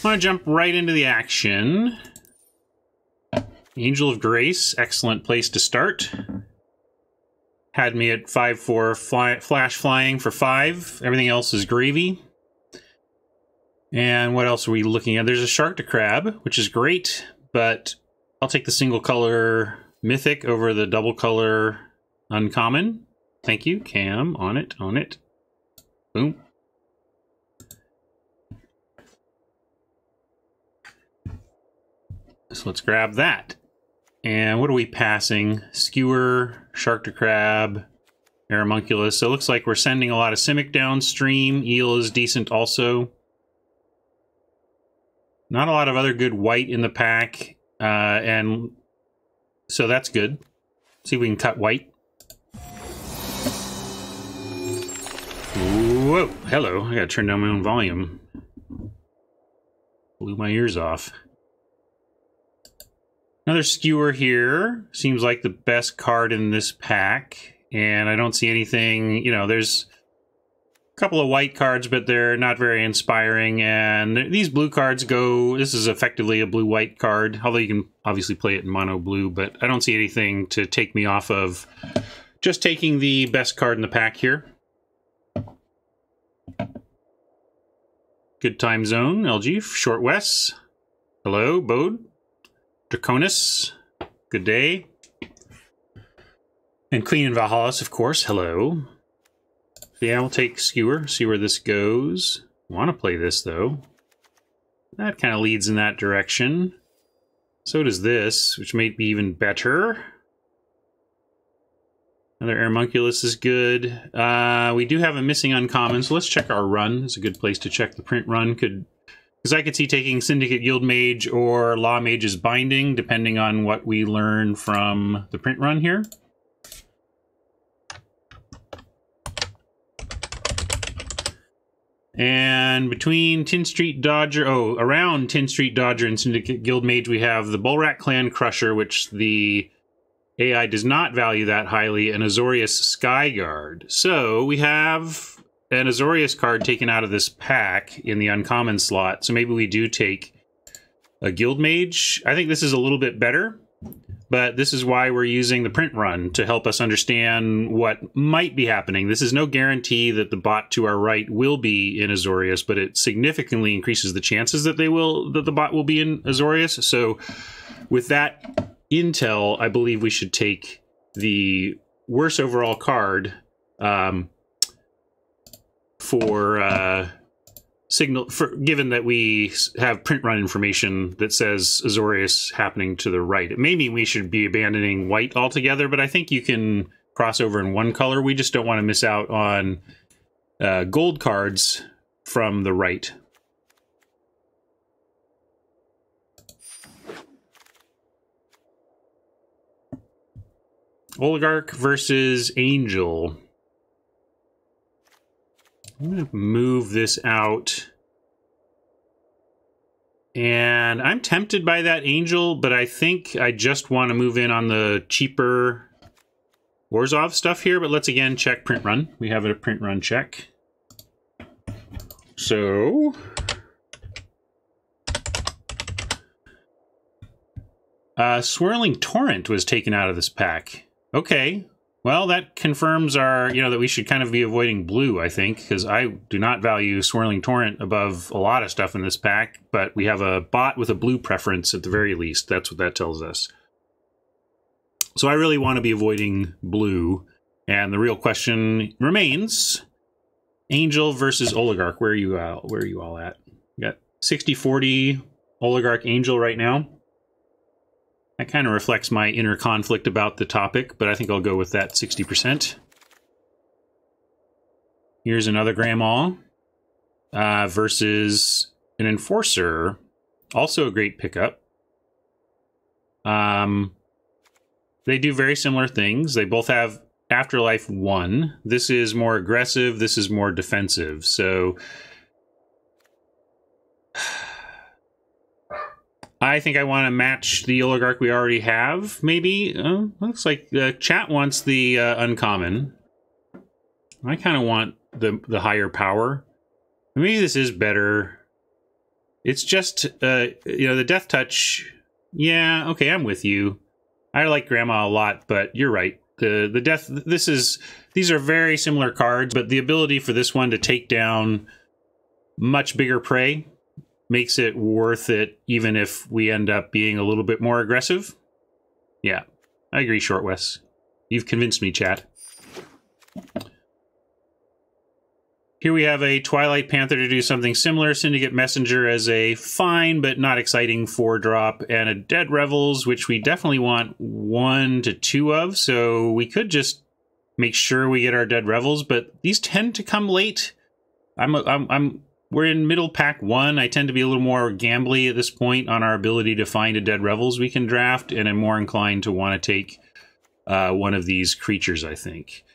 I want to jump right into the action. Angel of Grace, excellent place to start. Had me at 5/4 flash flying for 5. Everything else is gravy. And what else are we looking at? There's a Shark to Crab, which is great, but I'll take the single color Mythic over the double color Uncommon. Thank you, Cam. On it, on it. Boom. So let's grab that. And what are we passing? Skewer, Shark to Crab, Aeromunculus. So it looks like we're sending a lot of Simic downstream. Eel is decent also. Not a lot of other good white in the pack. And so that's good. See if we can cut white. Whoa, hello. I gotta turn down my own volume. Blew my ears off. Another Skewer here. Seems like the best card in this pack. And I don't see anything, you know, there's a couple of white cards, but they're not very inspiring. And these blue cards go, this is effectively a blue-white card, although you can obviously play it in mono-blue, but I don't see anything to take me off of just taking the best card in the pack here. Good Time Zone, LG, Short West. Hello, Bode. Draconis, good day. And Queen and Valhalla's, of course, hello. Yeah, we'll take Skewer, see where this goes. Want to play this, though. That kind of leads in that direction. So does this, which may be even better. Another Aeromunculus is good. We do have a missing uncommon, so let's check our run. It's a good place to check the print run. Because I could see taking Syndicate Guildmage or Law Mage's Binding, depending on what we learn from the print run here. And between Tin Street Dodger, around Tin Street Dodger and Syndicate Guildmage, we have the Bulrak Clan Crusher, which the AI does not value that highly, and Azorius Skyguard. So we have an Azorius card taken out of this pack in the uncommon slot, so maybe we do take a Guildmage. I think this is a little bit better, but this is why we're using the print run, to help us understand what might be happening. This is no guarantee that the bot to our right will be in Azorius, but it significantly increases the chances that the bot will be in Azorius. So with that intel, I believe we should take the worse overall card given that we have print run information that says Azorius happening to the right. It may mean we should be abandoning white altogether, but I think you can cross over in one color. We just don't want to miss out on gold cards from the right. Oligarch versus Angel. I'm going to move this out. And I'm tempted by that Angel, but I think I just want to move in on the cheaper Orzhov stuff here. But let's again check print run. We have a print run check. So Swirling Torrent was taken out of this pack. Okay. Well, that confirms our, that we should kind of be avoiding blue, I think, because I do not value Swirling Torrent above a lot of stuff in this pack, but we have a bot with a blue preference at the very least. That's what that tells us. So I really want to be avoiding blue, and the real question remains, Angel versus Oligarch. Where are you all at? We got 60-40 Oligarch Angel right now. That kind of reflects my inner conflict about the topic, but I think I'll go with that 60%. Here's another Grandma versus an Enforcer. Also a great pickup. They do very similar things. They both have Afterlife 1. This is more aggressive. This is more defensive. So I think I want to match the Oligarch we already have, maybe. Looks like chat wants the uncommon. I kind of want the higher power. Maybe this is better. It's just, you know, the Death Touch. Yeah, okay, I'm with you. I like Grandma a lot, but you're right. The Death, these are very similar cards, but the ability for this one to take down much bigger prey makes it worth it, even if we end up being a little bit more aggressive. Yeah, I agree, Short West. You've convinced me, chat. Here we have a Twilight Panther to do something similar. Syndicate Messenger as a fine but not exciting 4-drop. And a Dead Revels, which we definitely want 1 to 2 of. So we could just make sure we get our Dead Revels. But these tend to come late. We're in middle pack 1. I tend to be a little more gambly at this point on our ability to find a Dead Revels we can draft. And I'm more inclined to want to take one of these creatures, I think.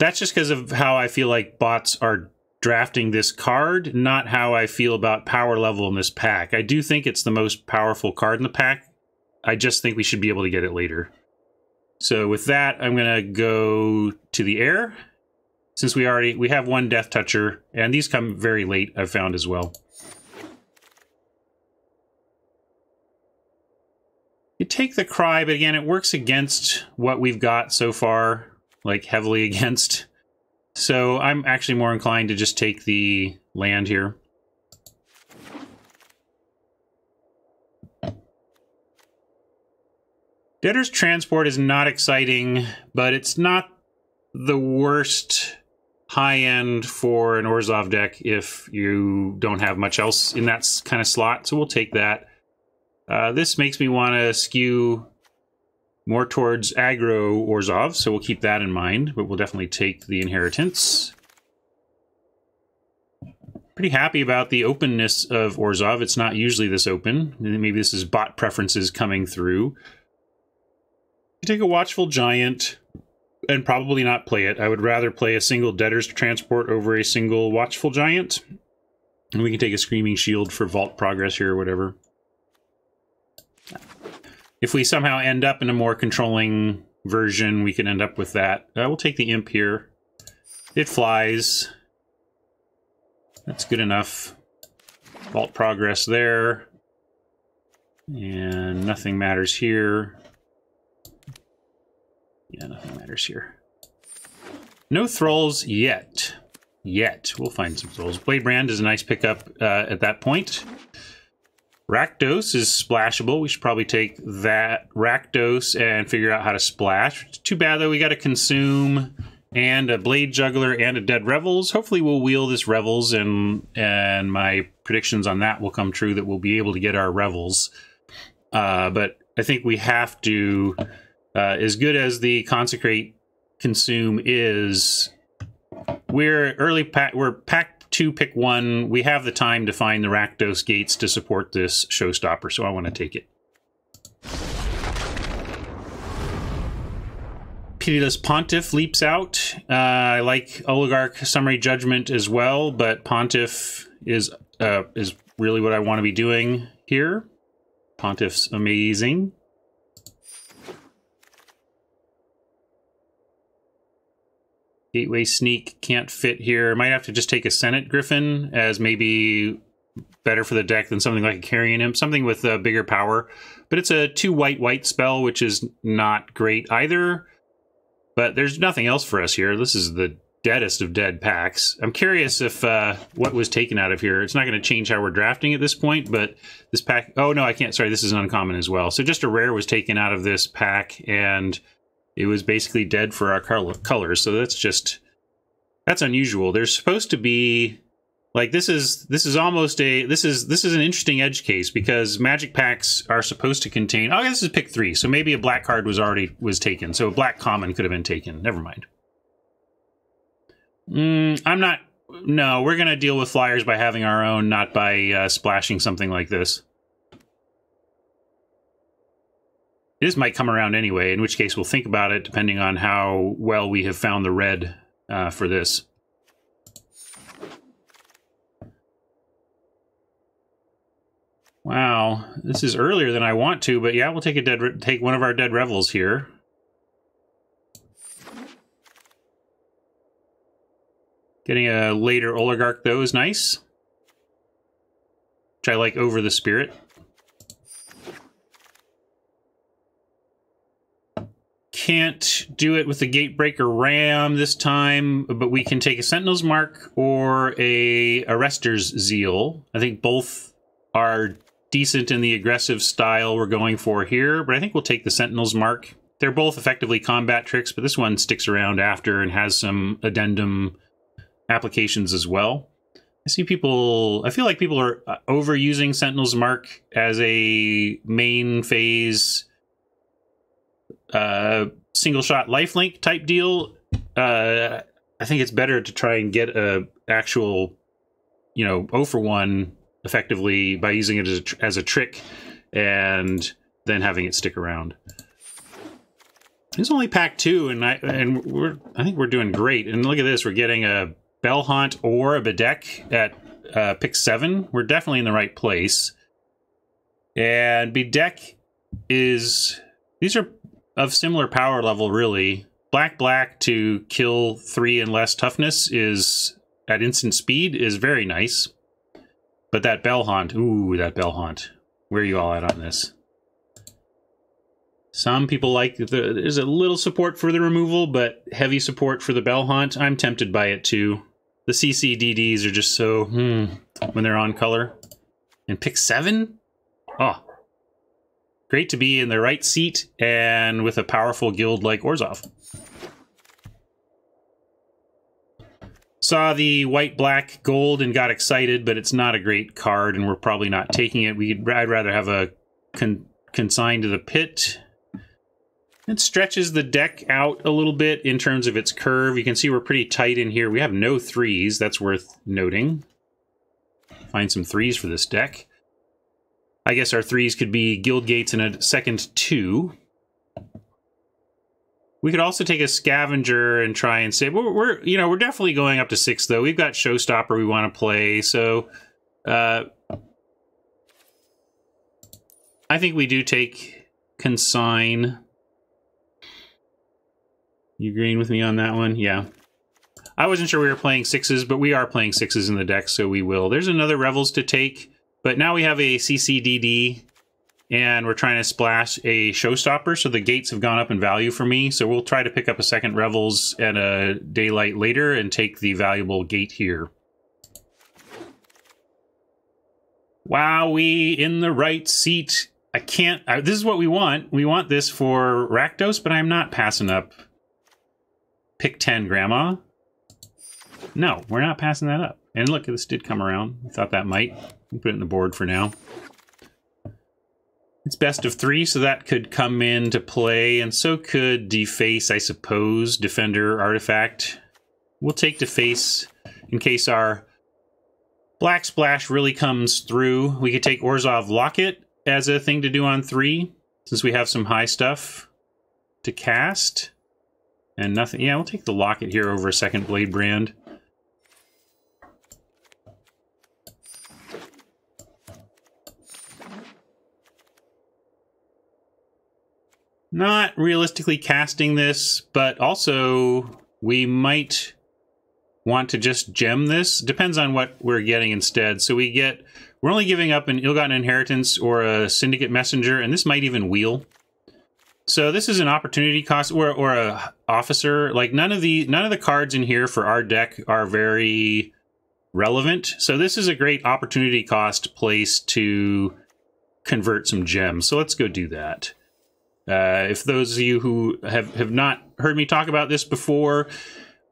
That's just because of how I feel like bots are drafting this card, not how I feel about power level in this pack. I do think it's the most powerful card in the pack. I just think we should be able to get it later. So with that, I'm going to go to the air. Since we have 1 Death Toucher, and these come very late, I've found as well. You take the Cry, but again, it works against what we've got so far. Like, heavily against. So I'm actually more inclined to just take the land here. Debtor's Transport is not exciting, but it's not the worst high-end for an Orzhov deck if you don't have much else in that kind of slot, so we'll take that. This makes me want to skew more towards aggro Orzhov, so we'll keep that in mind, but we'll definitely take the Inheritance. Pretty happy about the openness of Orzhov. It's not usually this open. Maybe this is bot preferences coming through. You take a Watchful Giant and probably not play it. I would rather play a single Debtor's Transport over a single Watchful Giant. And we can take a Screaming Shield for Vault Progress here or whatever. If we somehow end up in a more controlling version, we can end up with that. We'll take the Imp here. It flies. That's good enough. Vault Progress there. And nothing matters here. Yeah, nothing matters here. No Thralls yet. We'll find some Thralls. Bladebrand is a nice pickup at that point. Rakdos is splashable. We should probably take that Rakdos and figure out how to splash. Too bad, though. We got a Consume and a Blade Juggler and a Dead Revels. Hopefully we'll wheel this Revels, and my predictions on that will come true, that we'll be able to get our Revels. But I think we have to, as good as the Consecrate Consume is, we're pack 2, pick 1. We have the time to find the Rakdos gates to support this showstopper, so I want to take it. Pitiless Pontiff leaps out. I like Oligarch Summary Judgment as well, but Pontiff is really what I want to be doing here. Pontiff's amazing. Gateway Sneak can't fit here. Might have to just take a Senate Griffin as maybe better for the deck than something like a Carrion Imp, something with bigger power. But it's a 2 white spell, which is not great either. But there's nothing else for us here. This is the deadest of dead packs. I'm curious if what was taken out of here. It's not going to change how we're drafting at this point, but this pack... Oh, no, I can't. Sorry, this is an uncommon as well. So just a rare was taken out of this pack, and it was basically dead for our colors. So that's unusual. There's supposed to be... Like, this is almost a... This is an interesting edge case, because Magic packs are supposed to contain... Oh, this is pick 3, so maybe a black card was taken. So a black common could have been taken. Never mind. I'm not... No, we're going to deal with flyers by having our own, not by splashing something like this. This might come around anyway, in which case we'll think about it depending on how well we have found the red for this. Wow, this is earlier than I want to, but yeah, we'll take one of our Dead Revels here. Getting a later Oligarch, though, is nice. Which I like over the Spirit. Can't do it with the Gatebreaker Ram this time, but we can take a Sentinel's Mark or a Arrester's Zeal. I think both are decent in the aggressive style we're going for here, but I think we'll take the Sentinel's Mark. They're both effectively combat tricks, but this one sticks around after and has some addendum applications as well. I feel like people are overusing Sentinel's Mark as a main phase single shot lifelink type deal. I think it's better to try and get a actual, 0 for 1 effectively by using it as a trick and then having it stick around. It's only pack 2, and I think we're doing great. And look at this, we're getting a Bellhaunt or a Bedeck at pick 7. We're definitely in the right place. And Bedeck these are of similar power level, really. Black to kill 3 and less toughness is at instant speed is very nice. But that Bellhaunt, ooh, that Bellhaunt. Where are you all at on this? Some people like there's a little support for the removal, but heavy support for the Bellhaunt. I'm tempted by it too. The CCDDs are just so when they're on color. And pick 7? Oh. Great to be in the right seat and with a powerful guild like Orzhov. Saw the white, black, gold and got excited, but it's not a great card and we're probably not taking it. I'd rather have a consign to the pit. It stretches the deck out a little bit in terms of its curve. You can see we're pretty tight in here. We have no 3s. That's worth noting. Find some 3s for this deck. I guess our 3s could be Guild Gates and a second 2. We could also take a Scavenger and try and say we're definitely going up to 6 though. We've got Showstopper we want to play, so I think we do take Consign. You agreeing with me on that one? Yeah. I wasn't sure we were playing 6s, but we are playing 6s in the deck, so we will. There's another Revels to take. But now we have a CCDD, and we're trying to splash a Showstopper, so the gates have gone up in value for me. So we'll try to pick up a second Revels and a Daylight later and take the valuable gate here. Wow, we in the right seat. I can't... this is what we want. We want this for Rakdos, but I'm not passing up. Pick 10, Grandma. No, we're not passing that up. And look, this did come around. I thought that might. We'll put it in the board for now. It's best of 3, so that could come into play, and so could Deface, I suppose. Defender, Artifact. We'll take Deface in case our Black Splash really comes through. We could take Orzhov Locket as a thing to do on 3, since we have some high stuff to cast. And nothing. Yeah, we'll take the Locket here over a second Blade Brand. Not realistically casting this, but also we might want to just gem this. Depends on what we're getting instead. So we're only giving up an Ill-Gotten Inheritance or a Syndicate Messenger, and this might even wheel. So this is an opportunity cost or a officer. Like none of the cards in here for our deck are very relevant. So this is a great opportunity cost place to convert some gems. So let's go do that. If those of you who have not heard me talk about this before,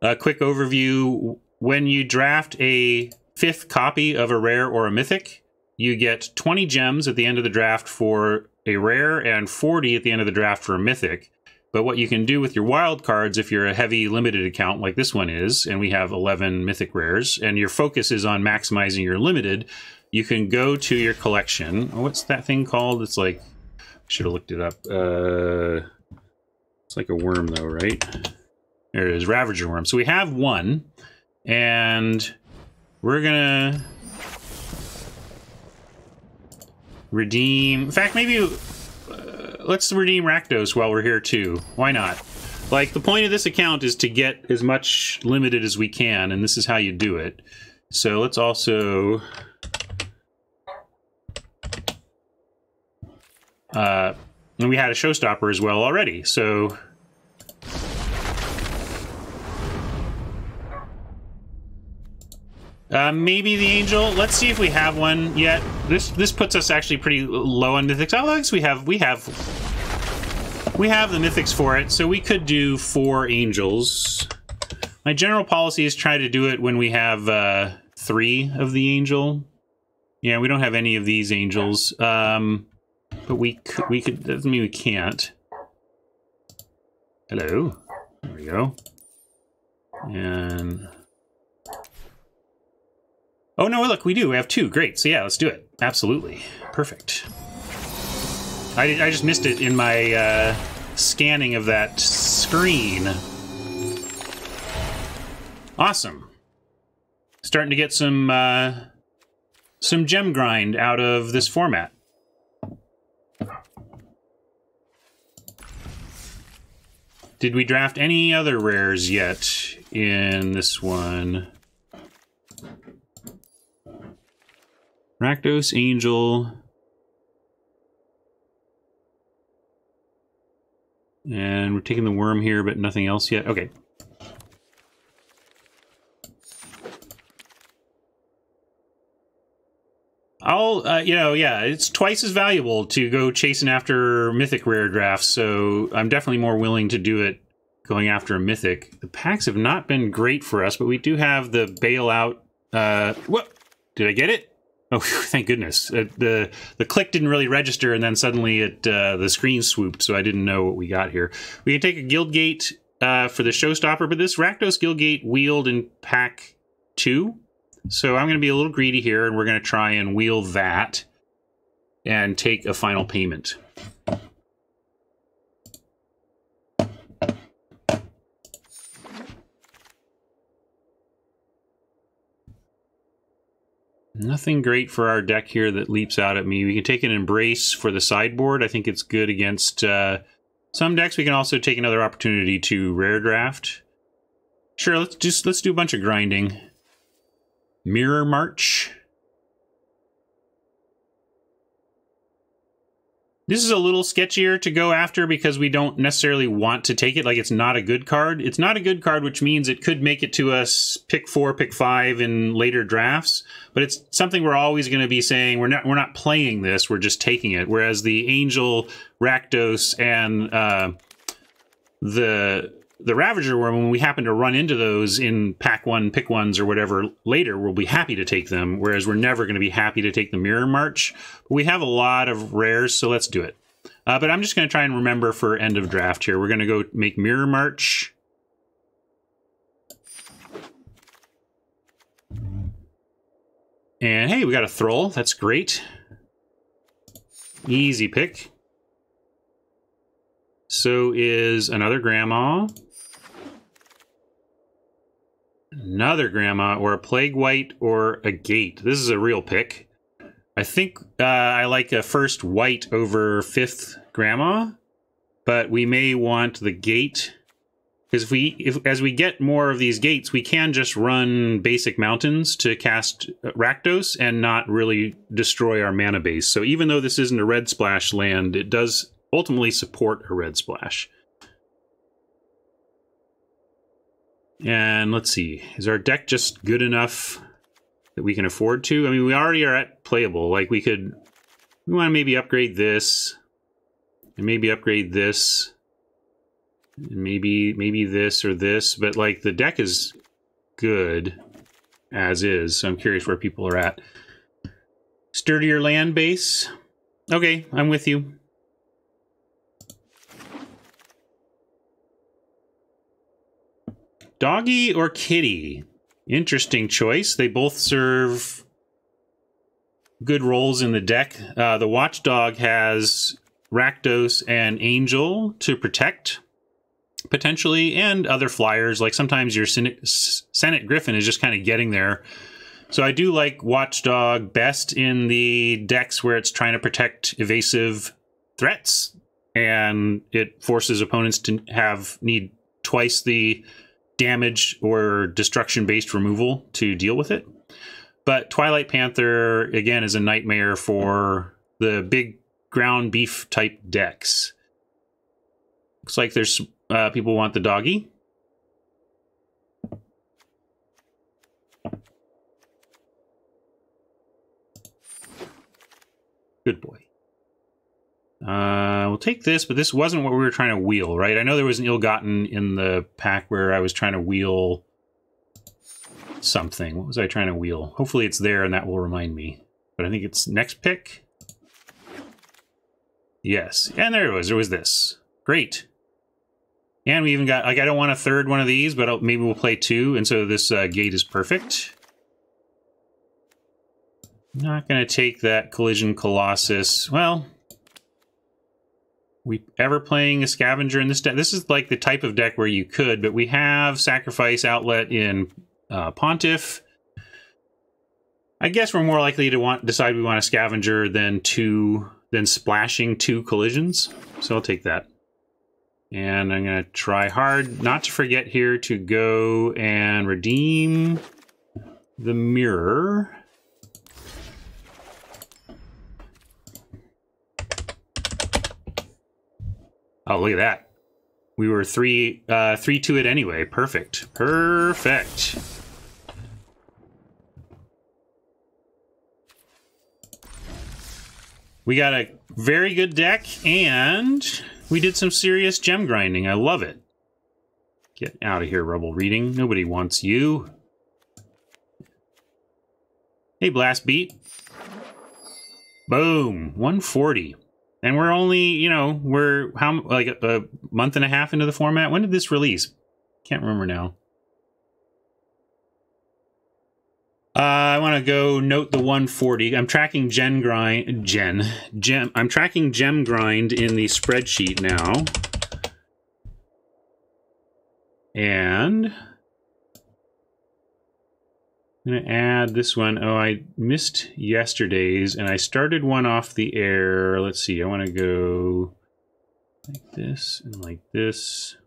a quick overview. When you draft a 5th copy of a rare or a mythic, you get 20 gems at the end of the draft for a rare and 40 at the end of the draft for a mythic. But what you can do with your wild cards, if you're a heavy limited account like this one is, and we have 11 mythic rares, and your focus is on maximizing your limited, you can go to your collection. What's that thing called? It's like... should have looked it up. It's like a worm, though, right? There it is, Ravager Worm. So we have one, and we're gonna redeem. In fact, maybe let's redeem Rakdos while we're here too. Why not? Like, the point of this account is to get as much limited as we can, and this is how you do it. So let's also... and we had a showstopper as well already, so... maybe the angel. Let's see if we have one yet. This puts us actually pretty low on mythics. Oh, I guess we have the mythics for it, so we could do 4 angels. My general policy is try to do it when we have 3 of the angel. Yeah, we don't have any of these angels, but we could. Doesn't mean we can't. Hello. There we go. And. Oh, no, look, we do. We have 2. Great. So, yeah, let's do it. Absolutely. Perfect. I just missed it in my scanning of that screen. Awesome. Starting to get some gem grind out of this format. Did we draft any other rares yet in this one? Rakdos, Angel, and we're taking the worm here, but nothing else yet. Okay. Yeah, it's twice as valuable to go chasing after mythic rare drafts, so I'm definitely more willing to do it going after a mythic. The packs have not been great for us, but we do have the bailout. What? Did I get it? Oh, thank goodness. The click didn't really register, and then suddenly the screen swooped, so I didn't know what we got here. We can take a Guildgate for the showstopper, but this Rakdos Guildgate wheeled in pack 2. So I'm going to be a little greedy here, and we're going to try and wheel that and take a final payment. Nothing great for our deck here that leaps out at me. We can take an Embrace for the sideboard. I think it's good against some decks. We can also take another opportunity to rare draft. Sure, let's do a bunch of grinding. Mirror March. This is a little sketchier to go after because we don't necessarily want to take it. Like, it's not a good card. It's not a good card, which means it could make it to us pick 4, pick 5 in later drafts. But it's something we're always going to be saying, we're not playing this, we're just taking it. Whereas the Angel, Rakdos, and the Ravager Worm, when we happen to run into those in pack 1, pick 1s, or whatever later, we'll be happy to take them, whereas we're never going to be happy to take the Mirror March. But we have a lot of rares, so let's do it. But I'm just going to try and remember for end of draft here. We're going to go make Mirror March. And hey, we got a Thrall. That's great. Easy pick. So is another Grandma. Another Grandma, or a Plague White, or a Gate. This is a real pick. I think I like a first white over 5th Grandma, but we may want the Gate. Because as we get more of these gates, we can just run basic mountains to cast Rakdos and not really destroy our mana base. So even though this isn't a red splash land, it does ultimately support a red splash. And let's see, is our deck just good enough that we can afford to? I mean, we already are at playable. Like, we want to maybe upgrade this, and maybe upgrade this, and maybe this or this, but like, the deck is good as is, so I'm curious where people are at. Sturdier land base. Okay, I'm with you. Doggy or Kitty? Interesting choice. They both serve good roles in the deck. The Watchdog has Rakdos and Angel to protect, potentially, and other flyers. Like, sometimes your Senate Griffin is just kind of getting there. So I do like Watchdog best in the decks where it's trying to protect evasive threats, and it forces opponents to need twice the damage or destruction-based removal to deal with it. But Twilight Panther, again, is a nightmare for the big ground beef type decks. Looks like there's people want the doggy. Good boy. We'll take this, but this wasn't what we were trying to wheel, right? I know there was an Ill-Gotten in the pack where I was trying to wheel something. What was I trying to wheel? Hopefully it's there and that will remind me. But I think it's next pick. Yes, and there it was. There was this. Great. And we even got, like, I don't want a third one of these, but maybe we'll play two, and so this gate is perfect. Not going to take that Collision Colossus. Well, we ever playing a Scavenger in this deck? This is like the type of deck where you could, but we have Sacrifice Outlet in Pontiff. I guess we're more likely to decide we want a Scavenger than splashing 2 collisions. So I'll take that. And I'm going to try hard not to forget here to go and redeem the mirror. Oh, look at that. We were 3 to it anyway. Perfect. Perfect. We got a very good deck, and we did some serious gem grinding. I love it. Get out of here, Rebel Reading. Nobody wants you. Hey, Blast Beat. Boom. 140. And we're only, you know, we're like a month and a half into the format. When did this release? Can't remember now. I want to go note the 140. I'm tracking I'm tracking gem grind in the spreadsheet now. And I'm going to add this one. Oh, I missed yesterday's, and I started one off the air. Let's see. I want to go like this and like this.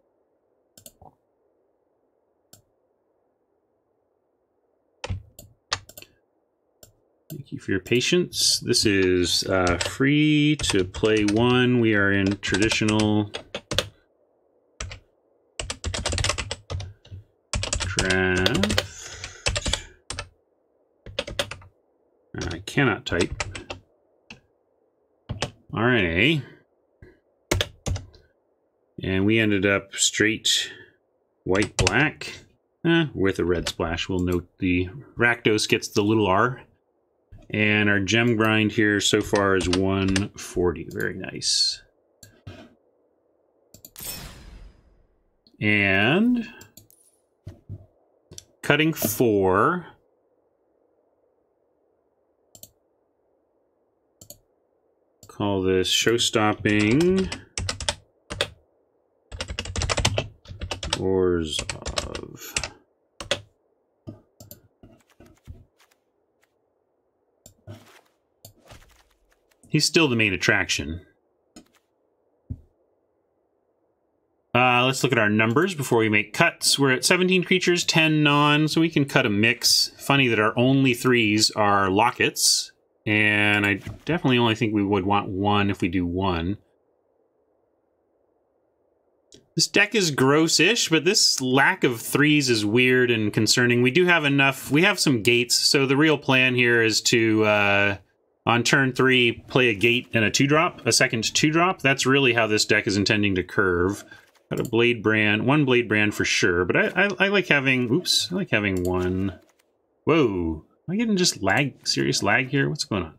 Thank you for your patience. This is free to play 1. We are in traditional draft. I cannot type. RNA. And we ended up straight white-black with a red splash. We'll note the Rakdos gets the little R. And our gem grind here so far is 140. Very nice. And cutting 4. Call this show-stopping Orzhov. He's still the main attraction. Let's look at our numbers before we make cuts. We're at 17 creatures, 10 non, so we can cut a mix. Funny that our only 3s are lockets, and I definitely only think we would want 1 if we do 1. This deck is gross-ish, but this lack of 3s is weird and concerning. We do have enough. We have some gates, so the real plan here is to... on turn 3, play a gate and a 2-drop, a second 2-drop. That's really how this deck is intending to curve. Got a Blade Brand, 1 Blade Brand for sure, but I like having, oops, I like having 1. Whoa, am I getting just lag, serious lag here? What's going on?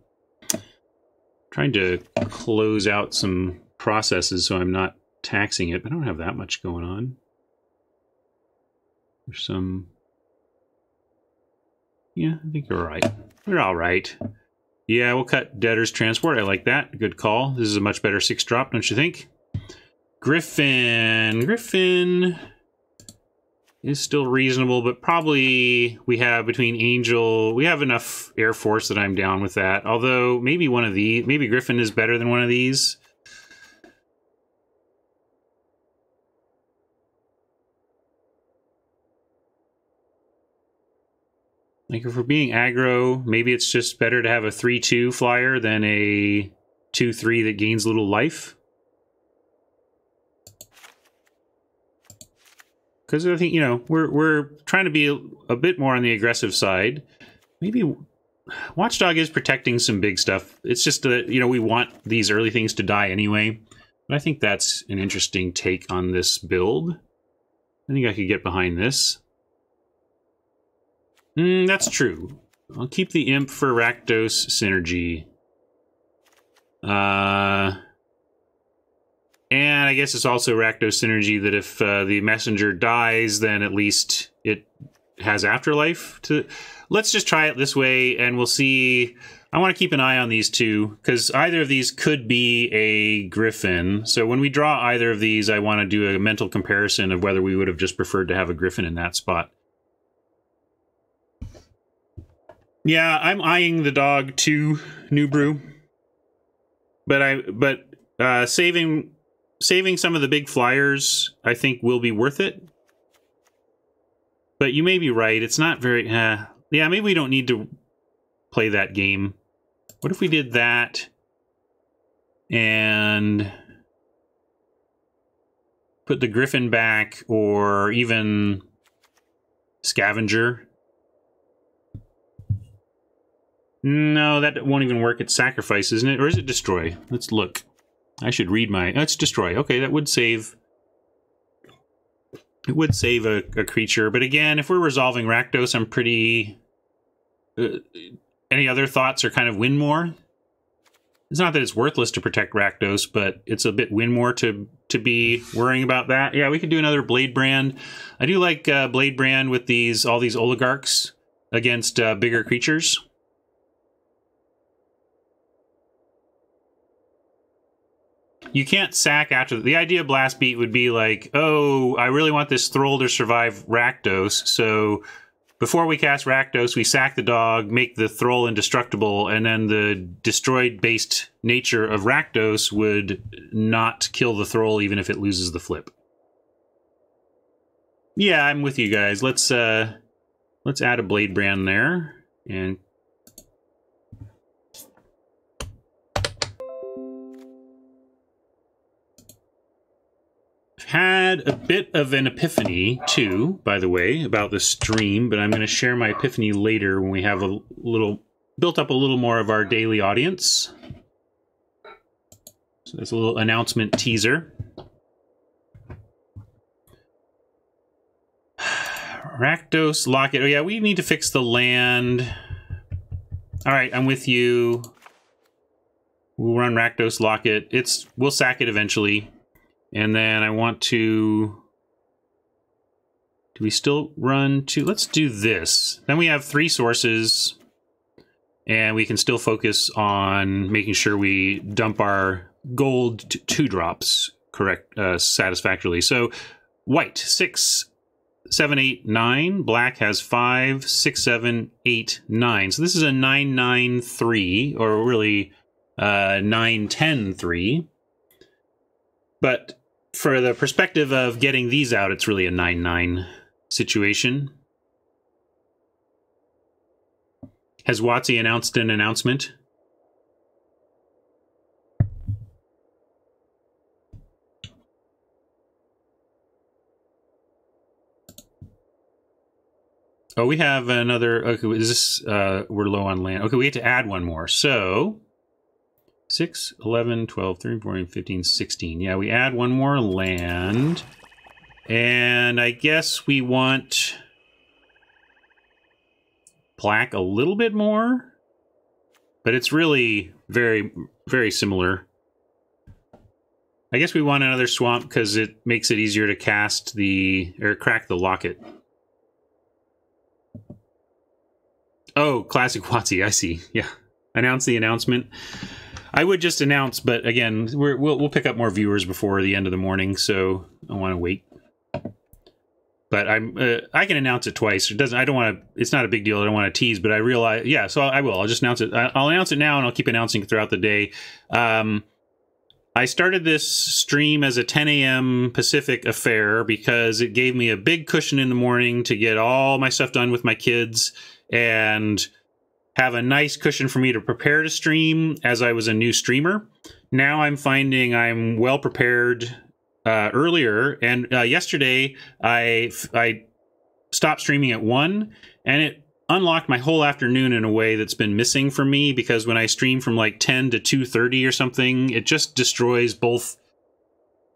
Trying to close out some processes so I'm not taxing it, but I don't have that much going on. There's some, yeah, I think you're all right. We're all right. Yeah, we'll cut Debtor's Transport. I like that. Good call. This is a much better 6-drop, don't you think? Griffin. Griffin is still reasonable, but probably we have between Angel... We have enough Air Force that I'm down with that. Although, maybe one of these... Maybe Griffin is better than one of these. Like, if we're being aggro, maybe it's just better to have a 3-2 flyer than a 2-3 that gains a little life. Because I think, you know, we're trying to be a bit more on the aggressive side. Maybe Watchdog is protecting some big stuff. It's just that, you know, we want these early things to die anyway. But I think that's an interesting take on this build. I think I could get behind this. That's true. I'll keep the Imp for Rakdos synergy. And I guess it's also Rakdos synergy that if the messenger dies, then at least it has afterlife. Let's just try it this way, and we'll see. I want to keep an eye on these two, because either of these could be a Griffin. So when we draw either of these, I want to do a mental comparison of whether we would have just preferred to have a Griffin in that spot. Yeah, I'm eyeing the dog too, New Brew. But saving some of the big flyers, I think, will be worth it. But you may be right. It's not very... yeah, maybe we don't need to play that game. What if we did that and put the Griffin back, or even Scavenger? No, that won't even work. It's sacrifice, isn't it? Or is it destroy? Let's look. I should read my... Oh, it's destroy. Okay, that would save... It would save a creature. But again, if we're resolving Rakdos, I'm pretty... any other thoughts are kind of win more? It's not that it's worthless to protect Rakdos, but it's a bit win more to be worrying about that. Yeah, we could do another Blade Brand. I do like Blade Brand with all these oligarchs against bigger creatures. You can't sack after... The idea of Blast Beat would be like, oh, I really want this Thrall to survive Rakdos, so before we cast Rakdos, we sack the dog, make the Thrall indestructible, and then the destroyed-based nature of Rakdos would not kill the Thrall even if it loses the flip. Yeah, I'm with you guys. Let's add a Blade Brand there, and... Had a bit of an epiphany, too, by the way, about the stream, but I'm going to share my epiphany later when we have built up a little more of our daily audience. So that's a little announcement teaser. Rakdos, Locket. Oh yeah, we need to fix the land. All right, I'm with you. We'll run Rakdos, Locket. We'll sack it eventually. And then I want to... Do we still run two? Let's do this. Then we have 3 sources, and we can still focus on making sure we dump our gold 2-drops satisfactorily. So white, 6, 7, 8, 9. Black has 5, 6, 7, 8, 9. So this is a 9, 9, 3, or really 9, 10, 3. But for the perspective of getting these out, it's really a 9-9 situation. Has WotC announced an announcement? Oh, we have another... Okay, is this... we're low on land. Okay, we have to add one more. So... 6, 11, 12, 13, 14, 15, 16. Yeah, we add one more land. And I guess we want black a little bit more. But it's really very, very similar. I guess we want another swamp because it makes it easier to cast or crack the locket. Oh, classic WotC, I see. Yeah. Announce the announcement. I would just announce, but again, we'll pick up more viewers before the end of the morning, so I want to wait. But I can announce it twice. I don't want to. It's not a big deal. I don't want to tease, but I realize. Yeah, so I will. I'll just announce it. I'll announce it now, and I'll keep announcing it throughout the day. I started this stream as a 10 a.m. Pacific affair because it gave me a big cushion in the morning to get all my stuff done with my kids and have a nice cushion for me to prepare to stream as I was a new streamer. Now I'm finding I'm well prepared earlier, and yesterday I stopped streaming at 1, and it unlocked my whole afternoon in a way that's been missing for me, because when I stream from like 10 to 2:30 or something, it just destroys both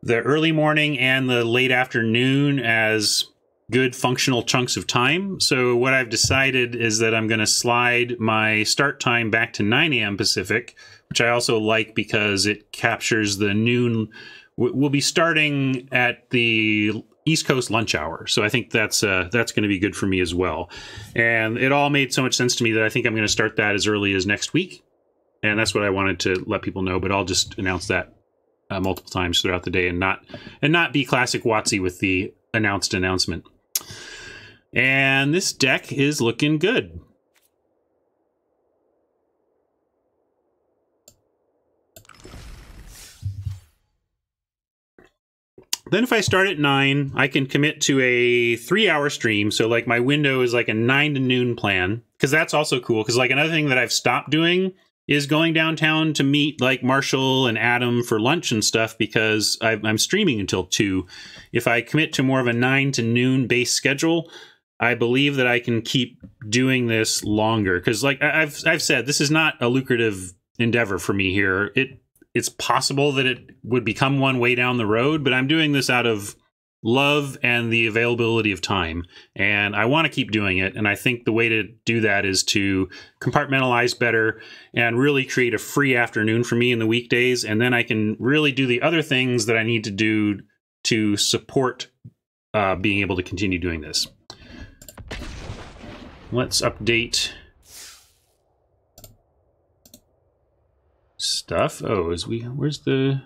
the early morning and the late afternoon as good functional chunks of time. So what I've decided is that I'm going to slide my start time back to 9 a.m. Pacific, which I also like because it captures the noon. We'll be starting at the East Coast lunch hour, so I think that's going to be good for me as well. And it all made so much sense to me that I think I'm going to start that as early as next week, and that's what I wanted to let people know. But I'll just announce that multiple times throughout the day, and not be classic WotC with the announcement. And this deck is looking good. Then if I start at 9, I can commit to a 3-hour stream. So like my window is like a 9 to noon plan, because that's also cool. Because like another thing that I've stopped doing is going downtown to meet like Marshall and Adam for lunch and stuff, because I'm streaming until 2. If I commit to more of a 9 to noon base schedule, I believe that I can keep doing this longer. Because like I've said, this is not a lucrative endeavor for me here. It's possible that it would become one way down the road, but I'm doing this out of love and the availability of time, and I want to keep doing it. And I think the way to do that is to compartmentalize better and really create a free afternoon for me in the weekdays, and then I can really do the other things that I need to do to support being able to continue doing this. Let's update stuff. Oh, where's the...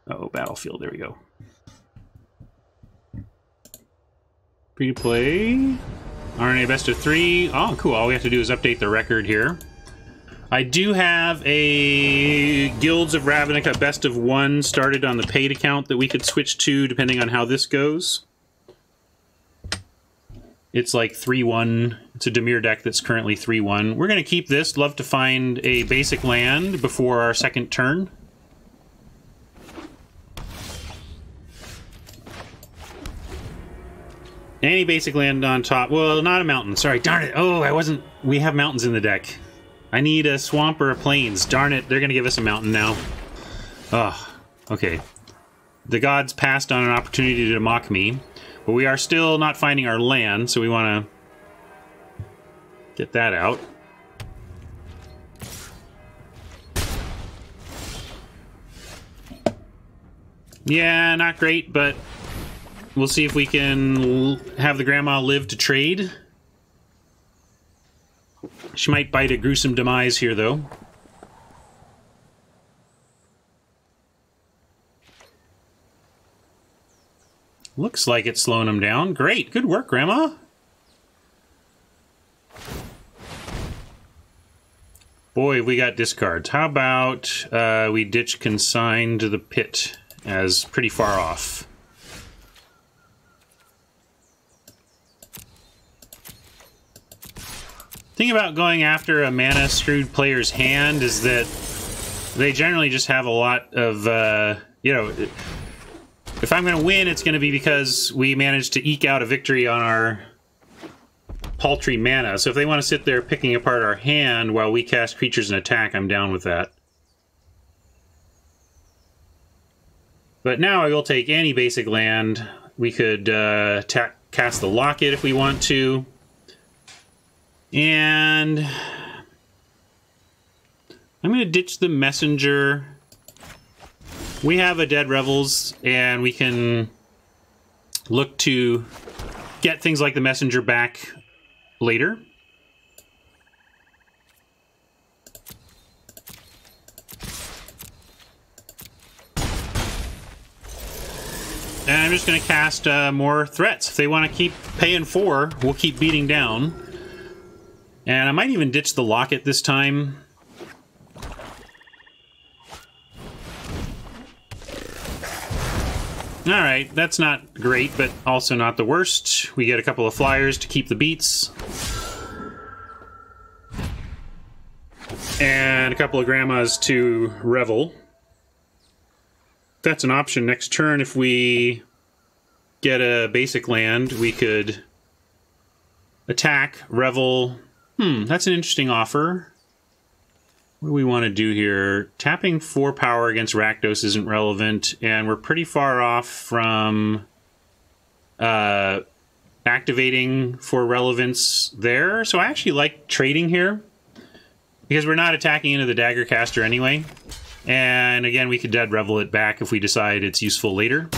Oh, Battlefield, there we go. Free to play. RNA best of 3. Oh, cool. All we have to do is update the record here. I do have a Guilds of Ravnica best of 1 started on the paid account that we could switch to depending on how this goes. It's like 3-1. It's a Dimir deck that's currently 3-1. We're going to keep this. Love to find a basic land before our second turn. Any basic land on top. Well, not a mountain. Sorry, darn it. Oh, I wasn't... We have mountains in the deck. I need a swamp or a plains. Darn it, they're going to give us a mountain now. Ugh. Okay. The gods passed on an opportunity to mock me. But we are still not finding our land, so we want to get that out. Yeah, not great, but we'll see if we can have the grandma live to trade. She might bite a gruesome demise here, though. Looks like it's slowing them down. Great. Good work, Grandma. Boy, we got discards. How about we ditch Consign to the Pit as pretty far off. Thing about going after a mana-screwed player's hand is that they generally just have a lot of, you know... If I'm going to win, it's going to be because we managed to eke out a victory on our paltry mana. So if they want to sit there picking apart our hand while we cast creatures and attack, I'm down with that. But now I will take any basic land. We could cast the Locket if we want to. And I'm going to ditch the Messenger. We have a Dead Revels, and we can look to get things like the Messenger back later. And I'm just going to cast more threats. If they want to keep paying 4, we'll keep beating down. And I might even ditch the Locket this time. Alright, that's not great, but also not the worst. We get a couple of flyers to keep the beats. and a couple of grandmas to revel. That's an option. Next turn, if we get a basic land, we could attack, revel. That's an interesting offer. What do we want to do here? Tapping 4 power against Rakdos isn't relevant, and we're pretty far off from activating for relevance there. So I actually like trading here, because we're not attacking into the Daggercaster anyway. And again, we could dead revel it back if we decide it's useful later.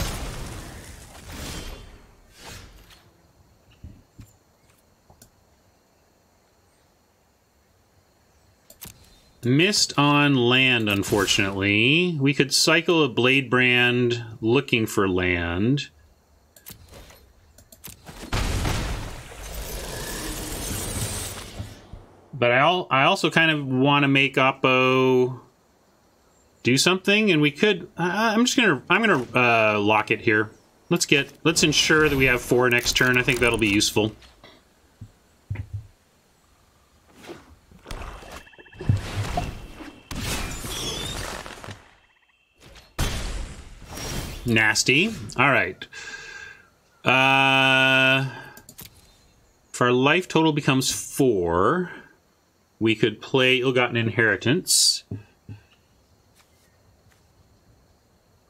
Missed on land, unfortunately. We could cycle a Blade Brand looking for land. But I also kind of want to make Oppo do something, and we could. I'm gonna lock it here. Let's ensure that we have 4 next turn. I think that'll be useful. Nasty. All right. If our life total becomes 4, we could play Ill-Gotten Inheritance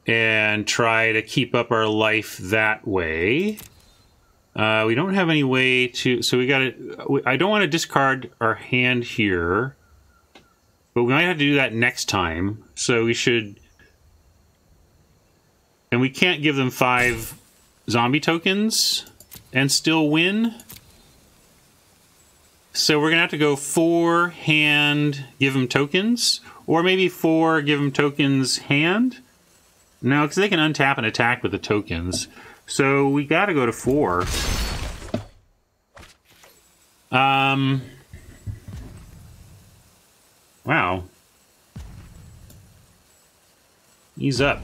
and try to keep up our life that way. We don't have any way to... So we got to... I don't want to discard our hand here, but we might have to do that next time. So we should... And we can't give them 5 zombie tokens and still win. So we're going to have to go 4 hand, give them tokens. Or maybe 4, give them tokens hand. No, because they can untap and attack with the tokens. So we got to go to 4. Wow. Ease up.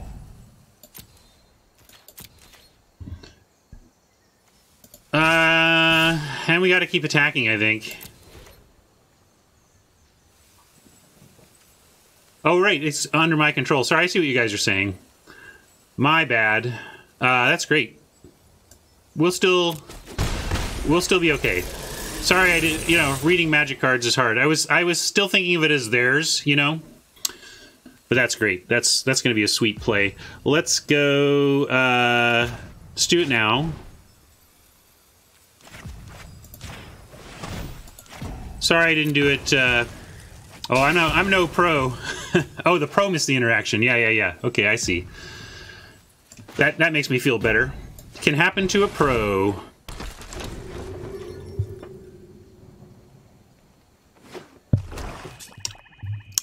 And we got to keep attacking, I think. Oh, right, it's under my control. Sorry, I see what you guys are saying. My bad. That's great. We'll still be okay. Sorry, I did. You know, reading Magic cards is hard. I was still thinking of it as theirs, you know. But that's great. That's going to be a sweet play. Let's go. Let's do it now. Sorry, I didn't do it. Oh, I'm no pro. Oh, the pro missed the interaction. Yeah. Okay, I see. That makes me feel better. Can happen to a pro.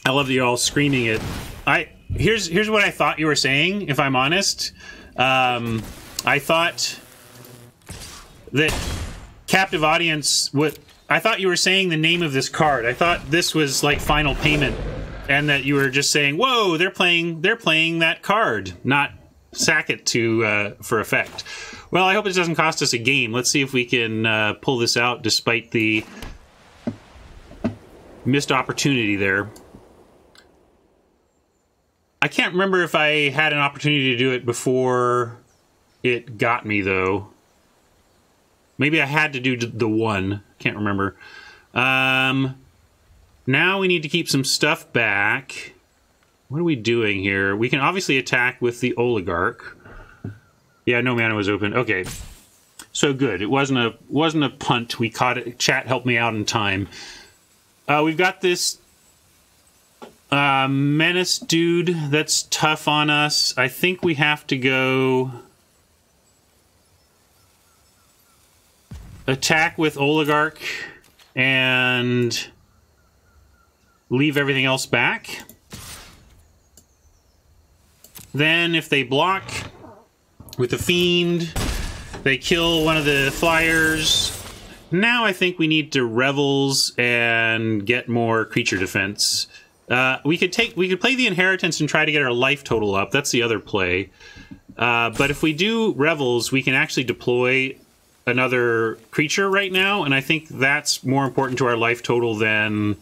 I love that you're all screaming it. Here's what I thought you were saying, if I'm honest. I thought that captive audience would... I thought you were saying the name of this card. I thought this was like Final Payment, and that you were just saying, "Whoa, they're playing that card," not sack it to for effect. Well, I hope it doesn't cost us a game. Let's see if we can pull this out despite the missed opportunity there. I can't remember if I had an opportunity to do it before it got me, though. Maybe I had to do the one. Can't remember. Now we need to keep some stuff back. What are we doing here? We can obviously attack with the Oligarch. Yeah, no mana was open. Okay. So good. It wasn't a punt. We caught it. Chat helped me out in time. We've got this Menace dude that's tough on us. I think we have to go... attack with Oligarch and leave everything else back. Then if they block with the Fiend, they kill one of the flyers. Now I think we need to Revels and get more creature defense. We could play the Inheritance and try to get our life total up. That's the other play. But if we do Revels, we can actually deploy another creature right now, and I think that's more important to our life total than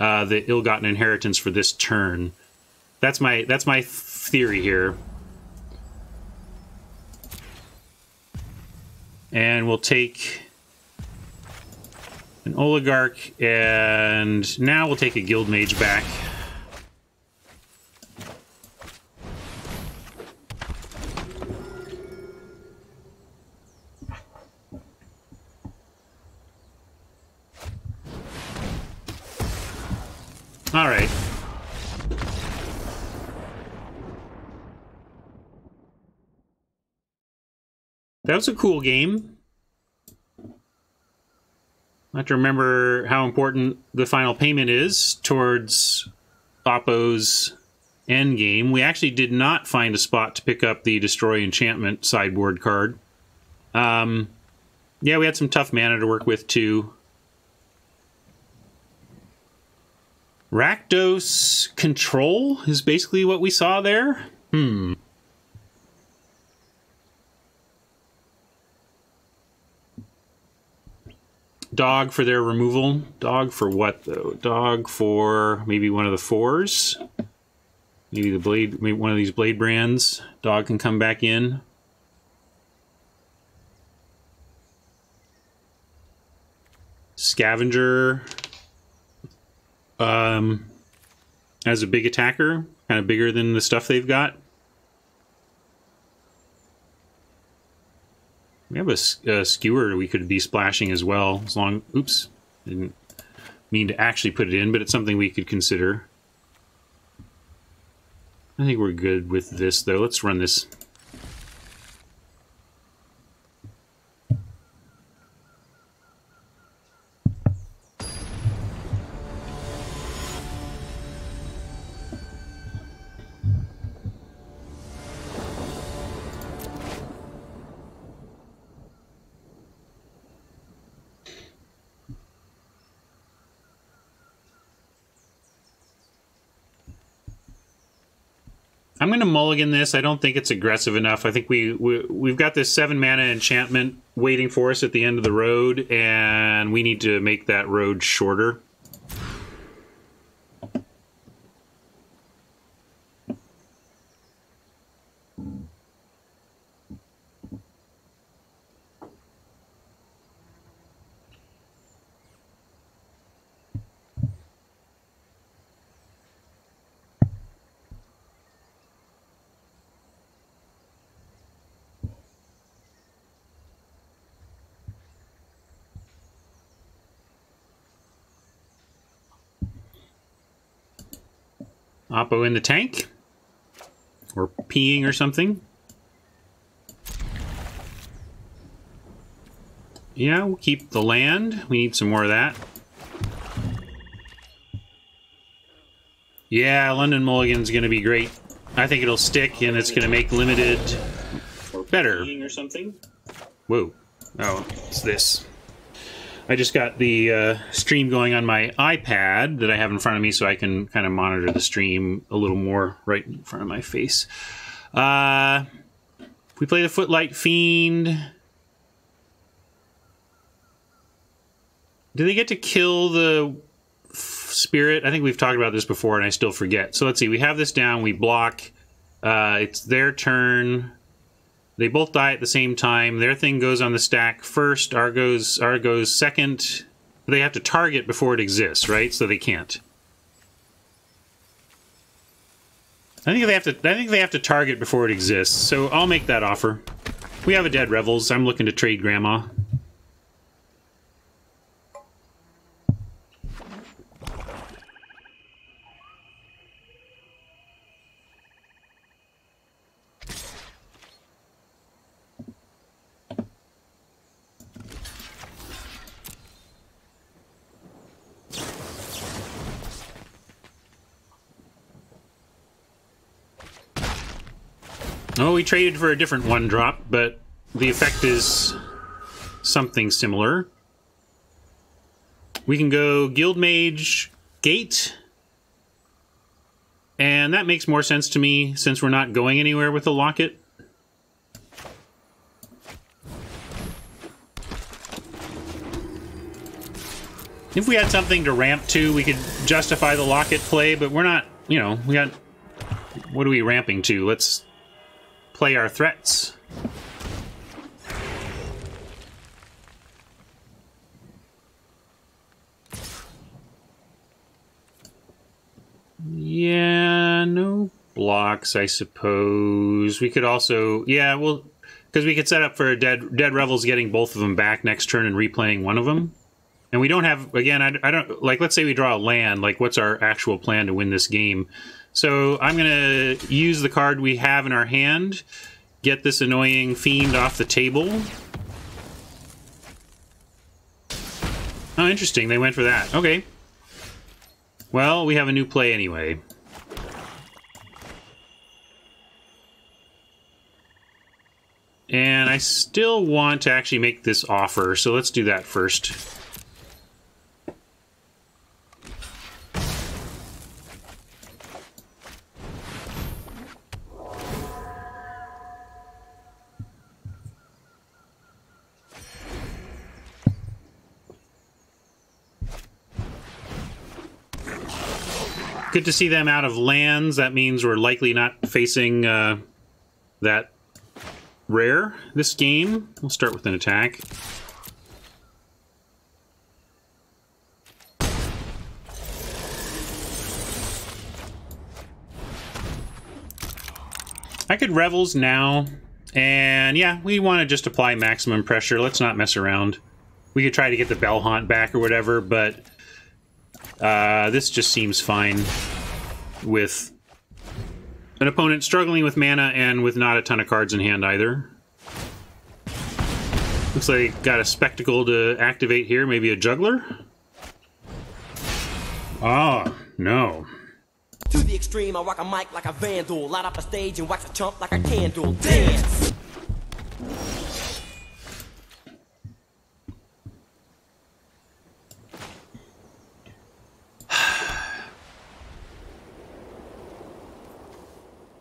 the ill-gotten inheritance for this turn. That's my theory here. And we'll take an oligarch, and now we'll take a guild mage back. All right. That was a cool game. I have to remember how important the final payment is towards Oppo's endgame. We actually did not find a spot to pick up the Destroy Enchantment sideboard card. Yeah, we had some tough mana to work with, too. Rakdos Control is basically what we saw there. Dog for their removal. Dog for what, though? Dog for maybe one of the 4s. Maybe the blade, maybe one of these blade brands. Dog can come back in. Scavenger. As a big attacker, kind of bigger than the stuff they've got. We have a skewer we could be splashing as well, as long... Oops. Didn't mean to actually put it in, but it's something we could consider. I think we're good with this, though. Let's run this. I'm going to mulligan this. I don't think it's aggressive enough. I think we've got this 7 mana enchantment waiting for us at the end of the road, and we need to make that road shorter. Oppo in the tank? Or peeing or something? Yeah, we'll keep the land. We need some more of that. Yeah, London Mulligan's going to be great. I think it'll stick, and it's going to make limited better. Or something. Whoa. Oh, it's this. I just got the stream going on my iPad that I have in front of me so I can kind of monitor the stream a little more right in front of my face. We play the Footlight Fiend. Do they get to kill the spirit? I think we've talked about this before and I still forget. So let's see. We have this down. We block. It's their turn. They both die at the same time. Their thing goes on the stack first. Our goes second. They have to target before it exists, right? So they can't. I think they have to target before it exists. So I'll make that offer. We have a Dead Revels. I'm looking to trade Grandma. Oh, we traded for a different 1-drop, but the effect is something similar. We can go Guild Mage Gate. And that makes more sense to me since we're not going anywhere with the Locket. If we had something to ramp to, we could justify the Locket play, but we're not, you know, we got... What are we ramping to? Let's play our threats. Yeah, no blocks, I suppose. We could also... Yeah, well... Because we could set up for Dead Revels getting both of them back next turn and replaying one of them. And we don't have... Again, I don't... Like, let's say we draw a land. Like, what's our actual plan to win this game? So I'm going to use the card we have in our hand, get this annoying fiend off the table. Oh, interesting. They went for that. Okay. Well, we have a new play anyway. And I still want to actually make this offer, so let's do that first. Good to see them out of lands. That means we're likely not facing that rare this game. We'll start with an attack. I could Revels now, and yeah, we want to just apply maximum pressure. Let's not mess around. We could try to get the Bell Haunt back or whatever, but this just seems fine with an opponent struggling with mana and with not a ton of cards in hand either. Looks like got a Spectacle to activate here, maybe a Juggler? Oh, no. To the extreme, I rock a mic like a vandal, light up a stage and wax a chump like a candle. Dance!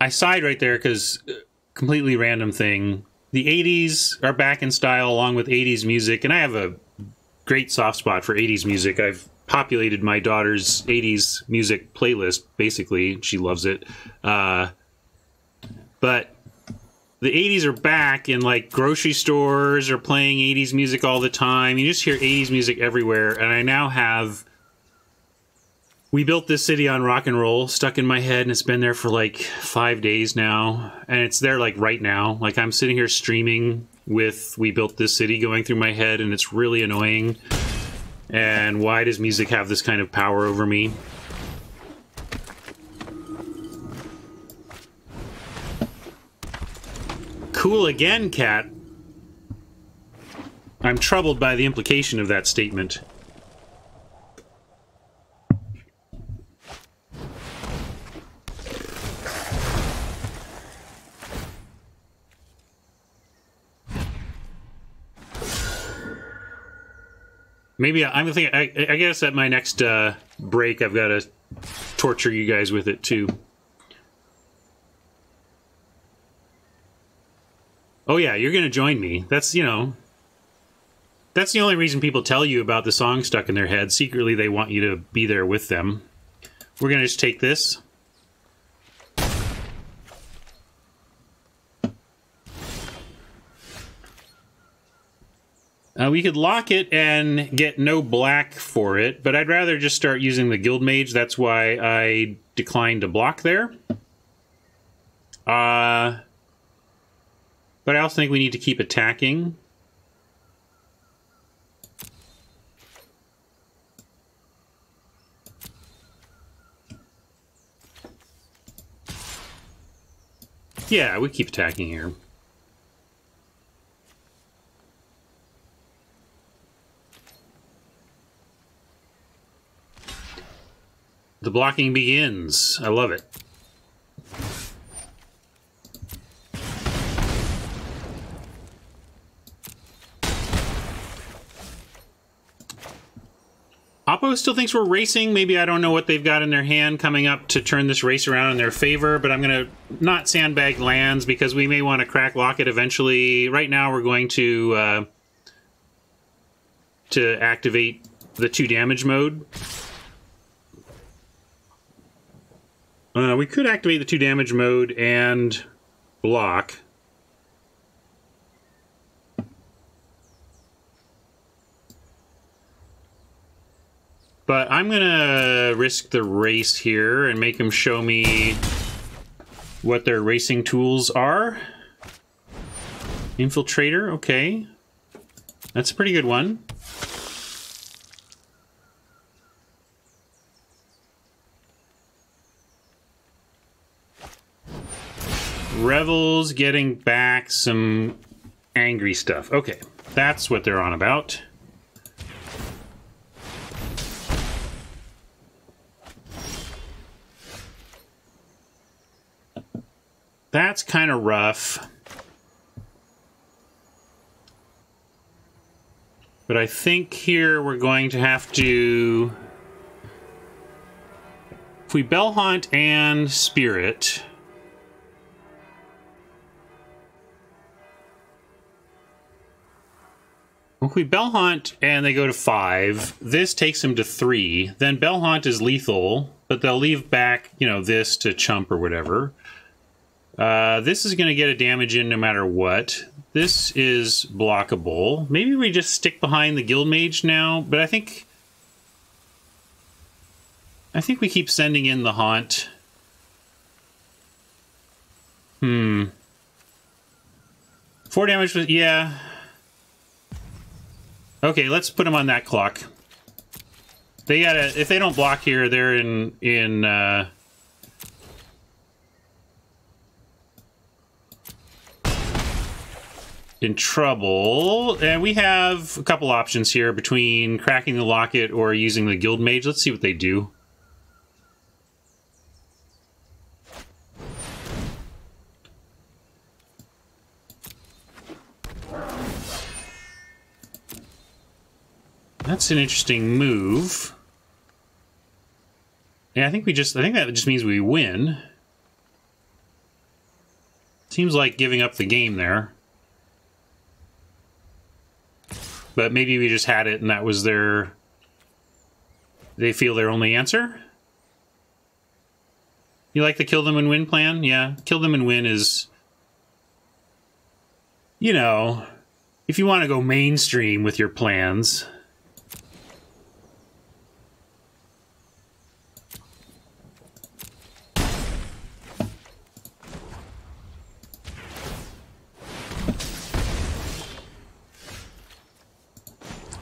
I sighed right there because completely random thing. The 80s are back in style along with 80s music, and I have a great soft spot for 80s music. I've populated my daughter's 80s music playlist, basically. She loves it. But the 80s are back, and like grocery stores are playing 80s music all the time. You just hear 80s music everywhere, and I now have We Built This City on Rock and Roll stuck in my head, and it's been there for like 5 days now, and it's there like right now. Like I'm sitting here streaming with We Built This City going through my head, and it's really annoying. And why does music have this kind of power over me? Cool again, cat. I'm troubled by the implication of that statement. Maybe I'm thinking. I guess at my next break, I've got to torture you guys with it too. Oh yeah, you're gonna join me. That's, you know, that's the only reason people tell you about the song stuck in their head. Secretly, they want you to be there with them. We're gonna just take this. We could lock it and get no black for it, but I'd rather just start using the Guild Mage. That's why I declined to block there. But I also think we need to keep attacking. Yeah, we keep attacking here. The blocking begins. I love it. Oppo still thinks we're racing. Maybe I don't know what they've got in their hand coming up to turn this race around in their favor, but I'm going to not sandbag lands because we may want to crack Locket eventually. Right now we're going to activate the 2 damage mode. We could activate the 2 damage mode and block. But I'm gonna risk the race here and make them show me what their racing tools are. Infiltrator, okay. That's a pretty good one. Revels getting back some angry stuff. Okay, that's what they're on about. That's kind of rough. But I think here we're going to have to... If we Bell Haunt and Spirit... If we Bell Haunt and they go to 5, this takes them to 3. Then Bell Haunt is lethal, but they'll leave back, you know, this to chump or whatever. This is going to get a damage in no matter what. This is blockable. Maybe we just stick behind the Guild Mage now, but I think we keep sending in the Haunt. 4 damage, yeah. Okay, let's put them on that clock. They gotta, if they don't block here, they're in trouble. And we have a couple options here between cracking the locket or using the Guild Mage. Let's see what they do. That's an interesting move. Yeah, I think that just means we win. Seems like giving up the game there. But maybe we just had it and that was their... They feel their only answer? You like the kill them and win plan? Yeah, kill them and win is... You know, if you want to go mainstream with your plans...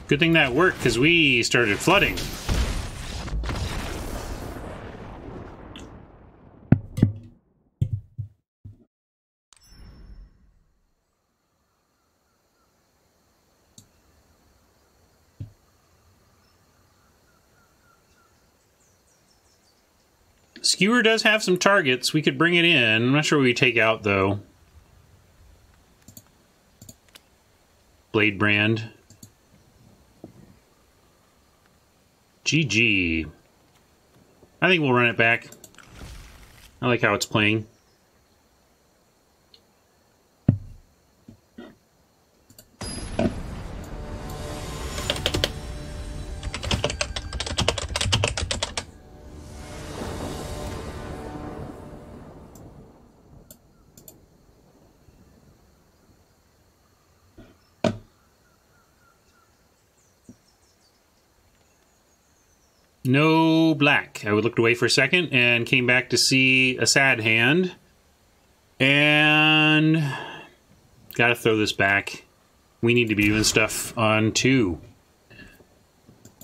Good thing that worked, because we started flooding. Skewer does have some targets. We could bring it in. I'm not sure what we take out, though. Blade Brand. GG. I think we'll run it back. I like how it's playing. No black. I looked away for a second and came back to see a sad hand. And gotta throw this back. We need to be doing stuff on 2.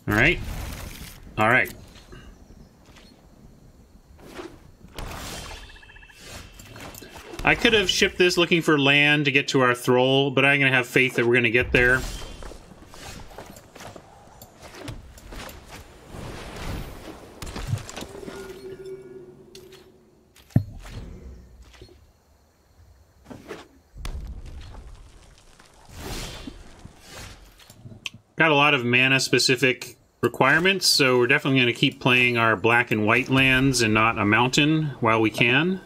Alright. Alright. I could have shipped this looking for land to get to our Thrall, but I'm gonna have faith that we're gonna get there. Got a lot of mana-specific requirements, so we're definitely going to keep playing our black and white lands and not a mountain while we can.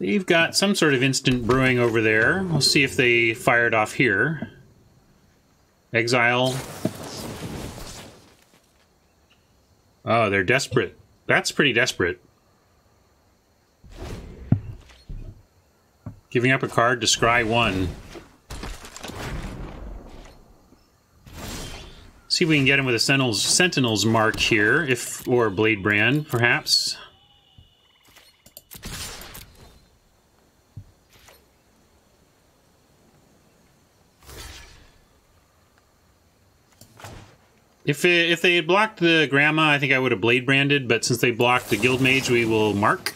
They've got some sort of instant brewing over there. We'll see if they fire it off here. Exile. Oh, they're desperate. That's pretty desperate. Giving up a card to scry 1. See if we can get him with a Sentinel's Mark here, or Blade Brand, perhaps. If they had blocked the Grandma, I think I would have Blade Branded, but since they blocked the Guild Mage, we will Mark.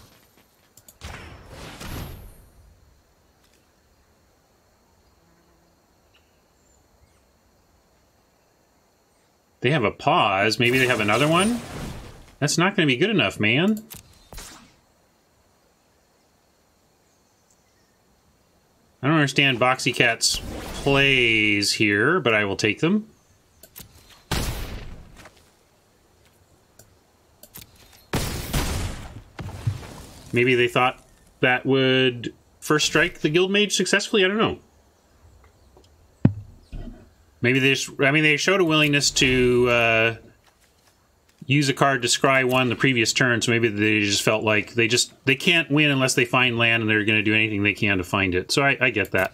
They have a pause. Maybe they have another one? That's not going to be good enough, man. I don't understand Boxy Cat's plays here, but I will take them. Maybe they thought that would first strike the Guild Mage successfully? I don't know. Maybe they just, I mean, they showed a willingness to use a card to scry 1 the previous turn, so maybe they just felt like they can't win unless they find land, and they're going to do anything they can to find it. So I get that.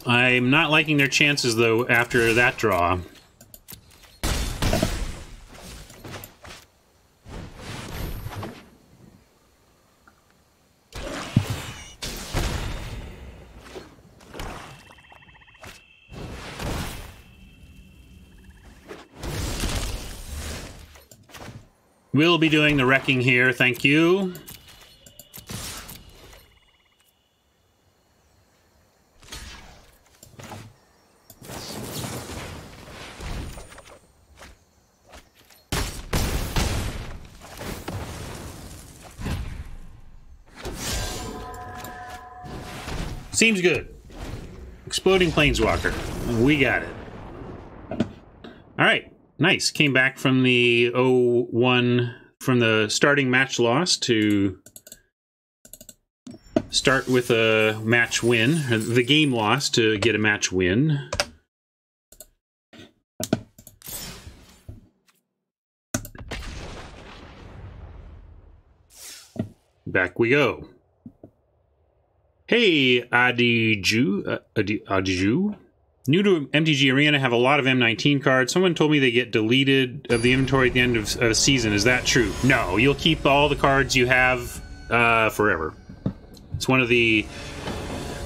I'm not liking their chances, though, after that draw. We'll be doing the wrecking here, thank you. Seems good. Exploding Planeswalker. We got it. Alright. Nice. Came back from the 0-1, from the starting match loss to start with a match win. The game loss to get a match win. Back we go. Hey, Adiju. New to MTG Arena, have a lot of M19 cards. Someone told me they get deleted of the inventory at the end of a season. Is that true? No, you'll keep all the cards you have forever. It's one of the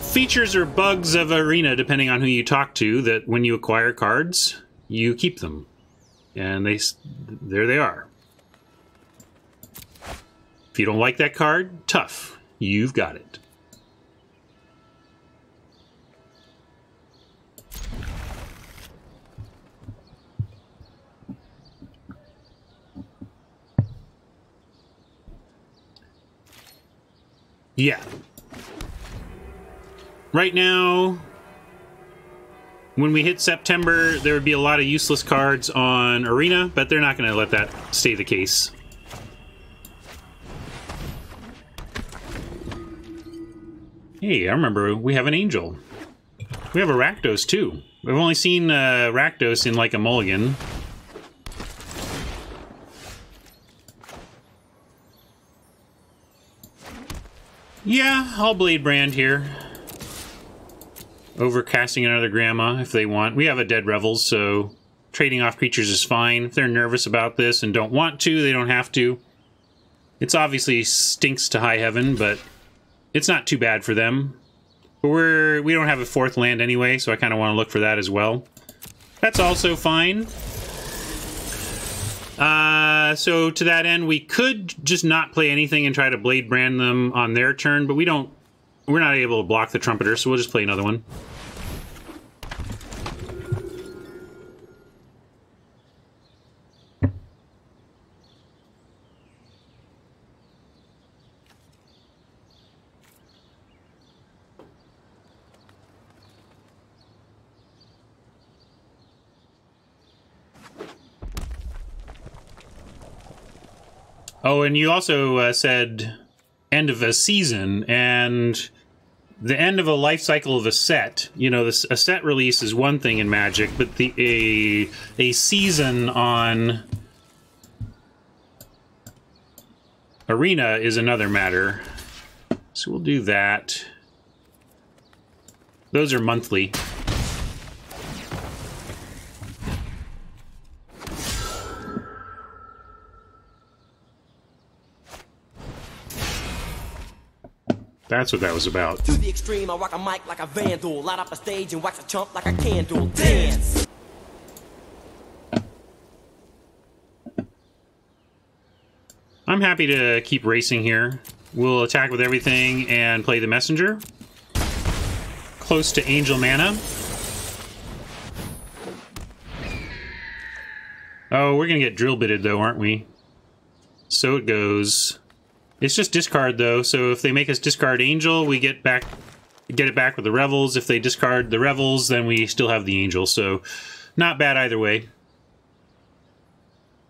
features or bugs of Arena, depending on who you talk to, that when you acquire cards, you keep them. And there they are. If you don't like that card, tough. You've got it. Yeah. Right now, when we hit September, there would be a lot of useless cards on Arena, but they're not going to let that stay the case. Hey, I remember we have an Angel. We have a Rakdos, too. We've only seen Rakdos in, like, a mulligan. Yeah, I'll Blade Brand here. Overcasting another Grandma if they want. We have a Dead Revels, so trading off creatures is fine. If they're nervous about this and don't want to, they don't have to. It's obviously stinks to high heaven, but it's not too bad for them. But we don't have a 4th land anyway, so I kind of want to look for that as well. That's also fine. So to that end, we could just not play anything and try to Blade Brand them on their turn, but we're not able to block the Trumpeter, so we'll just play another one. Oh, and you also said end of a season, and the end of a life cycle of a set. You know, a set release is one thing in Magic, but a season on Arena is another matter. So we'll do that. Those are monthly. That's what that was about. To the extreme, I rock a mic like a vandal. Light up a stage and wax a chump like a candle. Dance! I'm happy to keep racing here. We'll attack with everything and play the messenger. Close to Angel Mana. Oh, we're gonna get drill bitted though, aren't we? So it goes. It's just discard though, so if they make us discard Angel, we get it back with the Revels. If they discard the Revels, then we still have the Angel, so not bad either way.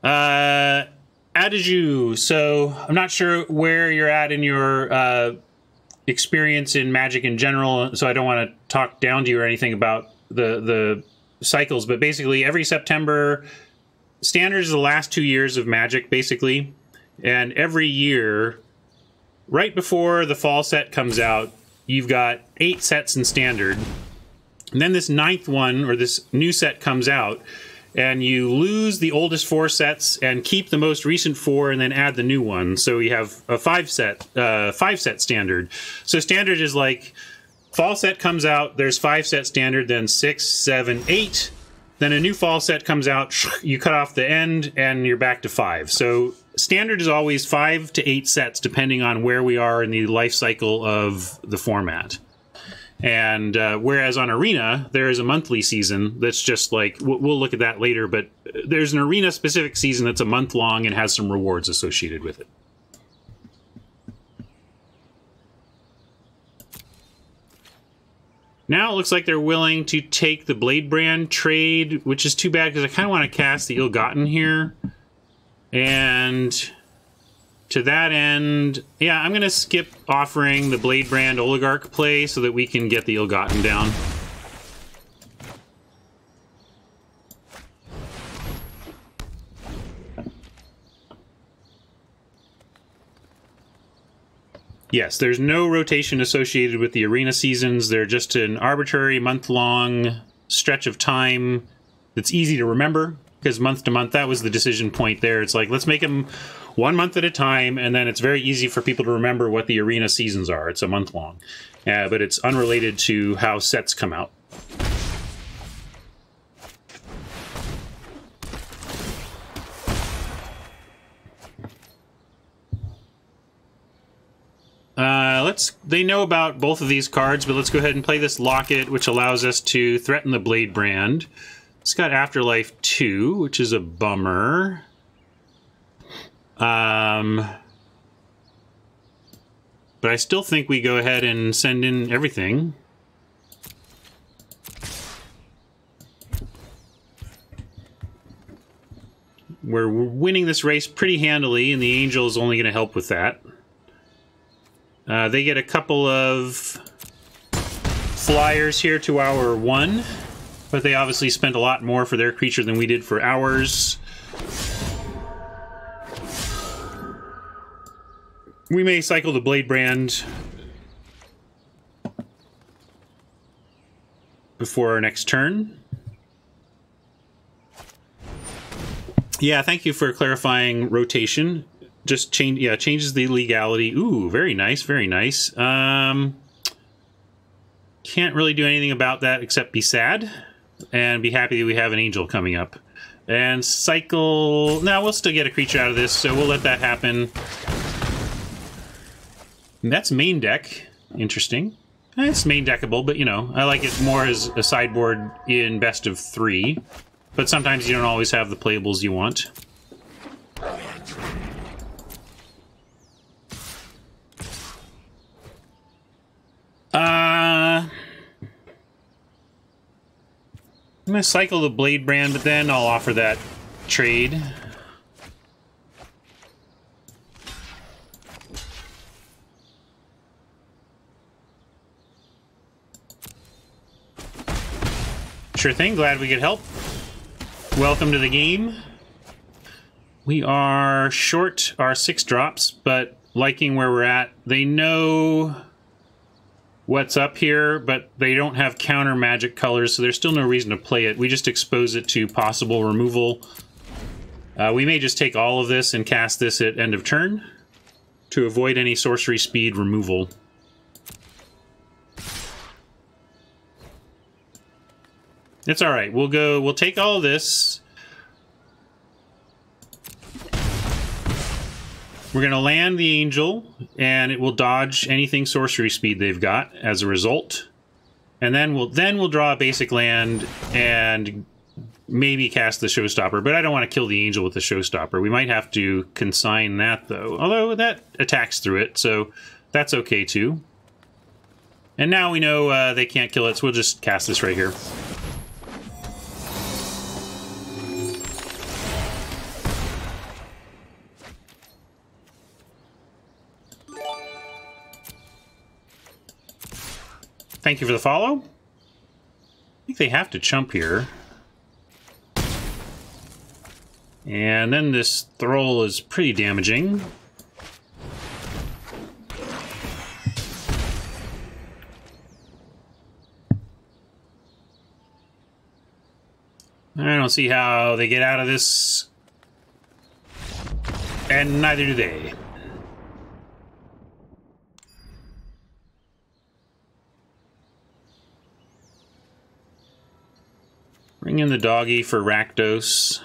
Adiju, so I'm not sure where you're at in your experience in Magic in general, so I don't want to talk down to you or anything about the cycles, but basically every September, Standard is the last 2 years of Magic, basically. And every year, right before the fall set comes out, you've got 8 sets in Standard. And then this 9th one, or this new set, comes out, and you lose the oldest 4 sets and keep the most recent 4 and then add the new one. So you have a 5-set Standard. So Standard is like, fall set comes out, there's 5-set Standard, then 6, 7, 8. Then a new fall set comes out, you cut off the end, and you're back to 5. So Standard is always 5 to 8 sets, depending on where we are in the life cycle of the format. And whereas on Arena, there is a monthly season that's just like, we'll look at that later, but there's an Arena-specific season that's a month long and has some rewards associated with it. Now it looks like they're willing to take the Blade Brand trade, which is too bad because I kind of want to cast the Ill-Gotten here. And to that end, yeah, I'm going to skip offering the Blade Brand Oligarch play so that we can get the Ill-Gotten down. Yes, there's no rotation associated with the Arena seasons. They're just an arbitrary month-long stretch of time that's easy to remember, because month to month, that was the decision point there. It's like, let's make them 1 month at a time, and then it's very easy for people to remember what the Arena seasons are. It's a month long. But it's unrelated to how sets come out. They know about both of these cards, but let's go ahead and play this Locket, which allows us to threaten the Blade Brand. It's got Afterlife 2, which is a bummer. But I still think we go ahead and send in everything. We're winning this race pretty handily, and the Angel is only going to help with that. They get a couple of flyers here to our 1, but they obviously spent a lot more for their creature than we did for ours. We may cycle the Blade Brand before our next turn. Yeah, thank you for clarifying rotation. Just changes the legality. Ooh, very nice, very nice. Can't really do anything about that except be sad and be happy that we have an Angel coming up. And cycle... No, we'll still get a creature out of this, so we'll let that happen. And that's main deck. Interesting. It's main deckable, but, you know, I like it more as a sideboard in best of 3. But sometimes you don't always have the playables you want. I'm going to cycle the Blade Brand, but then I'll offer that trade. Sure thing, glad we could help. Welcome to the game. We are short our 6 drops, but liking where we're at. They know what's up here, but they don't have counter magic colors, so there's still no reason to play it. We just expose it to possible removal. We may just take all of this and cast this at end of turn to avoid any sorcery speed removal. It's alright, we'll take all of this. We're going to land the angel, and it will dodge anything sorcery speed they've got as a result. And then we'll draw a basic land and maybe cast the showstopper, but I don't want to kill the angel with the showstopper. We might have to consign that, though. Although that attacks through it, so that's okay, too. And now we know they can't kill it, so we'll just cast this right here. Thank you for the follow. I think they have to chump here. And then this Thrall is pretty damaging. I don't see how they get out of this. And neither do they. Bring in the doggy for Rakdos.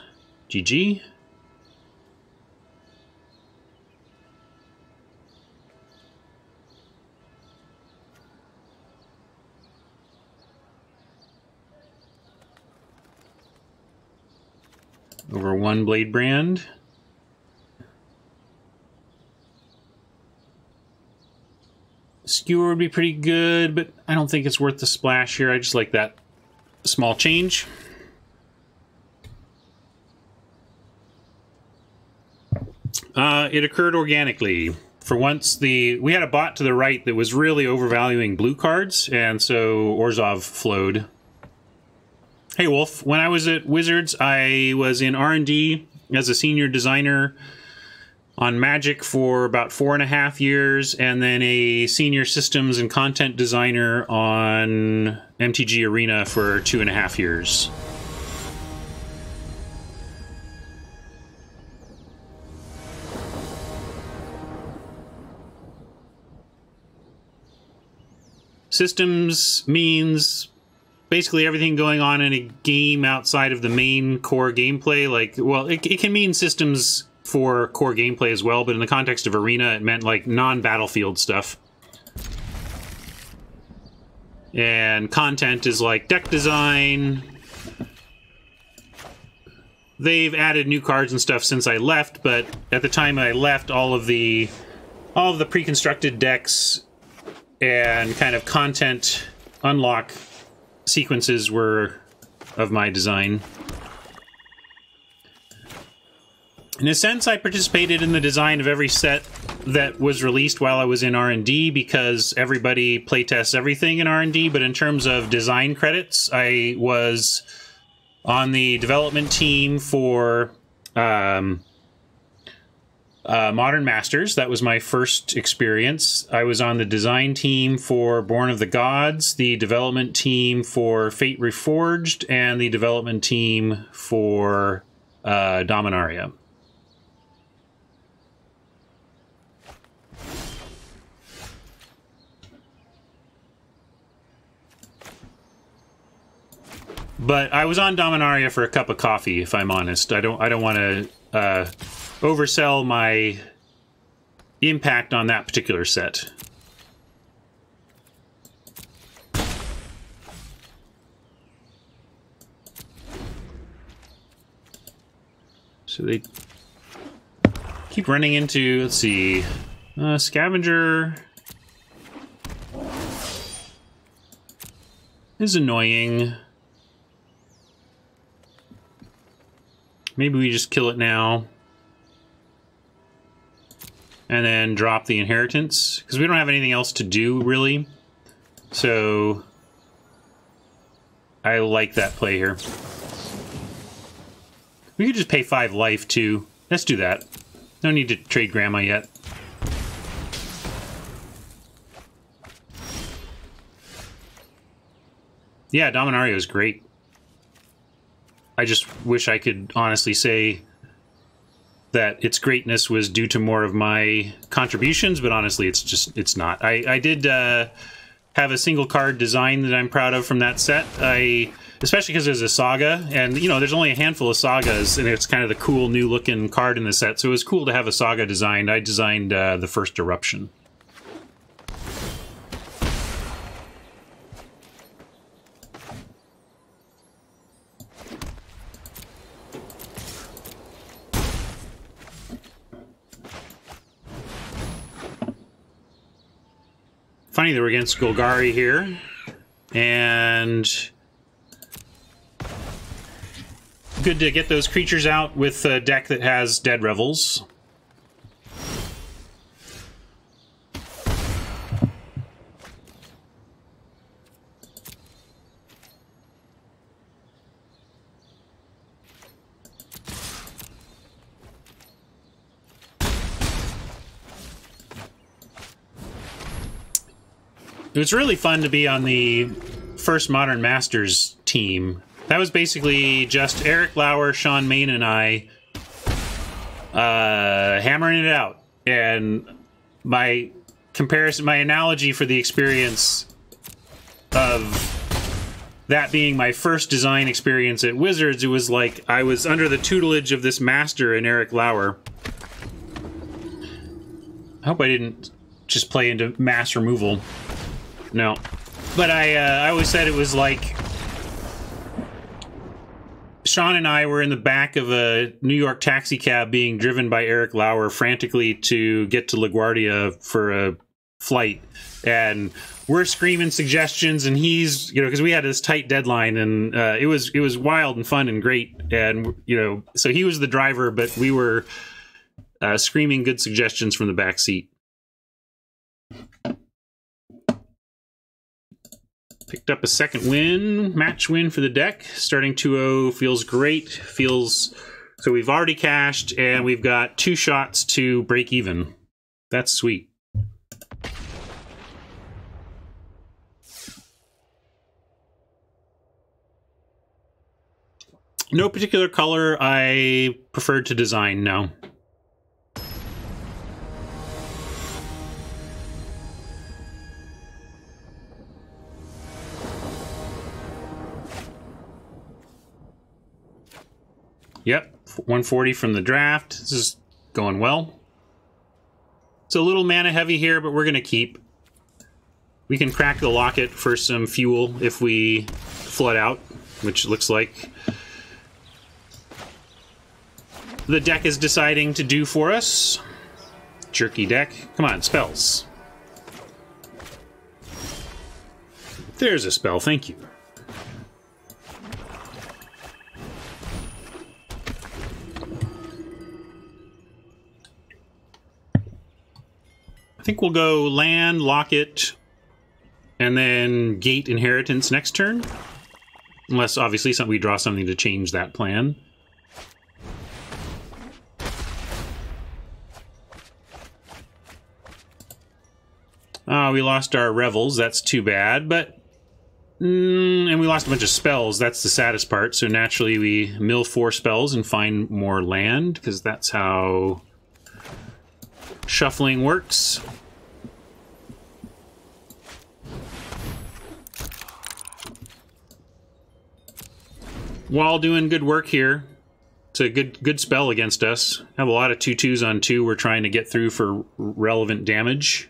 GG. Over 1 Blade Brand. Skewer would be pretty good, but I don't think it's worth the splash here. I just like that small change. It occurred organically. For once, we had a bot to the right that was really overvaluing blue cards, and so Orzhov flowed. Hey, Wolf. When I was at Wizards, I was in R&D as a senior designer on Magic for about 4.5 years, and then a senior systems and content designer on MTG Arena for 2.5 years. Systems means basically everything going on in a game outside of the main core gameplay. Like, well, it can mean systems for core gameplay as well, but in the context of Arena, it meant like non-battlefield stuff. And content is like deck design. They've added new cards and stuff since I left, but at the time I left, all of the pre-constructed decks and kind of content unlock sequences were of my design. In a sense, I participated in the design of every set that was released while I was in R&D, because everybody playtests everything in R&D, but in terms of design credits, I was on the development team for Modern Masters. That was my first experience. I was on the design team for Born of the Gods, the development team for Fate Reforged, and the development team for Dominaria. But I was on Dominaria for a cup of coffee, if I'm honest. I don't want to oversell my impact on that particular set. So they keep running into, let's see, Scavenger is annoying. Maybe we just kill it now. And then drop the Inheritance, because we don't have anything else to do, really. So I like that play here. We could just pay 5 life, too. Let's do that. No need to trade Grandma yet. Yeah, Dominario is great. I just wish I could honestly say that its greatness was due to more of my contributions, but honestly, it's not. I did have a single card design that I'm proud of from that set. Especially because there's a saga, and you know, there's only a handful of sagas, and it's kind of the cool new looking card in the set, so it was cool to have a saga designed. I designed the first Eruption. Funny that we're against Golgari here, and good to get those creatures out with a deck that has Dead Revels. It was really fun to be on the first Modern Masters team. That was basically just Eric Lauer, Sean Main, and I hammering it out. And my comparison, my analogy for the experience of that being my first design experience at Wizards, it was like I was under the tutelage of this master in Eric Lauer. I hope I didn't just play into mass removal. No. But I always said it was like Sean and I were in the back of a New York taxi cab being driven by Eric Lauer frantically to get to LaGuardia for a flight. And we're screaming suggestions, and he's, you know, because we had this tight deadline, and it was wild and fun and great. And, you know, so he was the driver, but we were screaming good suggestions from the back seat. Picked up a second win, match win for the deck. Starting 2-0 feels great. Feels so we've already cashed, and we've got 2 shots to break even. That's sweet. No particular color I preferred to design, no. Yep, 140 from the draft. This is going well. It's a little mana heavy here, but we're going to keep. We can crack the locket for some fuel if we flood out, which looks like the deck is deciding to do for us. Jerky deck. Come on, spells. There's a spell, thank you. I think we'll go land, locket, and then gate inheritance next turn. Unless, obviously, we draw something to change that plan. We lost our Revels. That's too bad, but... and we lost a bunch of spells. That's the saddest part. So naturally, we mill 4 spells and find more land, because that's how shuffling works. While doing good work here. It's a good spell against us. Have a lot of 2/2s on 2 we're trying to get through for relevant damage.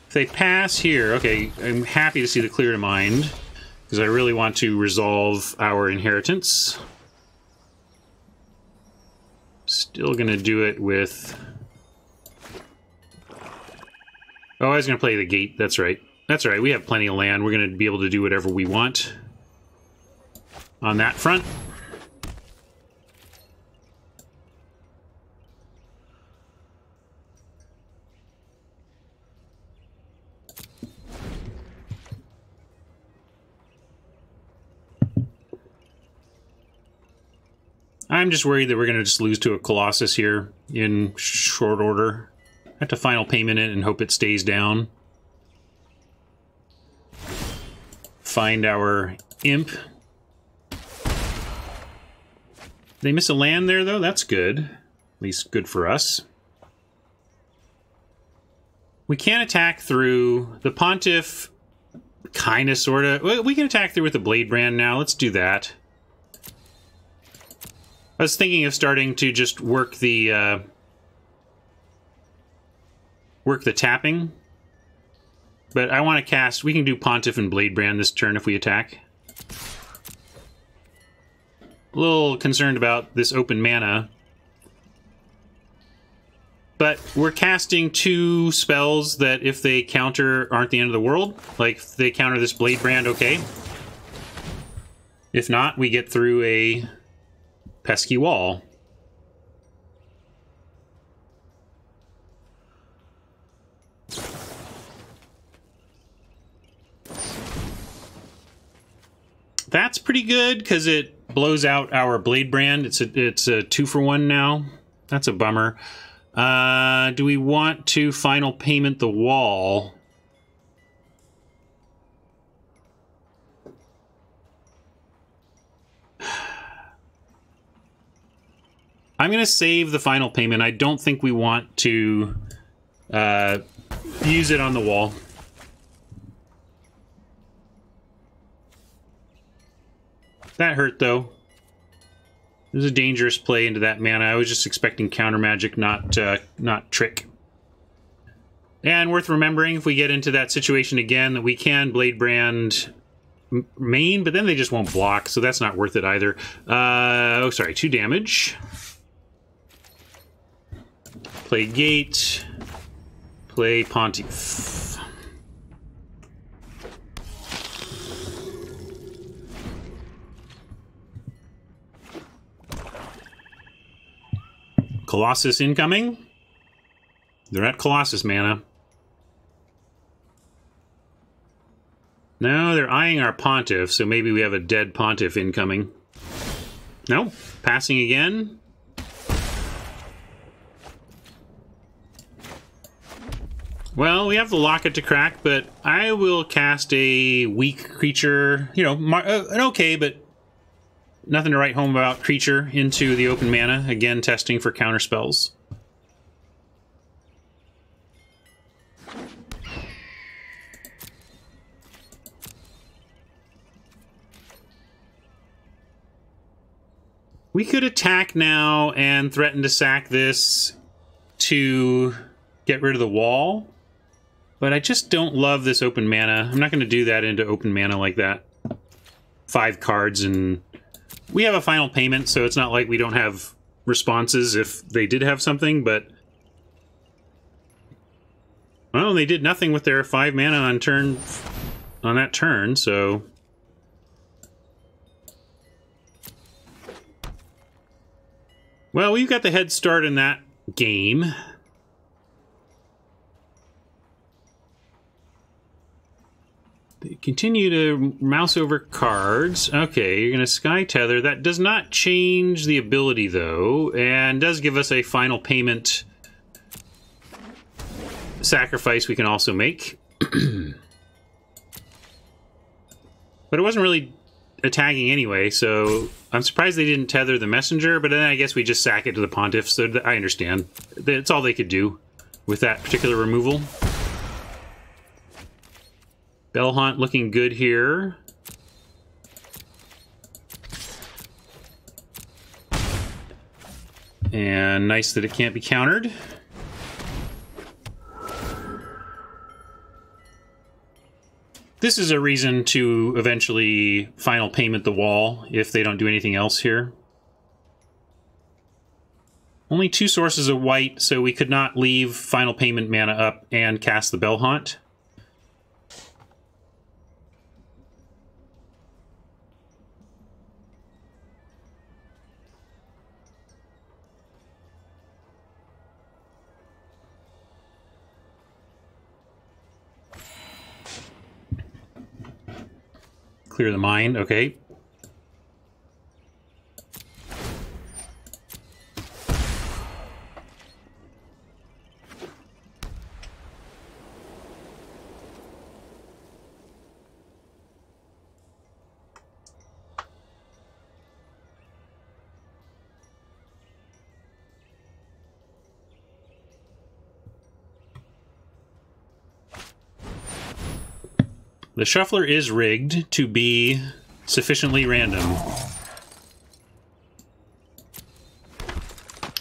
If they pass here, okay, I'm happy to see the clear to mind, because I really want to resolve our inheritance. Still gonna do it with... Oh, I was gonna play the gate, that's right. That's all right, we have plenty of land. We're going to be able to do whatever we want on that front. I'm just worried that we're going to just lose to a Colossus here in short order. I have to final payment it and hope it stays down. Find our imp. They miss a land there, though? That's good. At least good for us. We can't attack through the Pontiff. Kind of, sort of. We can attack through with the Blade Brand now. Let's do that. I was thinking of starting to just work the tapping. But I want to cast... We can do Pontiff and Blade Brand this turn if we attack. A little concerned about this open mana. But we're casting 2 spells that, if they counter, aren't the end of the world. Like, if they counter this Blade Brand, okay. If not, we get through a pesky wall. That's pretty good, because it blows out our Blade Brand. It's a 2-for-1 now. That's a bummer. Do we want to final payment the wall? I'm going to save the final payment. I don't think we want to use it on the wall. That hurt, though. It was a dangerous play into that mana. I was just expecting counter magic, not trick. And worth remembering, if we get into that situation again, that we can Blade Brand main, but then they just won't block, so that's not worth it either. Oh, sorry, 2 damage. Play Gate. Play Pontiff. Colossus incoming. They're at Colossus mana. No, they're eyeing our Pontiff, so maybe we have a dead Pontiff incoming. No, passing again. Well, we have the Locket to crack, but I will cast a weak creature, you know, an okay, but nothing to write home about creature into the open mana. Again, testing for counter spells. We could attack now and threaten to sack this to get rid of the wall. But I just don't love this open mana. I'm not going to do that into open mana like that. 5 cards, and we have a final payment, so it's not like we don't have responses if they did have something, but... Well, they did nothing with their 5 mana on that turn, so... Well, we've got the head start in that game. They continue to mouse over cards. Okay, you're going to Sky Tether. That does not change the ability, though, and does give us a final payment sacrifice we can also make. But it wasn't really attacking anyway, so I'm surprised they didn't tether the messenger, but then I guess we just sack it to the Pontiff, so I understand. That's all they could do with that particular removal. Bellhaunt looking good here. And nice that it can't be countered. This is a reason to eventually final payment the wall if they don't do anything else here. Only 2 sources of white, so we could not leave final payment mana up and cast the Bellhaunt. Clear the mind, okay. The shuffler is rigged to be sufficiently random.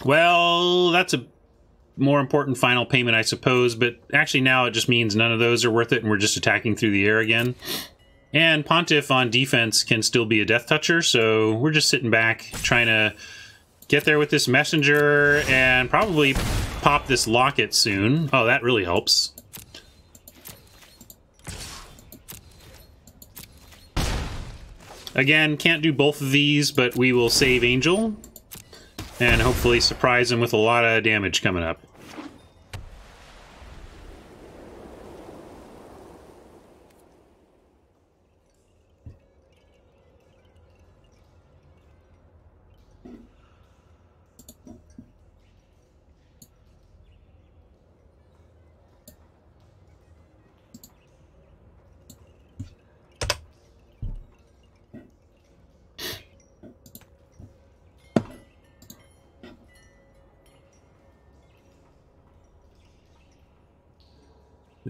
Well, that's a more important final payment, I suppose, but actually now it just means none of those are worth it and we're just attacking through the air again. And Pontiff on defense can still be a death toucher, so we're just sitting back trying to get there with this messenger and probably pop this locket soon. Oh, that really helps. Again, can't do both of these, but we will save Angel and hopefully surprise him with a lot of damage coming up.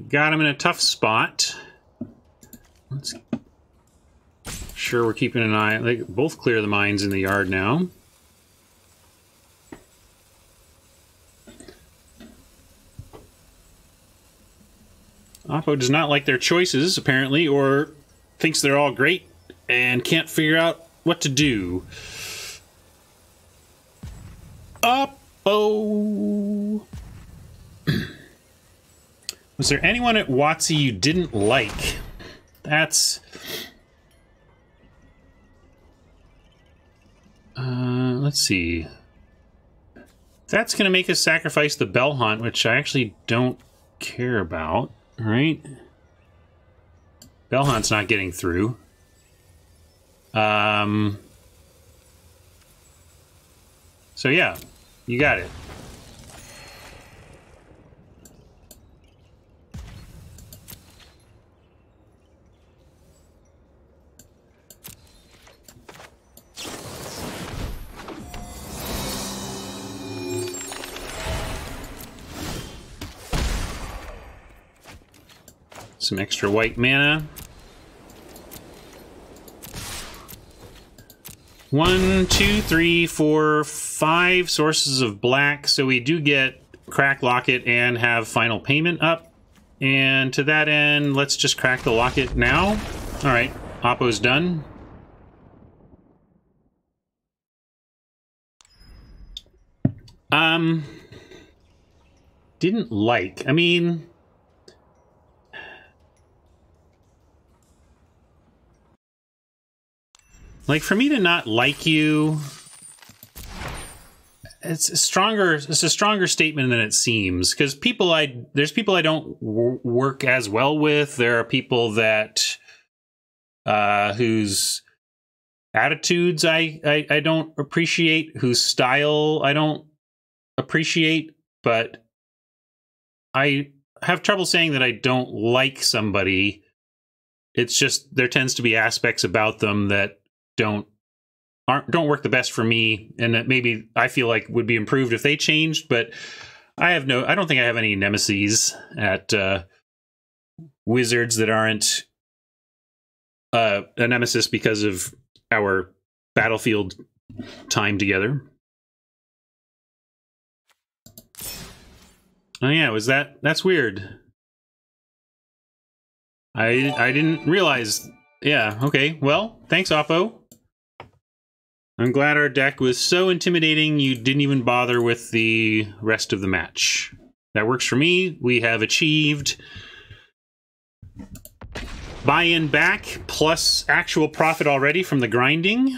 Got him in a tough spot. Let's sure we're keeping an eye. They both clear the mines in the yard now. Oppo does not like their choices, apparently, or thinks they're all great and can't figure out what to do. Oppo! Was there anyone at WotC you didn't like? That's... let's see. That's going to make us sacrifice the Bell Hunt, which I actually don't care about, right? Bell Hunt's not getting through. So yeah, you got it. Some extra white mana. 1, 2, 3, 4, 5 sources of black, so we do get Crack Locket and have final payment up. And to that end, let's just crack the locket now. Alright, Oppo's done. Didn't like, I mean... Like, for me to not like you, it's a stronger statement than it seems. Because there's people I don't work as well with. There are people that whose attitudes I don't appreciate, whose style I don't appreciate. But I have trouble saying that I don't like somebody. It's just there tends to be aspects about them that don't work the best for me, and that maybe I feel like would be improved if they changed, but I don't think I have any nemeses at Wizards that aren't a nemesis because of our Battlefield time together. Oh yeah, that's weird. I didn't realize. Yeah, okay. Well, thanks, Oppo. I'm glad our deck was so intimidating you didn't even bother with the rest of the match. That works for me. We have achieved buy-in back plus actual profit already from the grinding.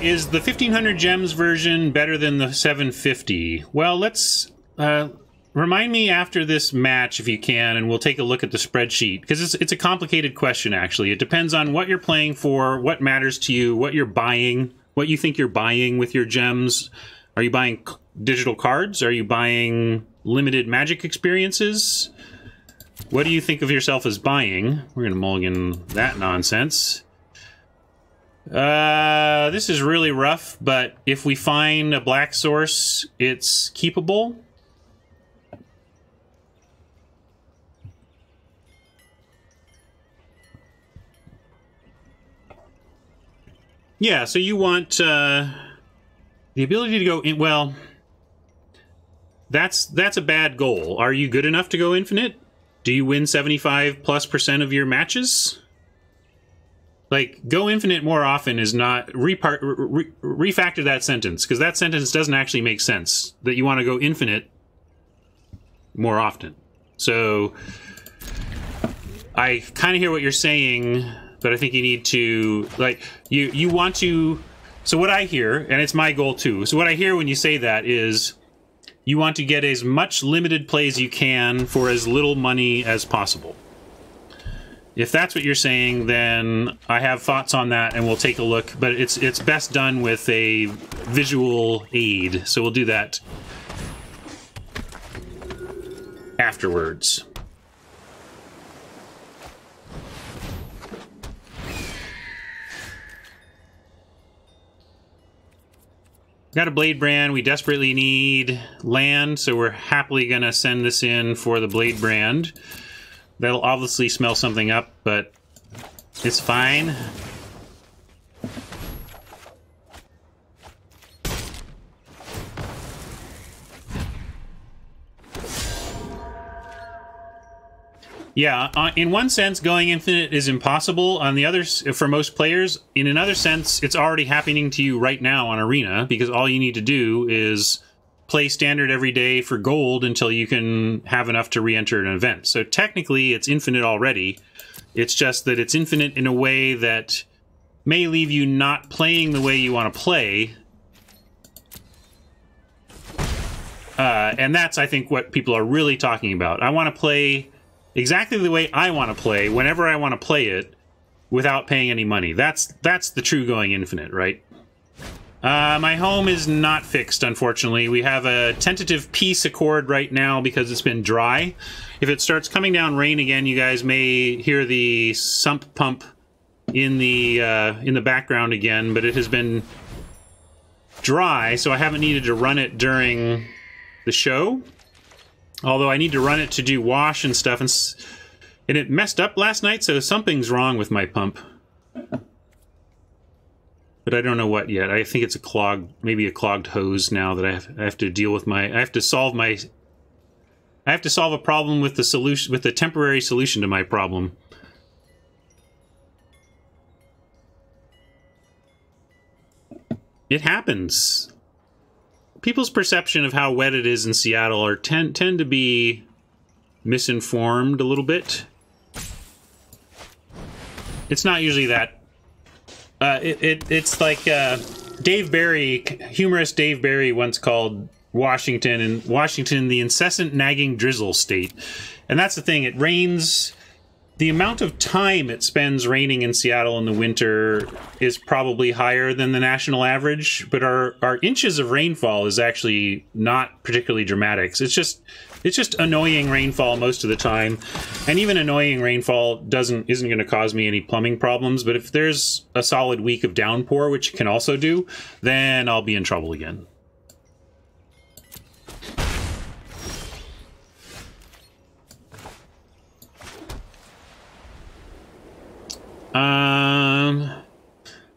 Is the 1500 gems version better than the 750? Well, let's remind me after this match if you can, and we'll take a look at the spreadsheet, because it's a complicated question, actually. It depends on what you're playing for, what matters to you, what you're buying, what you think you're buying with your gems. Are you buying digital cards? Are you buying limited Magic experiences? What do you think of yourself as buying? We're going to mulligan that nonsense. This is really rough, but if we find a black source, it's keepable. Yeah, so you want the ability to go in. Well, that's a bad goal. Are you good enough to go infinite? Do you win 75+% of your matches? Like, go infinite more often is not... refactor that sentence, because that sentence doesn't actually make sense. That you want to go infinite more often. So, I kind of hear what you're saying, but I think you need to... Like, you want to... So what I hear, and it's my goal too, so what I hear when you say that is... You want to get as much limited play as you can for as little money as possible. If that's what you're saying, then I have thoughts on that, and we'll take a look. But it's best done with a visual aid, so we'll do that afterwards. Got a Blade Brand. We desperately need land, so we're happily going to send this in for the Blade Brand. That'll obviously smell something up, but it's fine. Yeah, in one sense, going infinite is impossible. On the other, for most players, in another sense, it's already happening to you right now on Arena, because all you need to do is play standard every day for gold until you can have enough to re-enter an event. So technically, it's infinite already. It's just that it's infinite in a way that may leave you not playing the way you want to play. And that's, I think, what people are really talking about. I want to play exactly the way I want to play, whenever I want to play it, without paying any money. That's the true going infinite, right? My home is not fixed, unfortunately. We have a tentative peace accord right now because it's been dry. If it starts coming down rain again, you guys may hear the sump pump in the background again, but it has been dry, so I haven't needed to run it during the show. Although I need to run it to do wash and stuff, and it messed up last night, so something's wrong with my pump. But I don't know what yet. I think it's a clogged, maybe a clogged hose now that I have to deal with I have to solve a problem with the solution, with the temporary solution to my problem. It happens. People's perception of how wet it is in Seattle tend to be misinformed a little bit. It's not usually that. It's like Dave Barry, humorist Dave Barry, once called Washington the incessant nagging drizzle state. And that's the thing. It rains. The amount of time it spends raining in Seattle in the winter is probably higher than the national average, but our inches of rainfall is actually not particularly dramatic. It's just annoying rainfall most of the time, and even annoying rainfall isn't going to cause me any plumbing problems. But if there's a solid week of downpour, which it can also do, then I'll be in trouble again.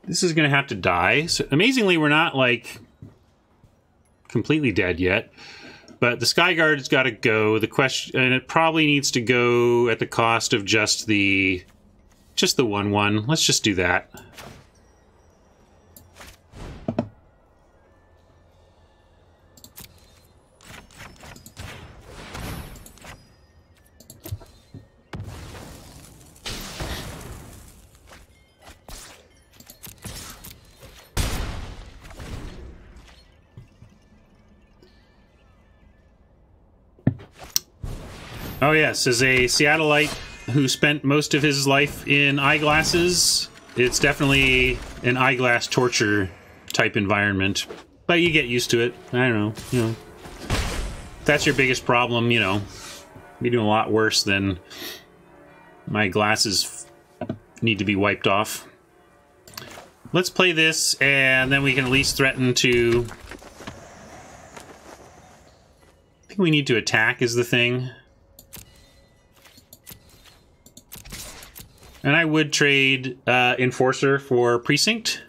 This is going to have to die. So amazingly, we're not, like, completely dead yet. But the Skyguard's got to go. The question, and it probably needs to go at the cost of just the 1/1. Let's just do that. Oh yes, as a Seattleite who spent most of his life in eyeglasses, it's definitely an eyeglass torture type environment. But you get used to it. I don't know, you know. If that's your biggest problem, you know, you're doing a lot worse than my glasses need to be wiped off. Let's play this, and then we can at least threaten to... I think we need to attack is the thing. And I would trade Enforcer for Precinct.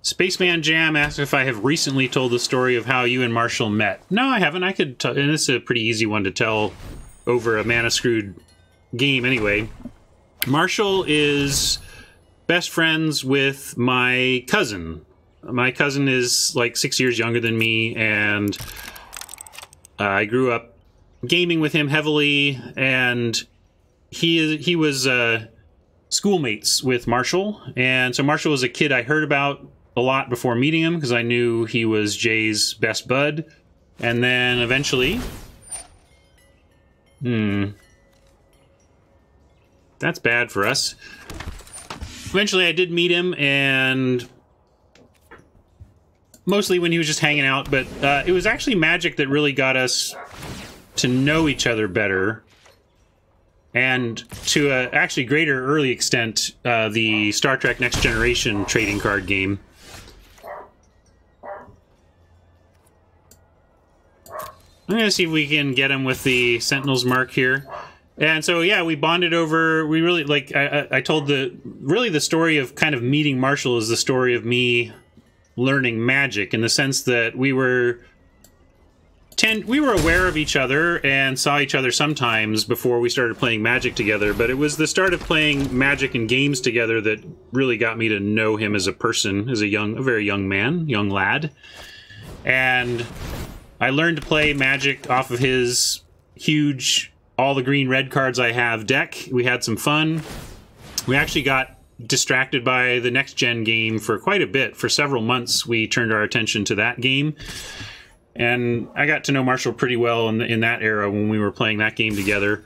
Spaceman Jam asks if I have recently told the story of how you and Marshall met. No, I haven't. I could and it's a pretty easy one to tell over a Mana Screwed game anyway. Marshall is best friends with my cousin. My cousin is like 6 years younger than me, and I grew up gaming with him heavily, and he was schoolmates with Marshall, and so Marshall was a kid I heard about a lot before meeting him because I knew he was Jay's best bud, and then eventually, that's bad for us. Eventually, I did meet him, and mostly when he was just hanging out, but it was actually Magic that really got us to know each other better, and to a actually greater early extent, the Star Trek Next Generation trading card game. I'm gonna see if we can get him with the Sentinel's Mark here. And so, yeah, we bonded over, we really, like, I told really the story of kind of meeting Marshall is the story of me learning Magic, in the sense that we were aware of each other and saw each other sometimes before we started playing Magic together, but it was the start of playing Magic and games together that really got me to know him as a person, as a very young man, young lad. And I learned to play Magic off of his huge all the green red cards I have deck. We had some fun. We actually got distracted by the next gen game for quite a bit. For several months we turned our attention to that game, and I got to know Marshall pretty well in that era when we were playing that game together.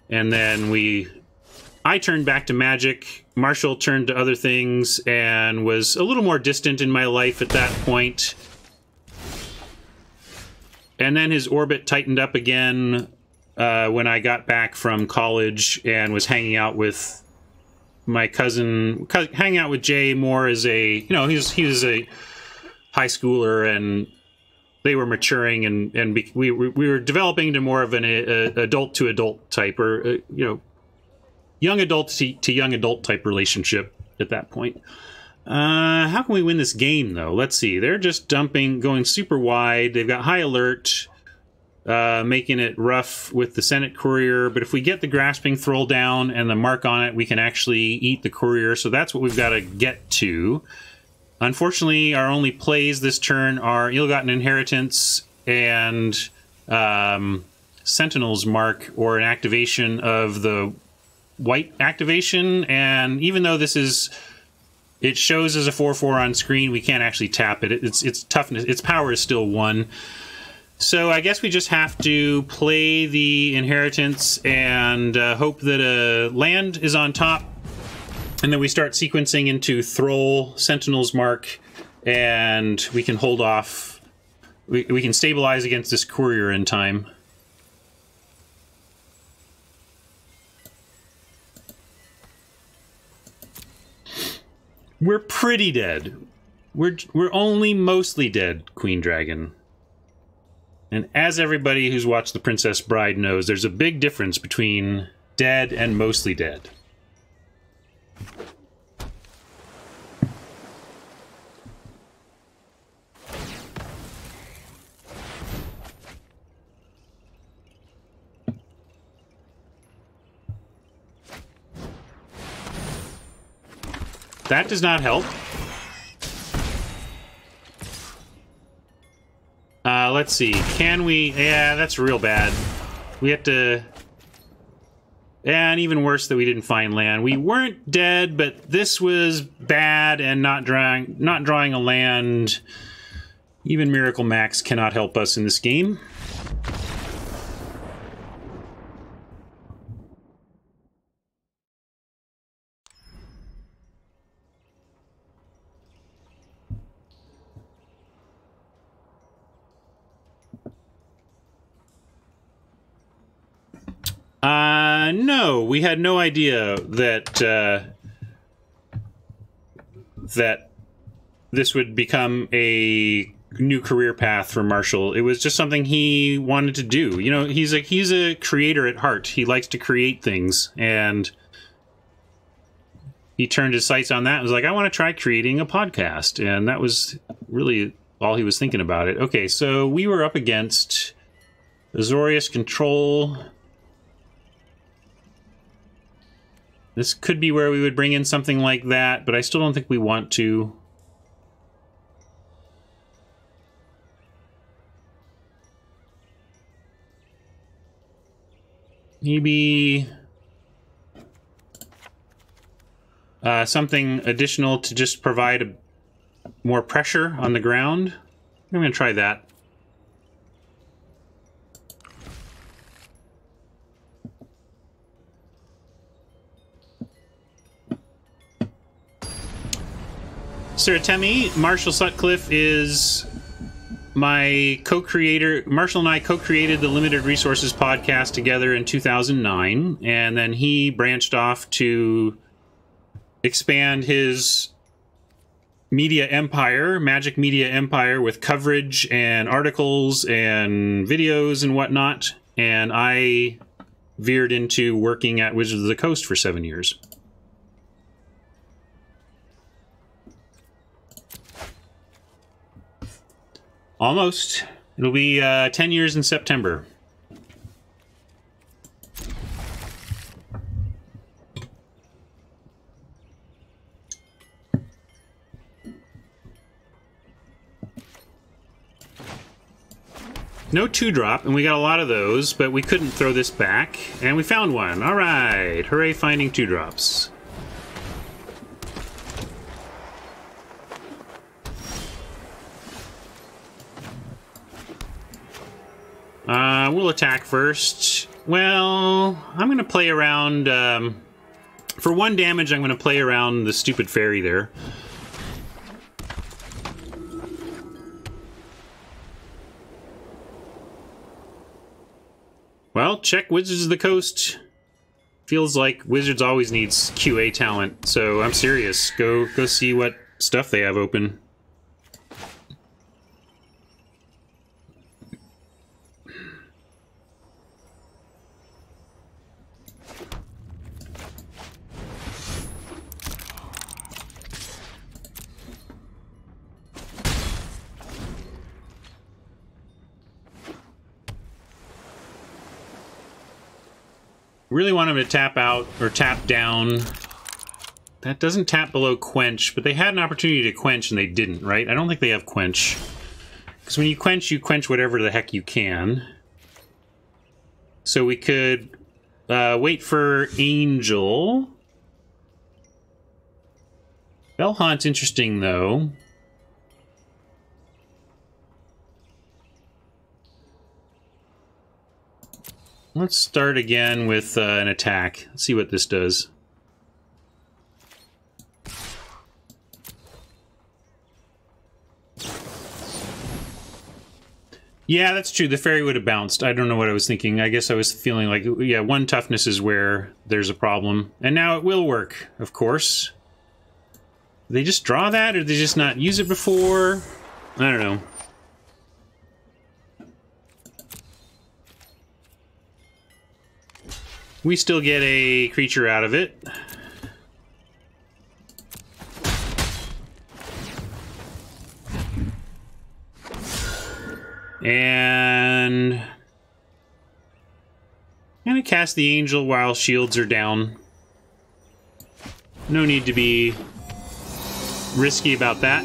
And then I turned back to Magic, Marshall turned to other things and was a little more distant in my life at that point. And then his orbit tightened up again when I got back from college and was hanging out with my cousin, hanging out with Jay more as a, you know, he was a high schooler, and they were maturing, and we were developing into more of an adult to adult type, or you know, young adult to young adult type relationship at that point. How can we win this game though? Let's see. They're just going super wide. They've got high alert, making it rough with the Senate Courier, but if we get the Grasping Thrall down and the mark on it, we can actually eat the Courier, so that's what we've got to get to. Unfortunately, our only plays this turn are Ill-Gotten Inheritance and Sentinel's Mark, or an activation of the white activation, and even though it shows as a 4/4 on screen, we can't actually tap it. Its toughness, its power is still 1. So I guess we just have to play the Inheritance and hope that a land is on top, and then we start sequencing into Thrall, Sentinel's Mark, and we can hold off. We can stabilize against this Courier in time. We're pretty dead. We're only mostly dead, Queen Dragon. And as everybody who's watched The Princess Bride knows, there's a big difference between dead and mostly dead. That does not help. Let's see. Can we... Yeah, that's real bad. We have to... And even worse that we didn't find land. We weren't dead, but this was bad, and not drawing a land. Even Miracle Max cannot help us in this game. No, we had no idea that that this would become a new career path for Marshall. It was just something he wanted to do. You know, he's a creator at heart. He likes to create things, and he turned his sights on that and was like, I want to try creating a podcast. And that was really all he was thinking about it. Okay, so we were up against Azorius Control. This could be where we would bring in something like that, but I still don't think we want to. Maybe something additional to just provide more pressure on the ground. I'm going to try that. Sir Temi, Marshall Sutcliffe is my co-creator. Marshall and I co-created the Limited Resources podcast together in 2009, and then he branched off to expand his media empire, Magic Media Empire, with coverage and articles and videos and whatnot, and I veered into working at Wizards of the Coast for 7 years. Almost. It'll be 10 years in September. No 2-drop, and we got a lot of those, but we couldn't throw this back, and we found one. All right. Hooray, finding 2-drops. We'll attack first. Well, I'm going to play around... for 1 damage, I'm going to play around the stupid fairy there. Well, check Wizards of the Coast. Feels like Wizards always needs QA talent, so I'm serious. Go see what stuff they have open. Really want him to tap out or tap down. That doesn't tap below Quench, but they had an opportunity to Quench and they didn't, right? I don't think they have Quench. Because when you quench whatever the heck you can. So we could wait for Angel. Bellhaunt's interesting, though. Let's start again with an attack. Let's see what this does. Yeah, that's true. The fairy would have bounced. I don't know what I was thinking. I guess I was feeling like, yeah, 1 toughness is where there's a problem. And now it will work, of course. Did they just draw that, or did they just not use it before? I don't know. We still get a creature out of it. And I'm gonna cast the Angel while shields are down. No need to be risky about that.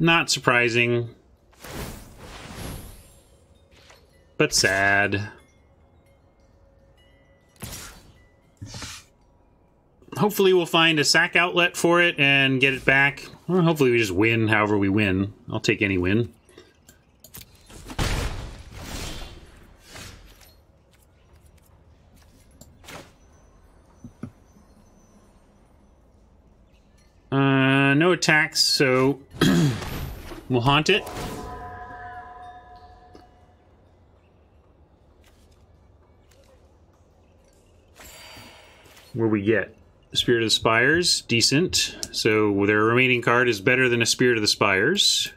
Not surprising. But sad. Hopefully we'll find a sack outlet for it and get it back. Or hopefully we just win however we win. I'll take any win. No attacks, so we'll haunt it. Where we get? Spirit of the Spires, decent. So their remaining card is better than a Spirit of the Spires.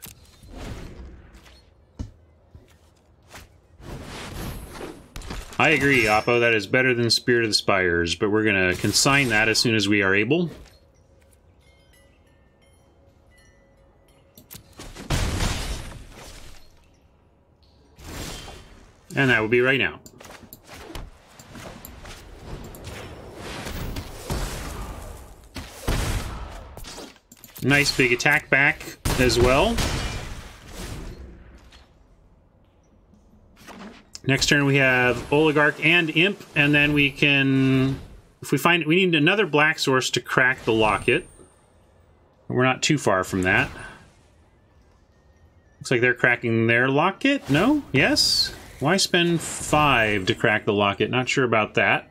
I agree, Oppo, that is better than Spirit of the Spires, but we're going to consign that as soon as we are able. And that will be right now. Nice big attack back as well. Next turn we have Oligarch and Imp, and then we can... If we find... We need another black source to crack the locket. We're not too far from that. Looks like they're cracking their locket? No? Yes? Why spend 5 to crack the locket? Not sure about that.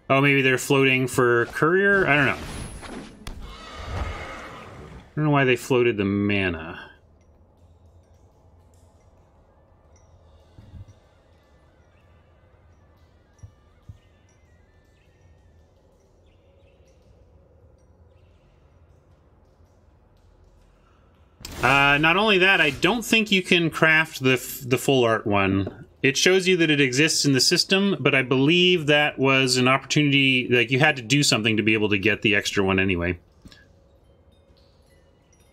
Oh, maybe they're floating for Courier? I don't know. I don't know why they floated the mana. Not only that, I don't think you can craft the full art one. It shows you that it exists in the system, but I believe that was an opportunity, like you had to do something to be able to get the extra one anyway.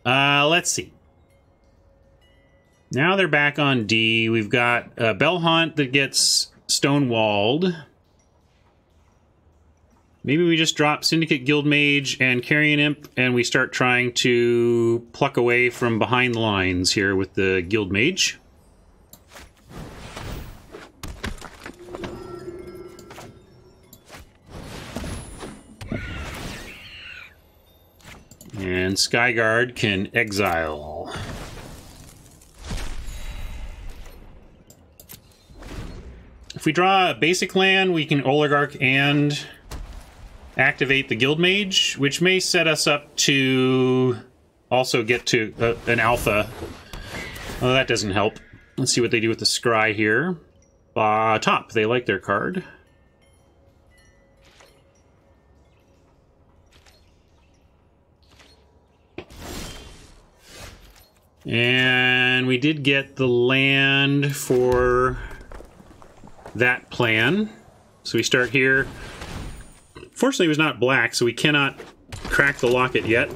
Let's see. Now they're back on D. We've got Bellhaunt that gets stonewalled. Maybe we just drop Syndicate Guildmage and Carrion Imp, and we start trying to pluck away from behind the lines here with the Guildmage. And Skyguard can exile. If we draw a basic land, we can Oligarch and activate the Guildmage, which may set us up to also get to an alpha. Oh, that doesn't help. Let's see what they do with the Scry here. Top, they like their card. And we did get the land for that plan. So we start here. Fortunately, it was not black, so we cannot crack the locket yet.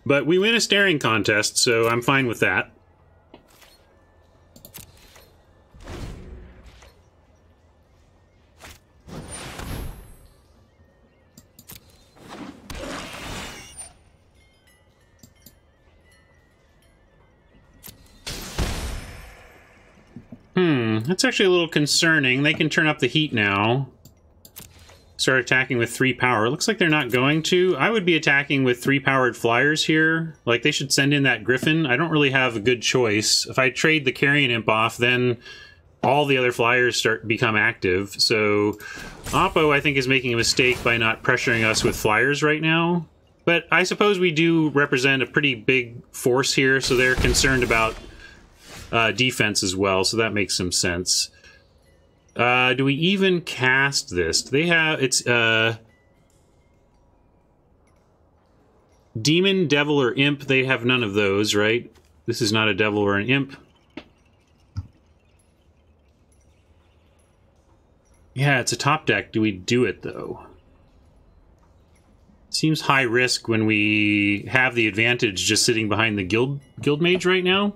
But we win a staring contest, so I'm fine with that. That's actually a little concerning. They can turn up the heat now. Start attacking with 3 power. Looks like they're not going to. I would be attacking with 3 powered flyers here. Like, they should send in that Griffin. I don't really have a good choice. If I trade the Carrion Imp off, then all the other flyers become active. So Oppo, I think, is making a mistake by not pressuring us with flyers right now. But I suppose we do represent a pretty big force here, so they're concerned about defense as well, so that makes some sense. Do we even cast this? Do they have... It's, Demon, Devil, or Imp. They have none of those, right? This is not a Devil or an Imp. Yeah, it's a top deck. Do we do it, though? Seems high risk when we have the advantage just sitting behind the Guildmage right now.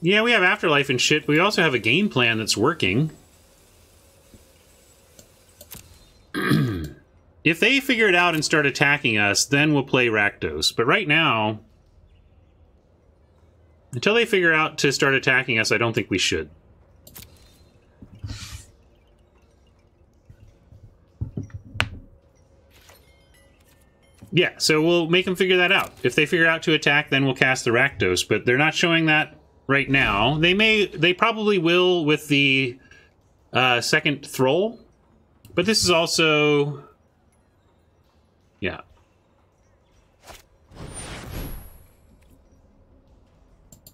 Yeah, we have Afterlife and shit, but we also have a game plan that's working. If they figure it out and start attacking us, then we'll play Rakdos. But right now, until they figure out to start attacking us, I don't think we should. Yeah, so we'll make them figure that out. If they figure out to attack, then we'll cast the Rakdos, but they're not showing that right now. They probably will with the second Thrall, but this is also... yeah.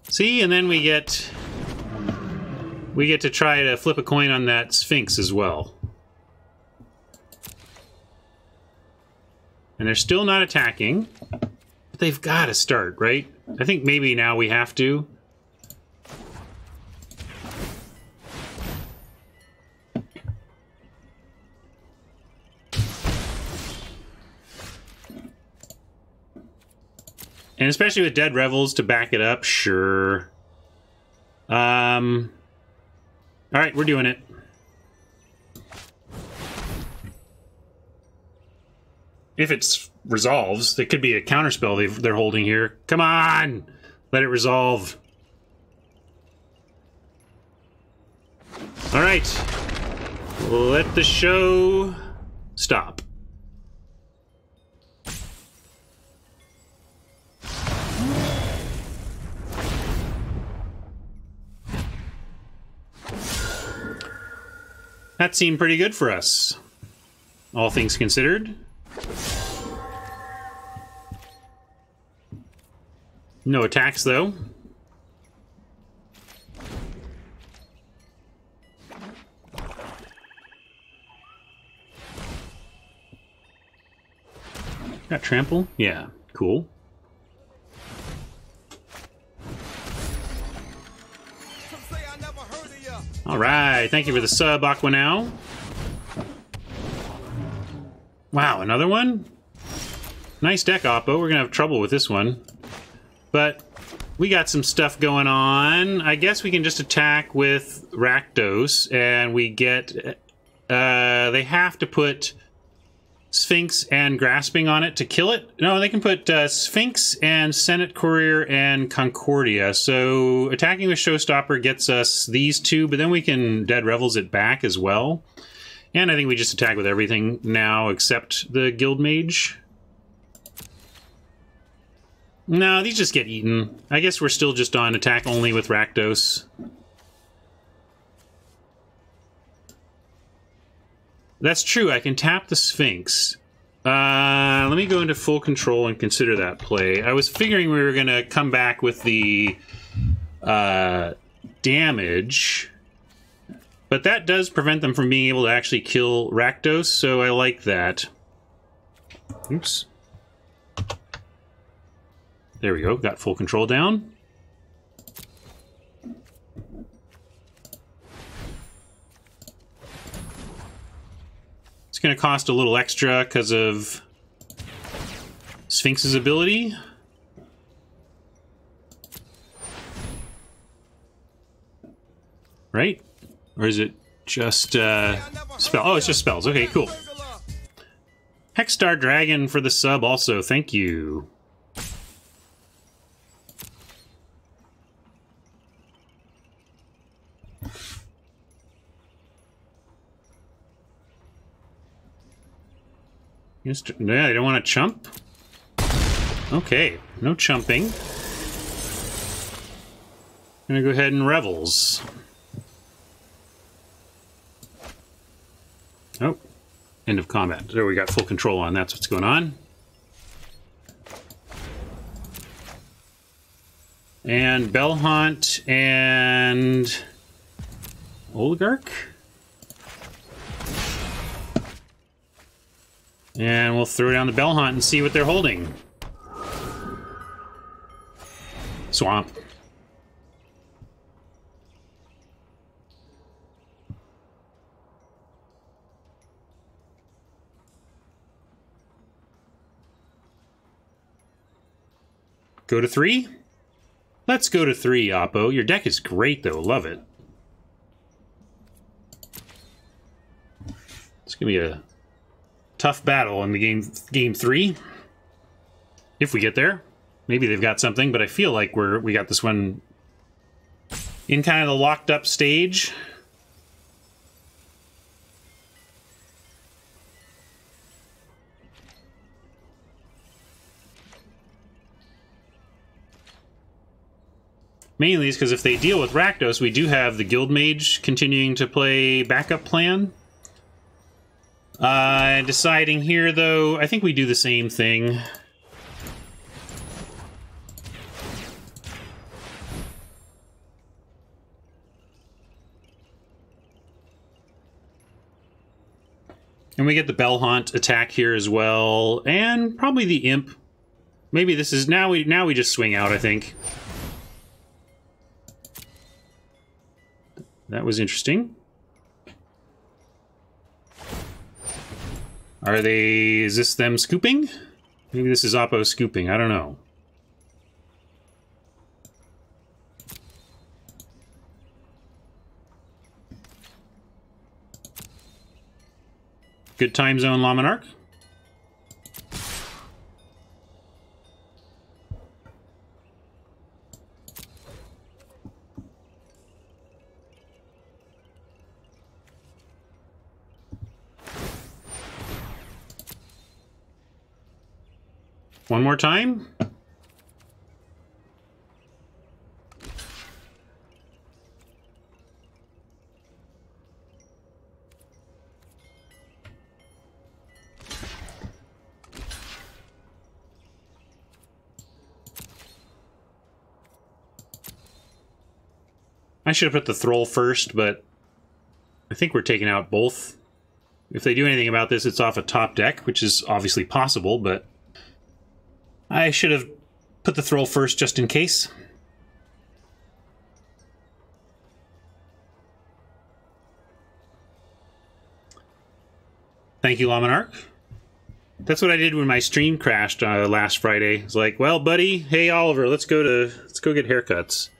See, and then we get to try to flip a coin on that Sphinx as well. And they're still not attacking, but they've got to start, right? I think maybe now we have to. And especially with Dead Revels to back it up, sure. All right, we're doing it. If it resolves, it could be a counterspell they're holding here. Come on! Let it resolve. All right. Let the show stop. That seemed pretty good for us, all things considered. No attacks, though. Got trample? Yeah, cool. All right, thank you for the sub, Aquanow. Wow, another one? Nice deck, Oppo. We're gonna have trouble with this one. But we got some stuff going on. I guess we can just attack with Rakdos, and we get... they have to put Sphinx and Grasping on it to kill it. No, they can put Sphinx and Senate Courier and Concordia. So attacking with Showstopper gets us these two, but then we can Dead Revels it back as well. And I think we just attack with everything now except the Guild Mage. No, these just get eaten. I guess we're still just on attack only with Rakdos. That's true, I can tap the Sphinx. Let me go into full control and consider that play. I was figuring we were going to come back with the damage, but that does prevent them from being able to actually kill Rakdos, so I like that. Oops. There we go, got full control down. It's going to cost a little extra because of Sphinx's ability. Right? Or is it just spell? Oh, it's just spells. Okay, cool. Hexstar Dragon for the sub also. Thank you. Yeah, I don't want to chump. Okay, no chumping. Gonna go ahead and Revels. Oh, end of combat. There, we got full control on. That's what's going on. And Bellhaunt and Oligarch. And we'll throw down the Bellhaunt and see what they're holding. Swamp. Go to 3? Let's go to 3, Oppo. Your deck is great, though. Love it. It's gonna be a tough battle in the game 3. If we get there. Maybe they've got something, but I feel like we got this one in kind of the locked up stage. Mainly is because if they deal with Rakdos, we do have the Guild Mage continuing to play backup plan. Deciding here, though, I think we do the same thing. And we get the Bellhaunt attack here as well, and probably the Imp. Maybe this is now we just swing out, I think. That was interesting. Is this them scooping? Maybe this is Oppo scooping, I don't know. Good time zone, Laminarch. One more time. I should have put the Thrall first, but I think we're taking out both. If they do anything about this, it's off a top deck, which is obviously possible, but I should have put the Thrall first just in case. Thank you, Laminarch. That's what I did when my stream crashed last Friday. It's like, well, buddy, hey Oliver, let's go get haircuts.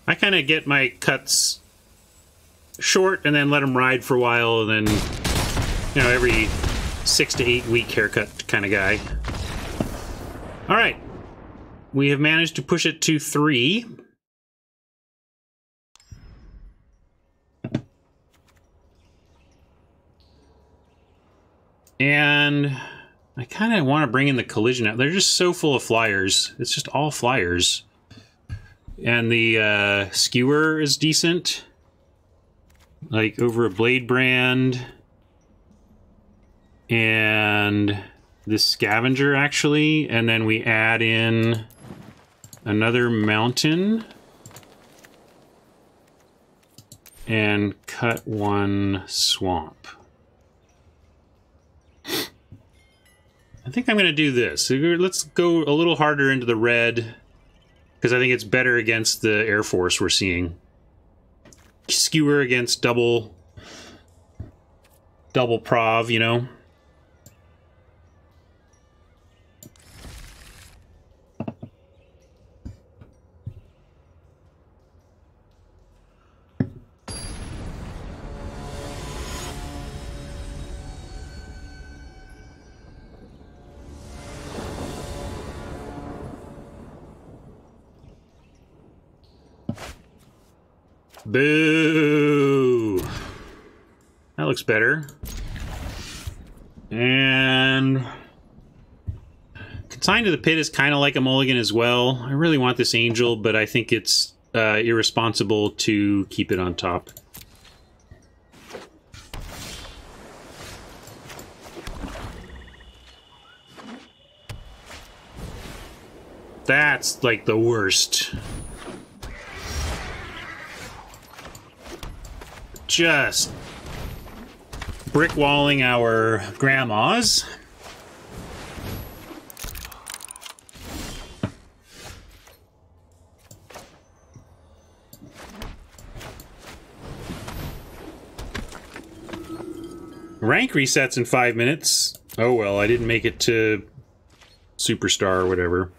I kind of get my cuts short and then let them ride for a while, and then, you know, every 6 to 8 week haircut kind of guy. All right, we have managed to push it to 3. And I kind of want to bring in the collision out. They're just so full of flyers. It's just all flyers. And the skewer is decent. Like over a Blade Brand. And this Scavenger, actually. And then we add in another Mountain. And cut one Swamp. I think I'm going to do this. Let's go a little harder into the red, because I think it's better against the Air Force we're seeing. Skewer against double prov, you know? Boo! That looks better. And Consigned to the Pit is kind of like a mulligan as well. I really want this Angel, but I think it's irresponsible to keep it on top. That's like the worst. Just brick walling our grandmas. Rank resets in 5 minutes. Oh well, I didn't make it to Superstar or whatever.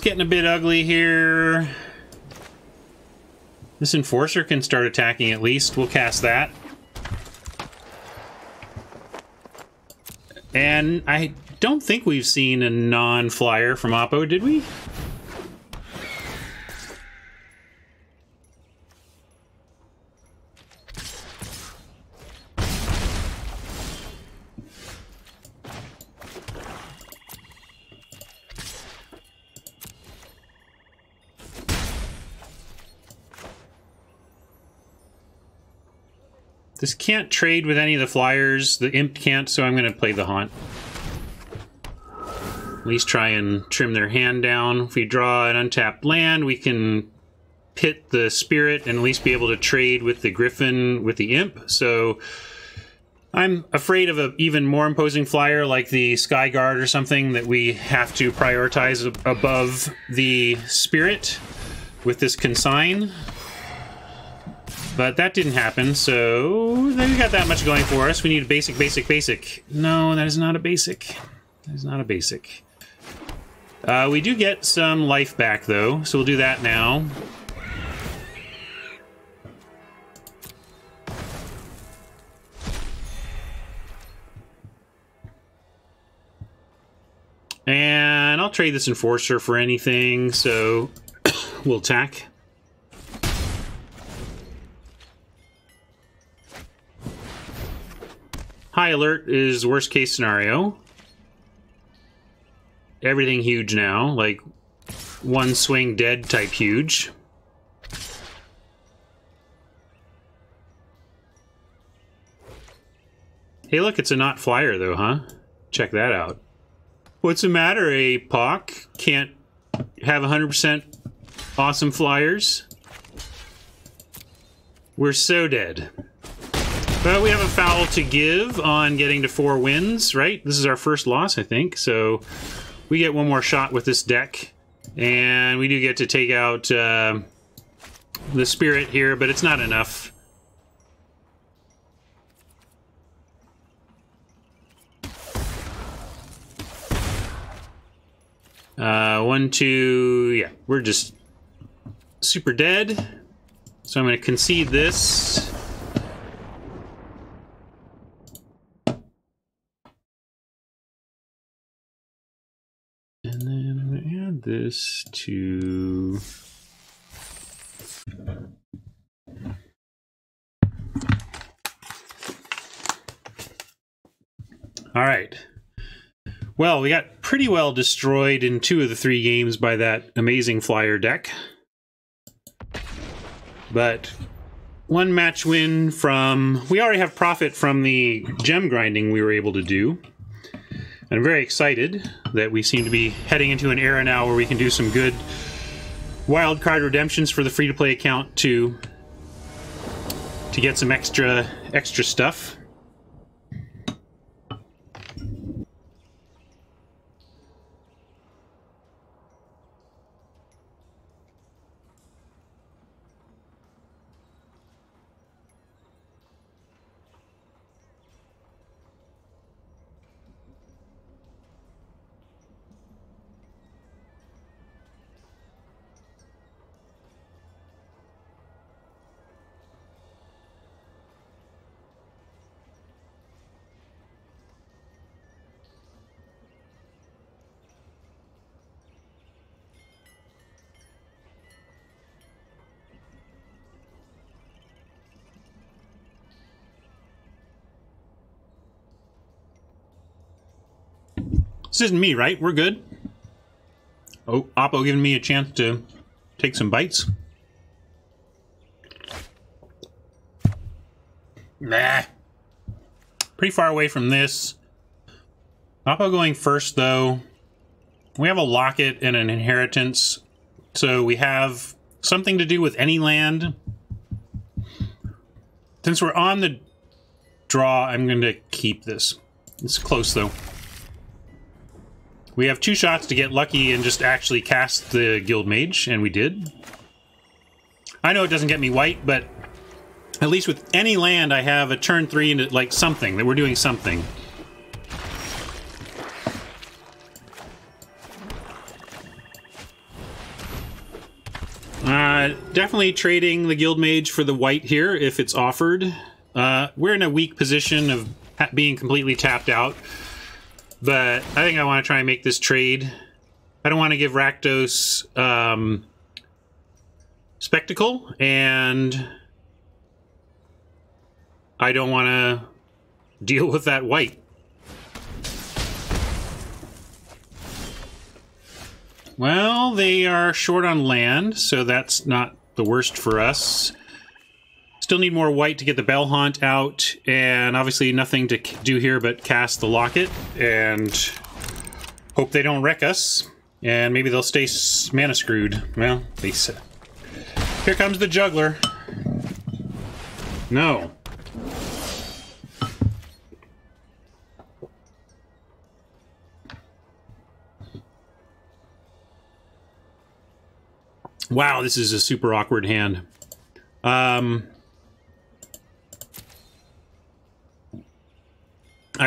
getting a bit ugly here. This Enforcer can start attacking at least. We'll cast that. And I don't think we've seen a non-flyer from Oppo, did we? This can't trade with any of the flyers. The Imp can't, so I'm going to play the Haunt. At least try and trim their hand down. If we draw an untapped land, we can pit the Spirit and at least be able to trade with the Griffin with the Imp. So I'm afraid of an even more imposing flyer like the Skyguard or something that we have to prioritize above the Spirit with this Consign. But that didn't happen, so then we got that much going for us. We need a basic, basic, basic. No, that is not a basic. That is not a basic. We do get some life back, though, so we'll do that now. And I'll trade this Enforcer for anything, so we'll attack. High Alert is worst case scenario. Everything huge now, like one swing dead type huge. Hey look, it's a not flyer though, huh? Check that out. What's the matter, Pock? Can't have 100% awesome flyers? We're so dead. But we have a foul to give on getting to 4 wins, right? This is our first loss, I think. So we get one more shot with this deck. And we do get to take out the Spirit here, but it's not enough. One, two, yeah, we're just super dead. So I'm going to concede this. And then I'm going to add this to... All right. Well, we got pretty well destroyed in 2 of the 3 games by that amazing flyer deck. But 1 match win from... We already have profit from the gem grinding we were able to do. I'm very excited that we seem to be heading into an era now where we can do some good wildcard redemptions for the free-to-play account to get some extra stuff. This isn't me, right? We're good. Oh, Oppo giving me a chance to take some bites. Nah. Pretty far away from this. Oppo going first, though. We have a locket and an inheritance, so we have something to do with any land. Since we're on the draw, I'm going to keep this. It's close, though. We have 2 shots to get lucky and just actually cast the Guild Mage, and we did. I know it doesn't get me white, but at least with any land, I have a turn 3 into, like, something, that we're doing something. Definitely trading the Guild Mage for the white here if it's offered. We're in a weak position of being completely tapped out, but I think I want to try and make this trade. I don't want to give Rakdos Spectacle, and I don't want to deal with that white. Well, they are short on land, so that's not the worst for us. Still need more white to get the Bell Haunt out, and obviously nothing to do here but cast the Locket, and hope they don't wreck us, and maybe they'll stay mana screwed. Well, they said. Here comes the Juggler. No. Wow, this is a super awkward hand. I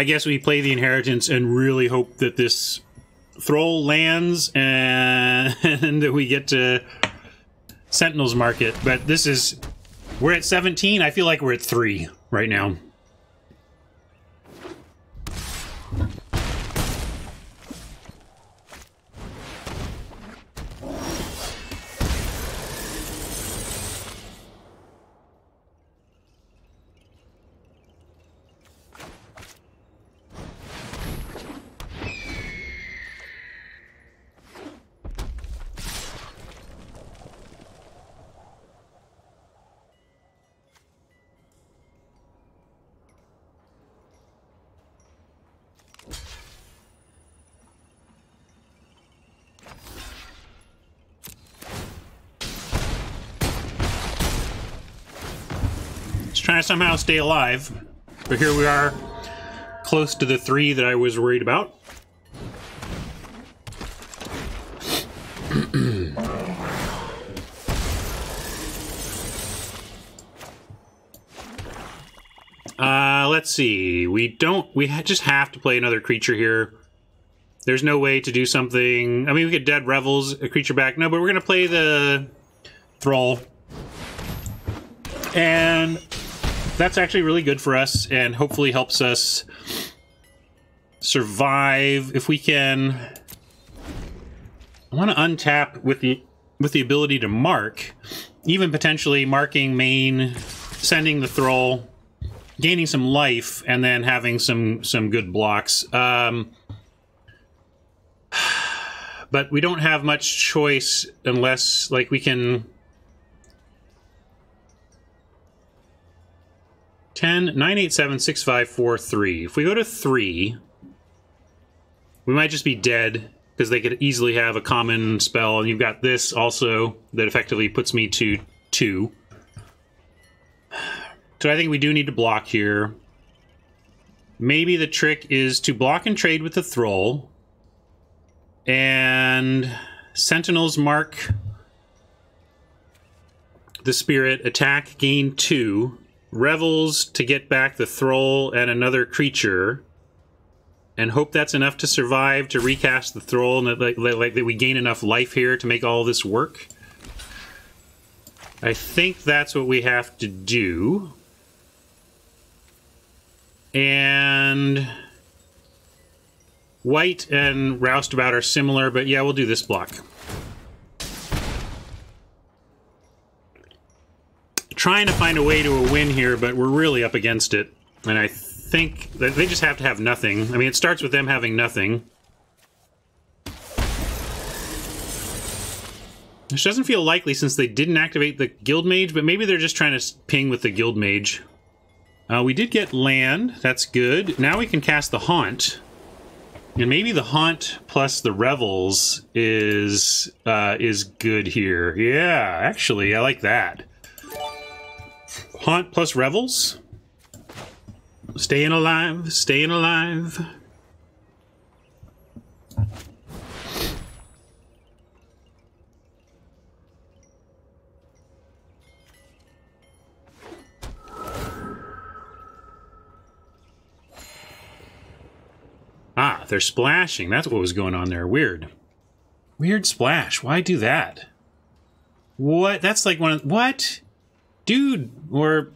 guess we play the Inheritance and really hope that this Thrall lands and that we get to Sentinel's Market. But this is... We're at 17. I feel like we're at 3 right now. Trying to somehow stay alive, but here we are, close to the 3 that I was worried about. Let's see. We just have to play another creature here. There's no way to do something. I mean, we get Dead Revels, a creature back. No, but we're gonna play the Thrall, and that's actually really good for us and hopefully helps us survive if we can. I want to untap with the ability to mark, even potentially marking main, sending the Thrall, gaining some life, and then having some good blocks. But we don't have much choice unless, like, we can... 10, 9, 8, 7, 6, 5, 4, 3. If we go to 3, we might just be dead, because they could easily have a common spell, and you've got this also that effectively puts me to 2. So I think we do need to block here. Maybe the trick is to block and trade with the Thrall, and Sentinels mark the Spirit, attack, gain 2, Revels to get back the Thrall and another creature, and hope that's enough to survive to recast the Thrall, and that we gain enough life here to make all this work. I think that's what we have to do. And white and Roustabout are similar, but yeah, we'll do this block. Trying to find a way to a win here, but we're really up against it. And I think that they just have to have nothing. I mean, it starts with them having nothing. Which doesn't feel likely since they didn't activate the Guild Mage, but maybe they're just trying to ping with the Guild Mage. We did get land. That's good. Now we can cast the Haunt. And maybe the Haunt plus the Revels is good here. Yeah, actually, I like that. Haunt plus Revels. Staying alive, staying alive. Ah, they're splashing. That's what was going on there. Weird. Weird splash. Why do that? What? That's like one of... What? Dude, or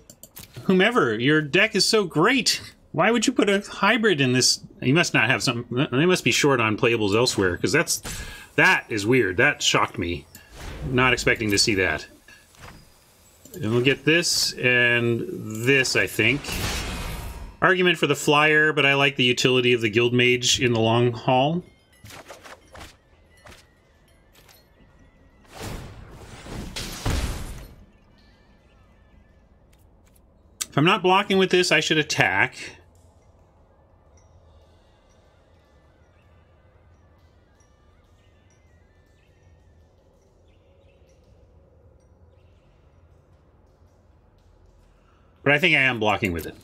whomever, your deck is so great. Why would you put a hybrid in this? You must not have something... They must be short on playables elsewhere, because that is weird. That shocked me. Not expecting to see that. And we'll get this and this, I think. Argument for the flyer, but I like the utility of the Guild Mage in the long haul. If I'm not blocking with this, I should attack. But I think I am blocking with it.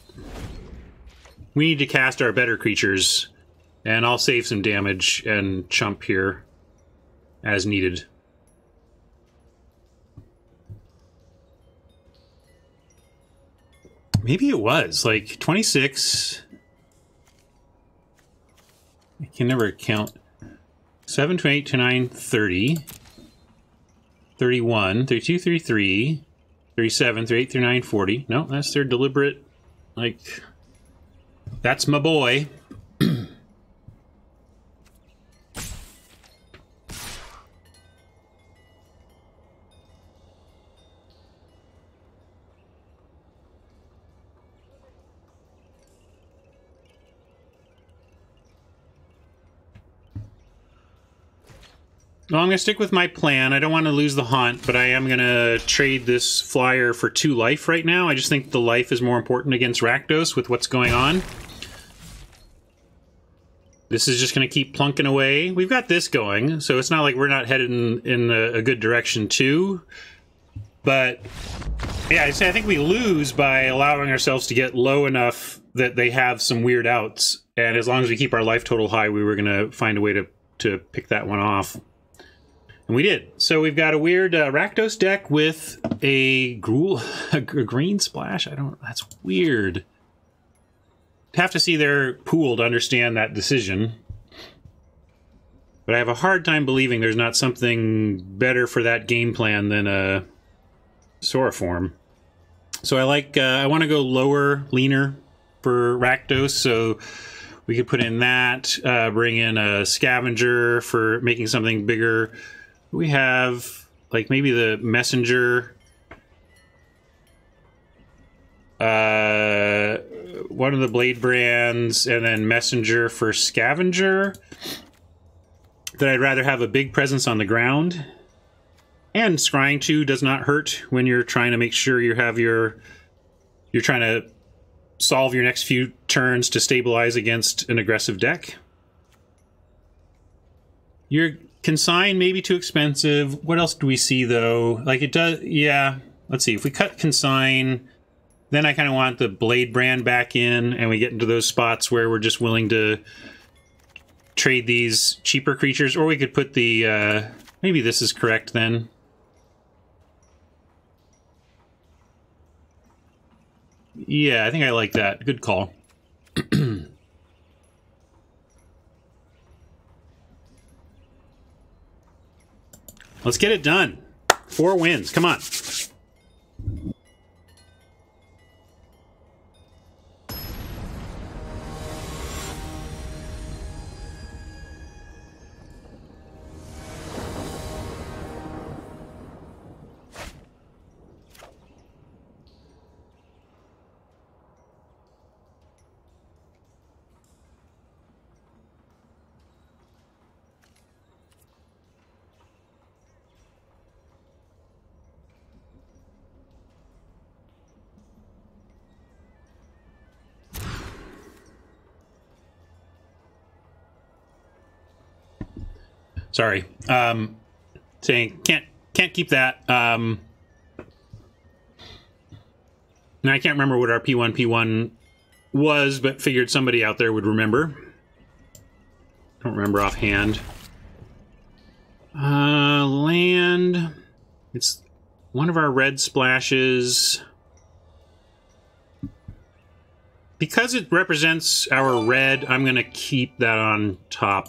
We need to cast our better creatures, and I'll save some damage and chump here as needed. Maybe it was, like, 26... I can never count. 7, 28, 29, 30. 31, 32, 33... 37, 38, 39, 40. No, that's their deliberate, like, that's my boy. Well, I'm going to stick with my plan. I don't want to lose the haunt, but I am going to trade this flyer for 2 life right now. I just think the life is more important against Rakdos with what's going on. This is just going to keep plunking away. We've got this going, so it's not like we're not headed in a good direction too. But, yeah, I think we lose by allowing ourselves to get low enough that they have some weird outs. And as long as we keep our life total high, we were going to find a way to pick that one off. And we did. So we've got a weird Rakdos deck with a green splash. That's weird. Have to see their pool to understand that decision. But I have a hard time believing there's not something better for that game plan than a Soroform. So I want to go lower, leaner for Rakdos. So we could put in that, bring in a Scavenger for making something bigger. We have, like, maybe the Messenger. One of the Blade Brands, and then Messenger for Scavenger. That I'd rather have a big presence on the ground. And Scrying 2 does not hurt when you're trying to make sure you have you're trying to solve your next few turns to stabilize against an aggressive deck. Your Consign may be too expensive. What else do we see, though? Like, it does... Yeah. Let's see. If we cut Consign, then I kind of want the Blade Brand back in, and we get into those spots where we're just willing to trade these cheaper creatures. Or we could put the... maybe this is correct, then. Yeah, I think I like that. Good call. Let's get it done. 4 wins. Come on. Sorry. Saying can't keep that. Now I can't remember what our P1 was, but figured somebody out there would remember. Don't remember offhand. Land. It's one of our red splashes. Because it represents our red, I'm going to keep that on top.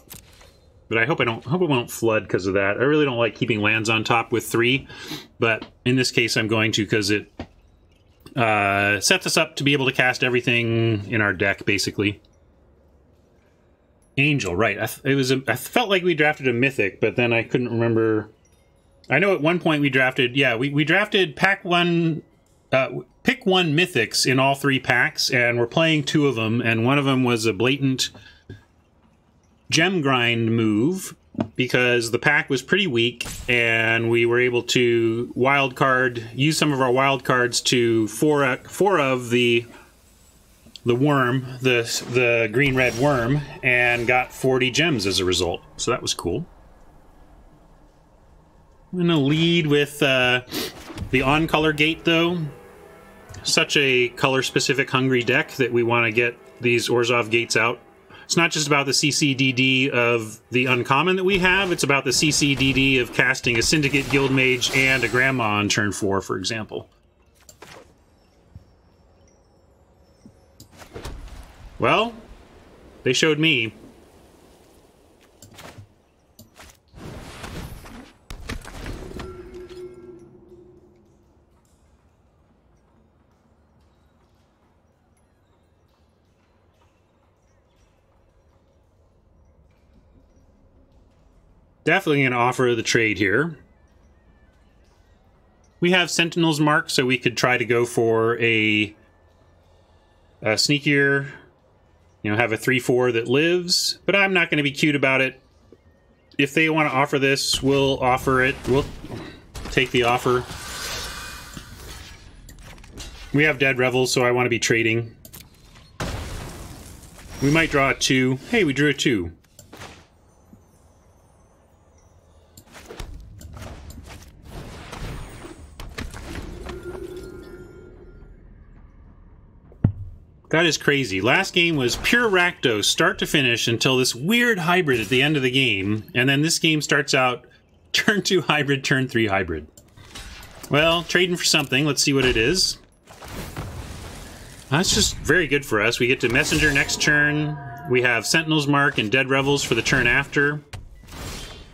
But I hope it won't flood because of that. I really don't like keeping lands on top with 3, but in this case I'm going to, because it sets us up to be able to cast everything in our deck, basically. Angel, right. I felt like we drafted a Mythic, but then I couldn't remember. I know at one point we drafted, yeah, we drafted pick one Mythics in all 3 packs, and we're playing 2 of them, and one of them was a blatant gem grind move, because the pack was pretty weak, and we were able to use some of our wild cards to four of the worm, the green-red worm, and got 40 gems as a result. So that was cool. I'm going to lead with the on-color gate, though. Such a color-specific hungry deck that we want to get these Orzhov gates out. It's not just about the CCDD of the uncommon that we have, it's about the CCDD of casting a Syndicate Guildmage and a Grandma on turn 4, for example. Well, they showed me. Definitely going to offer the trade here. We have Sentinel's Mark, so we could try to go for a sneakier, have a 3/4 that lives, but I'm not going to be cute about it. If they want to offer this, we'll offer it. We'll take the offer. We have Dead Revels, so I want to be trading. We might draw a 2. Hey, we drew a 2. That is crazy. Last game was pure Rakdos, start to finish, until this weird hybrid at the end of the game, and then this game starts out turn 2 hybrid, turn 3 hybrid. Well, trading for something. Let's see what it is. That's just very good for us. We get to Messenger next turn. We have Sentinel's Mark and Dead Revels for the turn after.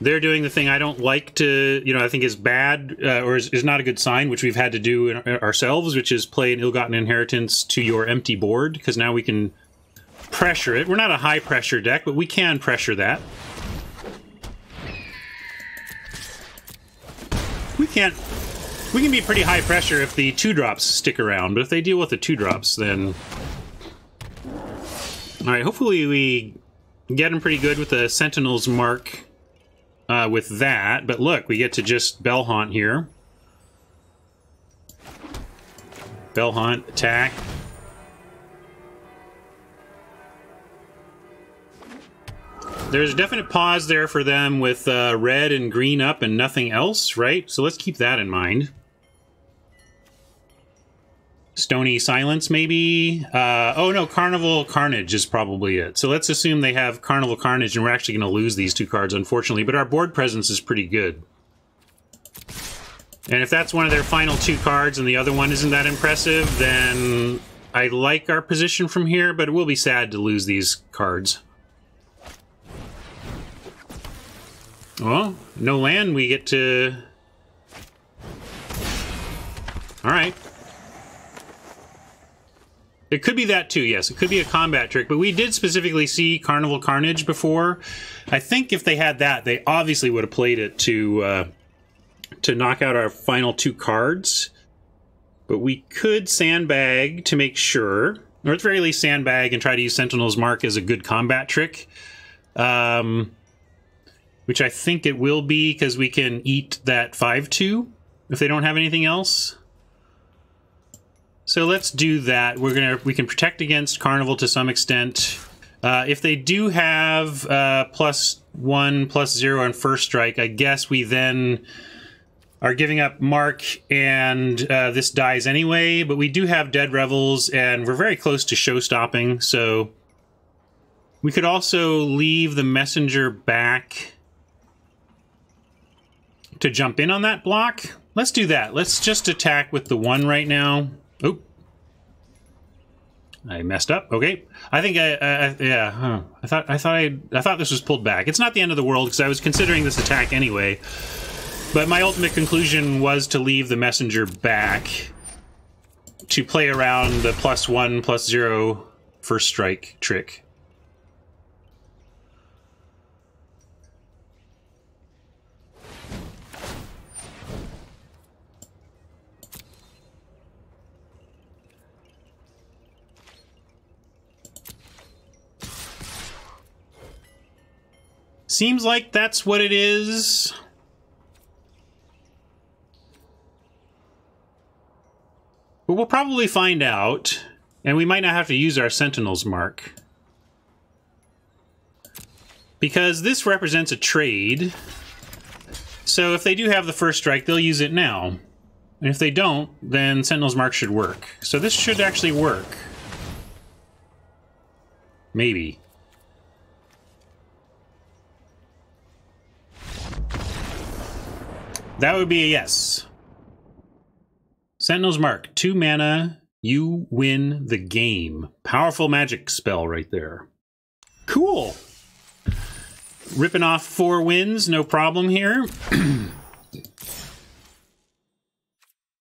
They're doing the thing I don't like to, I think is bad, or is not a good sign, which we've had to do ourselves, which is play an Ill-Gotten Inheritance to your empty board, because now we can pressure it. We're not a high-pressure deck, but we can pressure that. We can be pretty high pressure if the 2-drops stick around, but if they deal with the 2-drops, then... Alright, hopefully we get them pretty good with the Sentinel's Mark. With that, but look, we get to just Bellhaunt here. Bellhaunt, attack. There's a definite pause there for them with red and green up and nothing else, right? So let's keep that in mind. Stony Silence, maybe? Oh no, Carnival Carnage is probably it. So let's assume they have Carnival Carnage, and we're actually going to lose these 2 cards, unfortunately, but our board presence is pretty good. And if that's one of their final 2 cards and the other one isn't that impressive, then I like our position from here, but it will be sad to lose these cards. Well, no land, we get to... Alright. It could be that too, yes. It could be a combat trick, but we did specifically see Carnival Carnage before. I think if they had that, they obviously would have played it to knock out our final 2 cards. But we could sandbag to make sure, or at the very least sandbag and try to use Sentinel's Mark as a good combat trick. Which I think it will be, because we can eat that 5/2 if they don't have anything else. So let's do that. We can protect against Carnival to some extent. If they do have +1/+0 on first strike, I guess we then are giving up Mark, and this dies anyway. But we do have Dead Revels, and we're very close to show stopping. So we could also leave the Messenger back to jump in on that block. Let's do that. Let's just attack with the 1 right now. Oh. I messed up. Okay, I think yeah. Huh. I thought this was pulled back. It's not the end of the world because I was considering this attack anyway. But my ultimate conclusion was to leave the messenger back to play around the +1, +0 first strike trick. Seems like that's what it is. But we'll probably find out, and we might not have to use our Sentinel's mark. Because this represents a trade. So if they do have the first strike, they'll use it now. And if they don't, then Sentinel's mark should work. So this should actually work. Maybe. That would be a yes. Sentinel's Mark, 2 mana, you win the game. Powerful magic spell right there. Cool. Ripping off 4 wins, no problem here.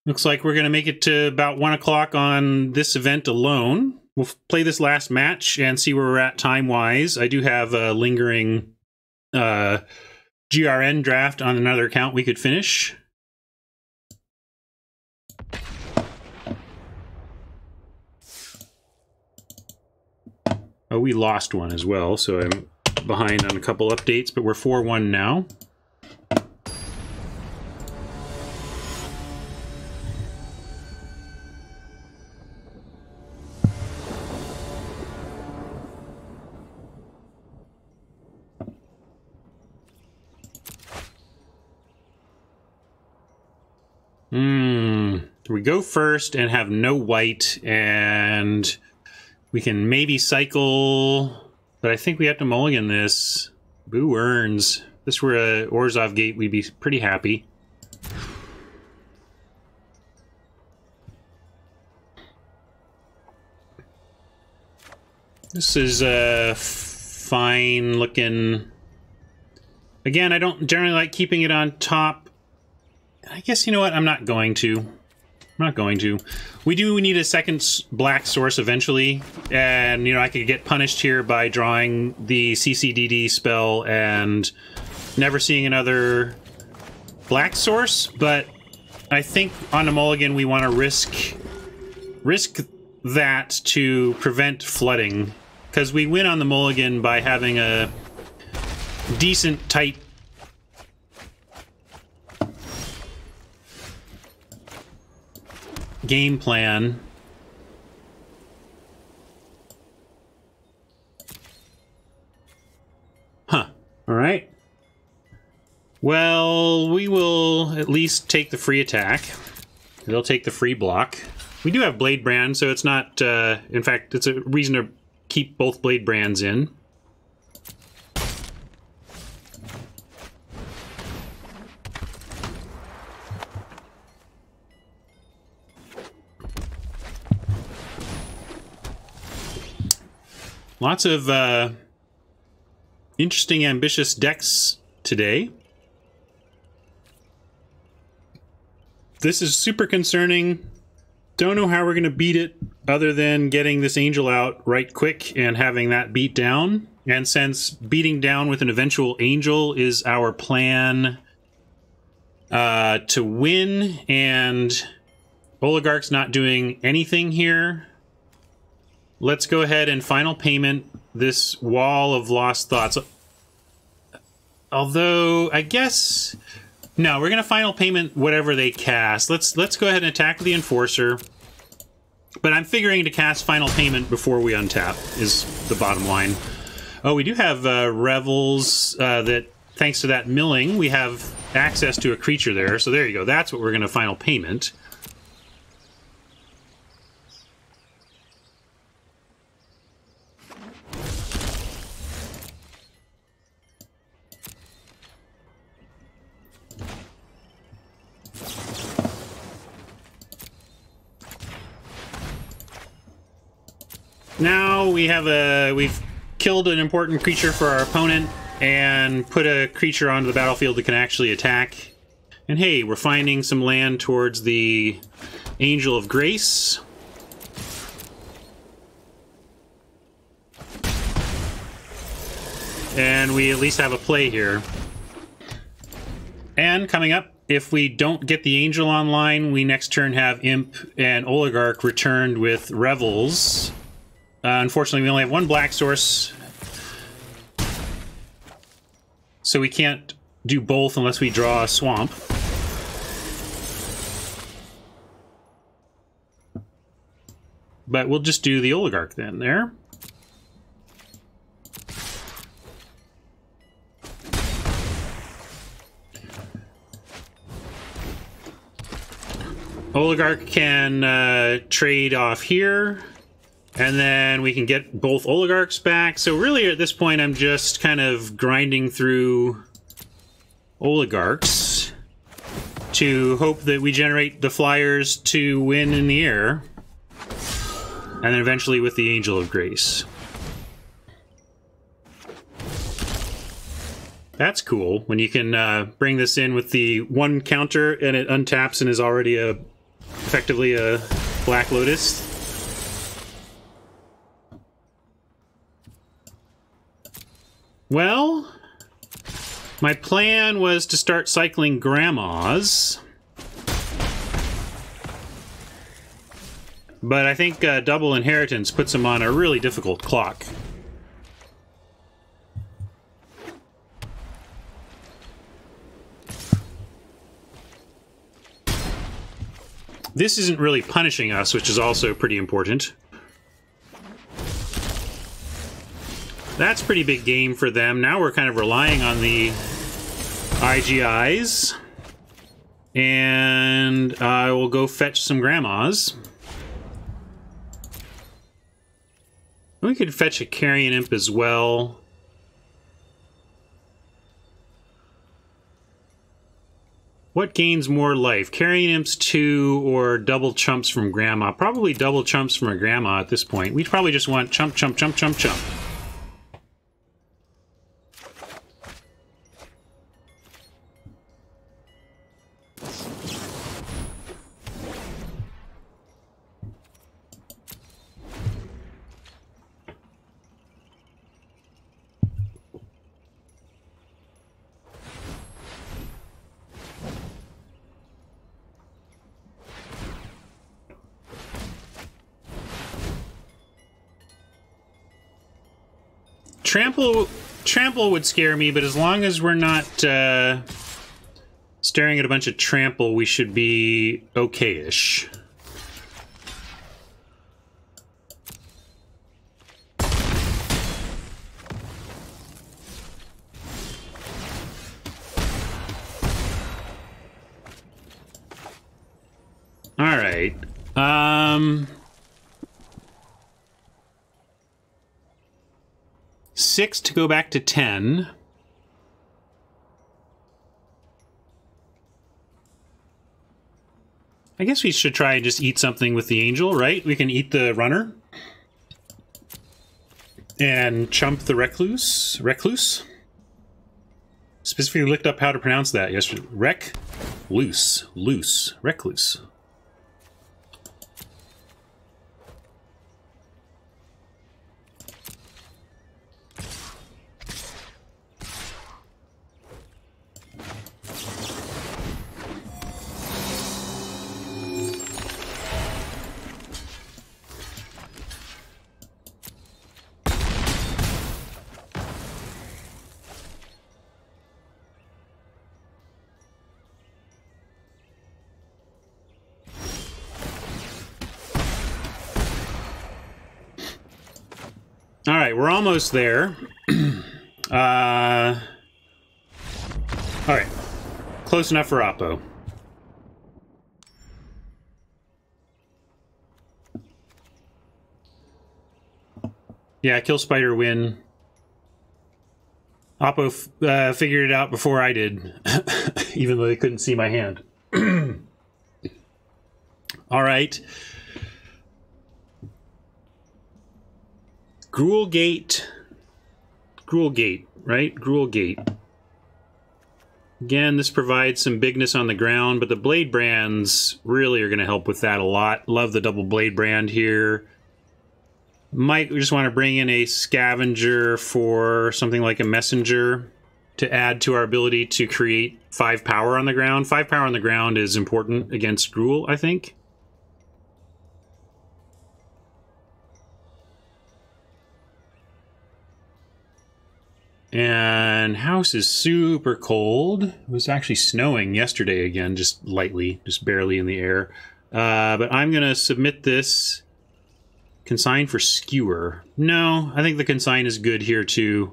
Looks like we're going to make it to about 1 o'clock on this event alone. We'll play this last match and see where we're at time-wise. I do have a lingering GRN draft on another account we could finish. Oh, we lost one as well, so I'm behind on a couple updates, but we're 4-1 now. We go first and have no white, and we can maybe cycle, but I think we have to mulligan this. Boo earns. If this were a Orzhov Gate, we'd be pretty happy. This is a fine looking. Again, I don't generally like keeping it on top. I guess, you know what, I'm not going to. We do need a second black source eventually, and, you know, I could get punished here by drawing the CCDD spell and never seeing another black source, but I think on a mulligan we want to risk that to prevent flooding, because we win on the mulligan by having a decent, tight game plan. Huh. All right. Well, we will at least take the free attack. They'll take the free block. We do have Blade Brand, so it's not... in fact, it's a reason to keep both Blade Brands in. Lots of interesting, ambitious decks today. This is super concerning. Don't know how we're going to beat it other than getting this Angel out right quick and having that beat down. And since beating down with an eventual Angel is our plan to win, and Oligarch's not doing anything here, let's go ahead and final payment this Wall of Lost Thoughts. Although, I guess... No, we're going to final payment whatever they cast. Let's go ahead and attack the Enforcer. But I'm figuring to cast final payment before we untap, is the bottom line. Oh, we do have Revels that, thanks to that milling, we have access to a creature there. So there you go. That's what we're going to final payment. Now we've killed an important creature for our opponent and put a creature onto the battlefield that can actually attack. And hey, we're finding some land towards the Angel of Grace. And we at least have a play here. And coming up, if we don't get the Angel online, we next turn have Imp and Oligarch returned with Revels. Unfortunately, we only have one black source, so we can't do both unless we draw a swamp. But we'll just do the Oligarch then there. Oligarch can trade off here, and then we can get both Oligarchs back. So really at this point I'm just kind of grinding through Oligarchs to hope that we generate the flyers to win in the air, and then eventually with the Angel of Grace. That's cool, when you can bring this in with the one counter and it untaps and is already effectively a Black Lotus. Well, my plan was to start cycling grandmas, but I think double inheritance puts them on a really difficult clock. This isn't really punishing us, which is also pretty important. That's pretty big game for them. Now we're kind of relying on the IGIs. And I will go fetch some grandmas. We could fetch a Carrion Imp as well. What gains more life? Carrion Imps 2 or double chumps from Grandma? Probably double chumps from a Grandma at this point. We'd probably just want chump, chump, chump, chump, chump. Trample would scare me, but as long as we're not staring at a bunch of trample, we should be okay-ish. All right. 6 to go back to 10. I guess we should try and just eat something with the Angel, right? We can eat the Runner. And chump the Recluse. Recluse? Specifically looked up how to pronounce that yesterday. Recluse. Loose. Recluse. All right, we're almost there. All right, close enough for Oppo. Yeah, kill spider win. Oppo figured it out before I did, even though they couldn't see my hand. All right. Gruul Gate. Gruul Gate, right? Gruul Gate. Again, this provides some bigness on the ground, but the blade brands really are going to help with that a lot. Love the double blade brand here. Might just want to bring in a scavenger for something like a messenger to add to our ability to create 5 power on the ground. 5 power on the ground is important against Gruul, I think. And house is super cold. It was actually snowing yesterday again, just lightly, just barely in the air. But I'm going to submit this. Consign for skewer. No, I think the consign is good here too.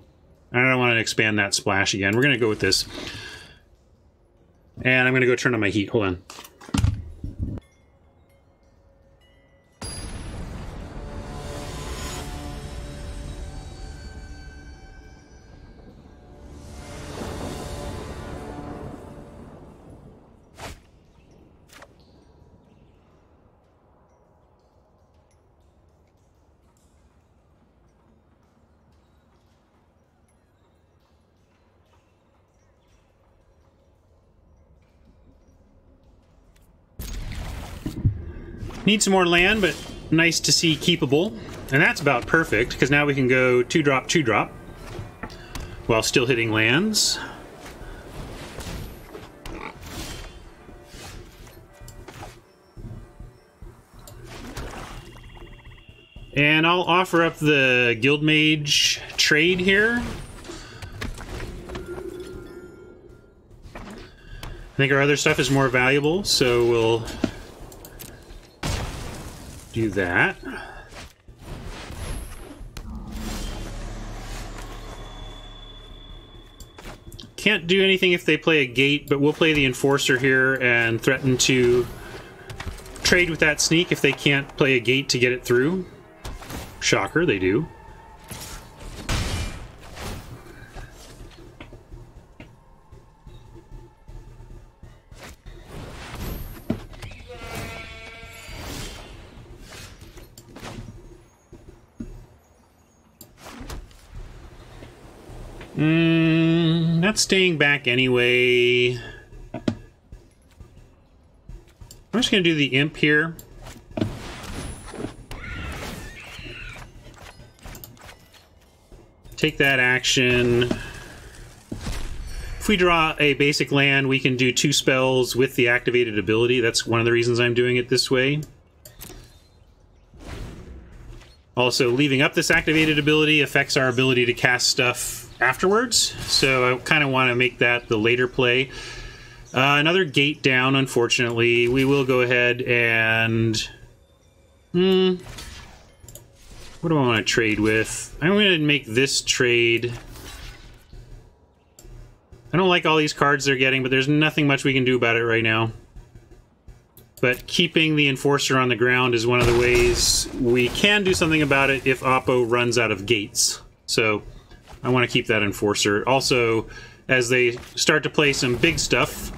I don't want to expand that splash again. We're going to go with this. And I'm going to go turn on my heat. Hold on. Need some more land, but nice to see keepable. And that's about perfect, because now we can go 2-drop, 2-drop, while still hitting lands. And I'll offer up the Guildmage trade here. I think our other stuff is more valuable, so we'll do that. Can't do anything if they play a gate, but we'll play the Enforcer here and threaten to trade with that sneak if they can't play a gate to get it through. Shocker, they do. Not staying back anyway. I'm just going to do the imp here. Take that action. If we draw a basic land, we can do 2 spells with the activated ability. That's one of the reasons I'm doing it this way. Also, leaving up this activated ability affects our ability to cast stuff afterwards, so I kind of want to make that the later play. Another gate down, unfortunately. We will go ahead and... what do I want to trade with? I'm going to make this trade. I don't like all these cards they're getting, but there's nothing much we can do about it right now. But keeping the Enforcer on the ground is one of the ways we can do something about it if Oppo runs out of gates. So I want to keep that Enforcer. Also, as they start to play some big stuff...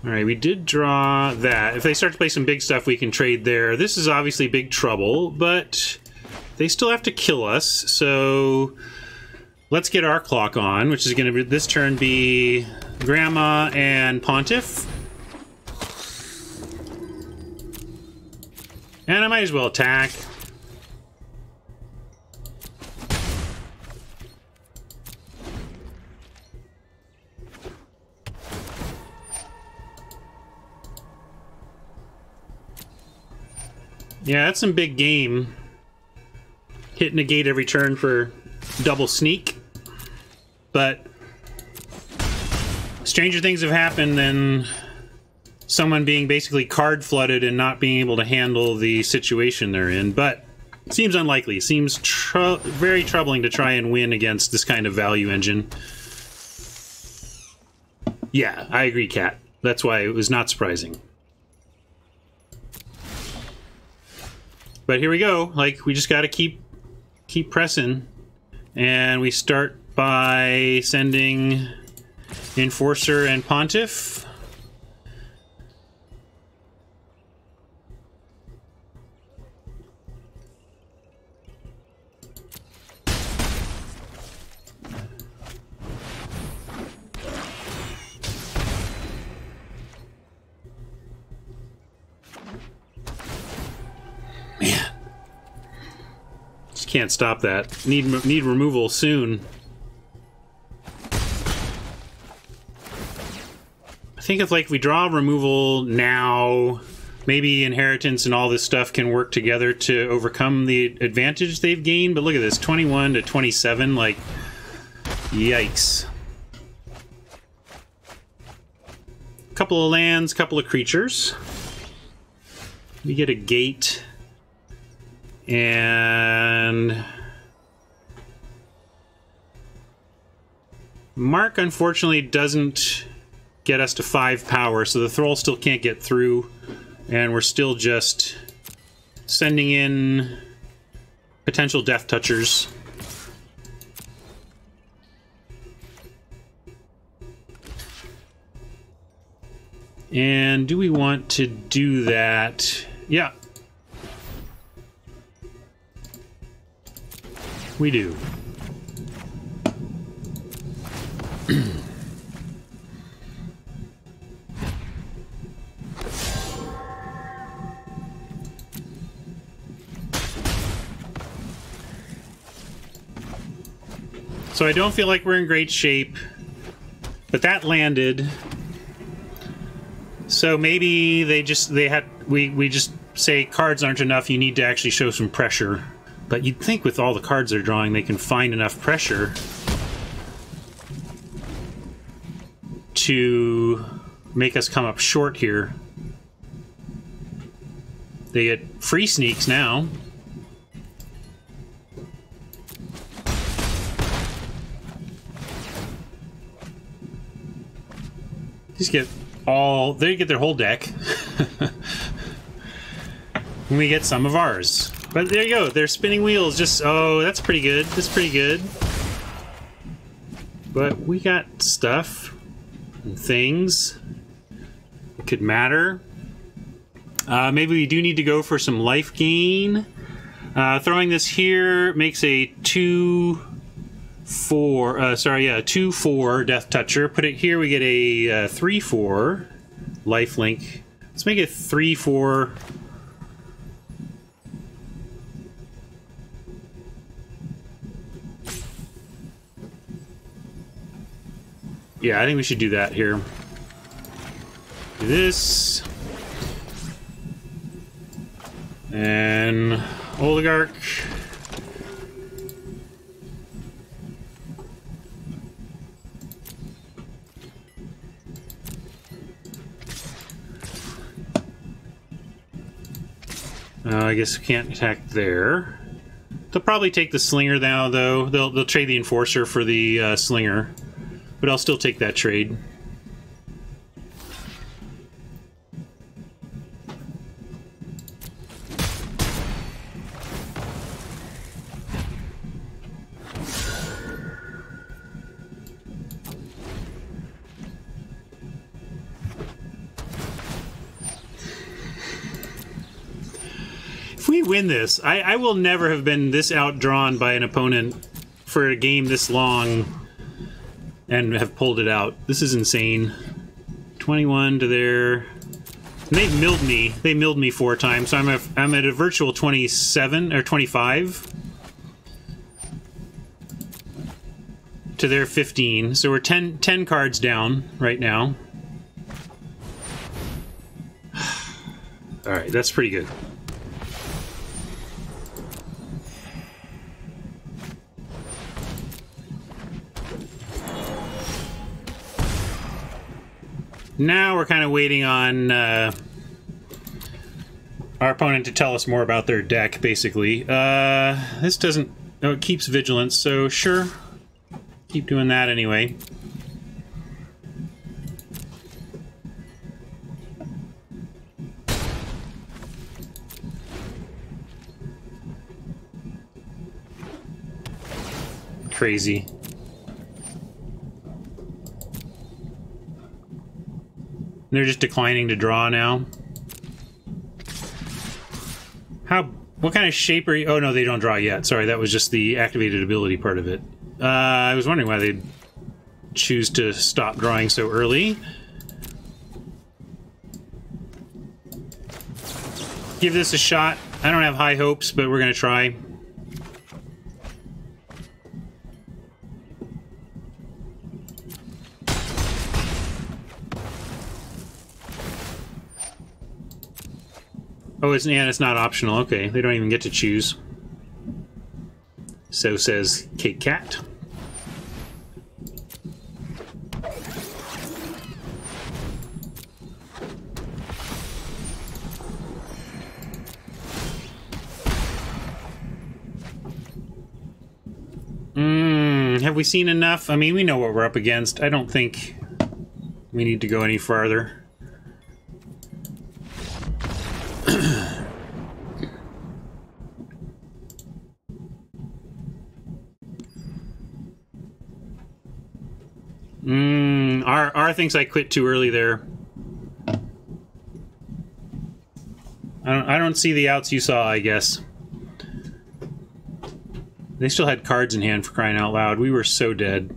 Alright, we did draw that. If they start to play some big stuff, we can trade there. This is obviously big trouble, but they still have to kill us, so let's get our clock on, which is going to, this turn, be Grandma and Pontiff. And I might as well attack. Yeah, that's some big game. Hitting a gate every turn for double sneak. But stranger things have happened than someone being basically card flooded and not being able to handle the situation they're in. But it seems unlikely. It seems very troubling to try and win against this kind of value engine. Yeah, I agree, Kat. That's why it was not surprising. But here we go. Like, we just got to keep pressing. And we start by sending Enforcer and Pontiff. Can't stop that. Need removal soon. I think if like we draw removal now, maybe inheritance and all this stuff can work together to overcome the advantage they've gained. But look at this, 21 to 27, like, yikes. Couple of lands, couple of creatures. We get a gate. And Mark, unfortunately, doesn't get us to 5 power, so the Thrall still can't get through, and we're still just sending in potential Death Touchers. And do we want to do that? Yeah. We do. So I don't feel like we're in great shape, but that landed. So maybe we just say cards aren't enough, you need to actually show some pressure. But you'd think with all the cards they're drawing, they can find enough pressure to make us come up short here. They get free sneaks now. Just get they get their whole deck. And we get some of ours. But there you go, they're spinning wheels, just, oh, that's pretty good, that's pretty good. But we got stuff and things that could matter. Maybe we do need to go for some life gain. Throwing this here makes a 2/4 Death Toucher. Put it here, we get a 3/4 lifelink. Let's make it 3/4. Yeah, I think we should do that here. Do this. And Oligarch. I guess we can't attack there. They'll probably take the Slinger now, though. They'll trade the Enforcer for the Slinger. But I'll still take that trade. If we win this, I will never have been this outdrawn by an opponent for a game this long and have pulled it out. This is insane. 21 to there. And they milled me. They milled me 4 times, so I'm at a virtual 27 or 25 to their 15. So we're 10 cards down right now. All right, that's pretty good. Now we're kind of waiting on our opponent to tell us more about their deck, basically. This doesn't... Oh, it keeps vigilance, so sure. Keep doing that anyway. Crazy. They're just declining to draw now. What kind of shape are you? Oh no, they don't draw yet. Sorry, that was just the activated ability part of it. I was wondering why they'd choose to stop drawing so early. Give this a shot. I don't have high hopes, but we're gonna try. Oh, it's not optional. Okay, they don't even get to choose. So says Kate Cat. Have we seen enough? I mean, we know what we're up against. I don't think we need to go any farther. R thinks I quit too early there. I don't see the outs you saw, I guess. They still had cards in hand, for crying out loud. We were so dead.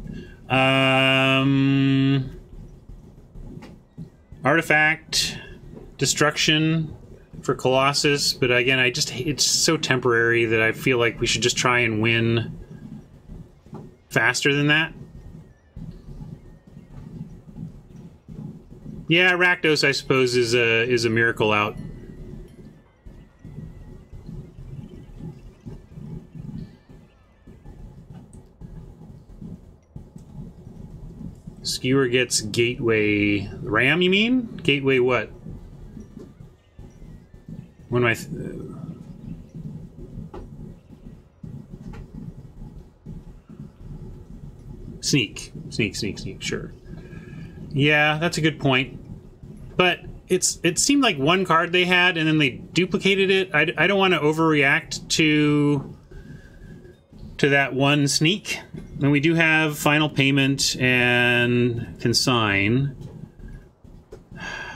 Artifact. Destruction for Colossus. But again, it's so temporary that I feel like we should just try and win faster than that. Yeah, Rakdos, I suppose, is a miracle out. Skewer gets Gateway Ram, you mean? Gateway what? When am I... Sneak, sure. Yeah, that's a good point. But it seemed like one card they had, and then they duplicated it. I don't want to overreact to that one sneak. And we do have Final Payment and Consign.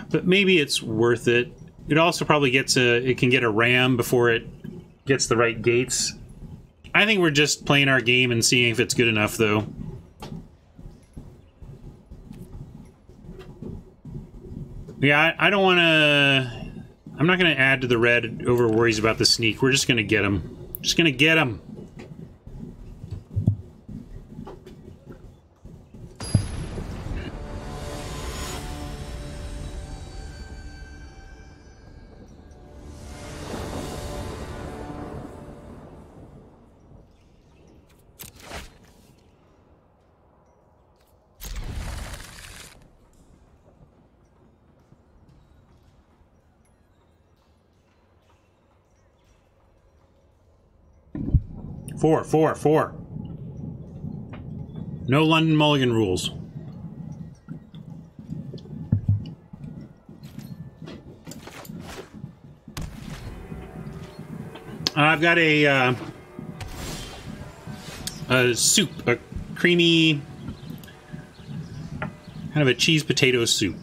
But maybe it's worth it. It also probably it can get a ram before it gets the right gates. I think we're just playing our game and seeing if it's good enough, though. Yeah, I don't want to... I'm not going to add to the red over worries about the sneak. We're just going to get him. Just going to get him. Four. No London Mulligan rules. I've got a soup, a creamy, kind of a cheese potato soup.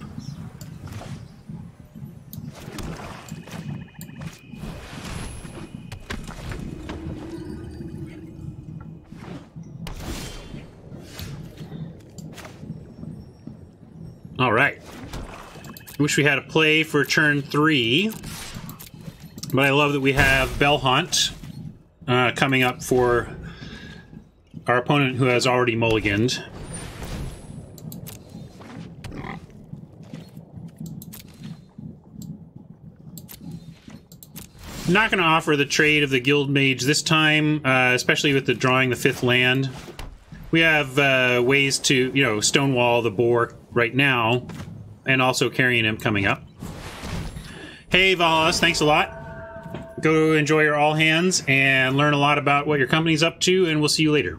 All right. Wish we had a play for turn 3, but I love that we have Bellhaunt coming up for our opponent who has already mulliganed. I'm not going to offer the trade of the Guild Mage this time, especially with the drawing the 5th land. We have ways to, stonewall the boar right now, and also Carrion Imp coming up. Hey, Valas, thanks a lot. Go enjoy your all hands and learn a lot about what your company's up to, and we'll see you later.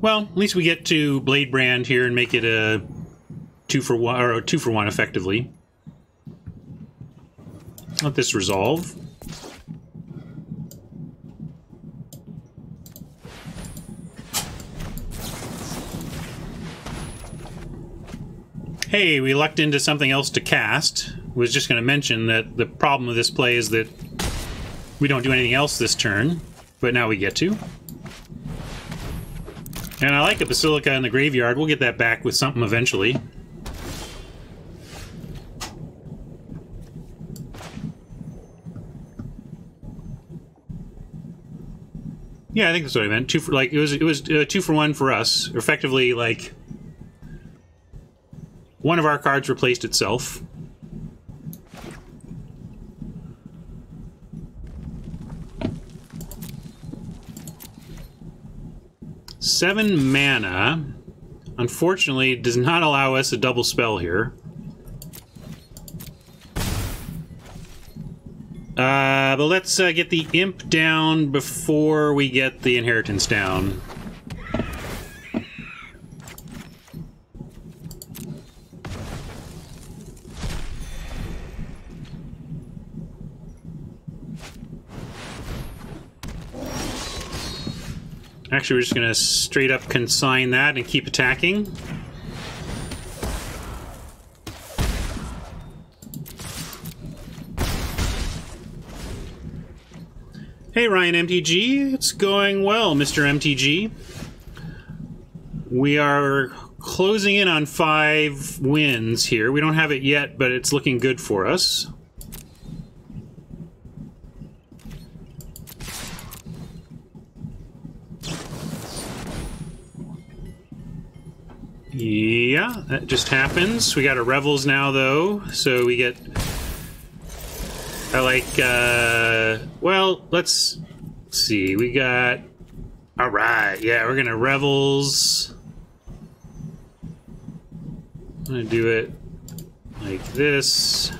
Well, at least we get to Blade Brand here and make it a 2-for-1, or a 2-for-1 effectively. Let this resolve. Hey, we lucked into something else to cast. Was just going to mention that the problem with this play is that we don't do anything else this turn, but now we get to. And I like a Basilica in the graveyard. We'll get that back with something eventually. Yeah, I think that's what I meant. Two for, like, it was 2 for 1 for us. Effectively, like, one of our cards replaced itself. Seven mana, unfortunately, does not allow us a double spell here. But let's get the Imp down before we get the Inheritance down. Actually, we're just going to straight up consign that and keep attacking. Hey, Ryan MTG. It's going well, Mr. MTG. We are closing in on 5 wins here. We don't have it yet, but it's looking good for us. Yeah, that just happens. We got our Revels now, though, so we get... I like, well, let's see. We got... Alright, yeah, we're gonna Revels. I'm gonna do it like this.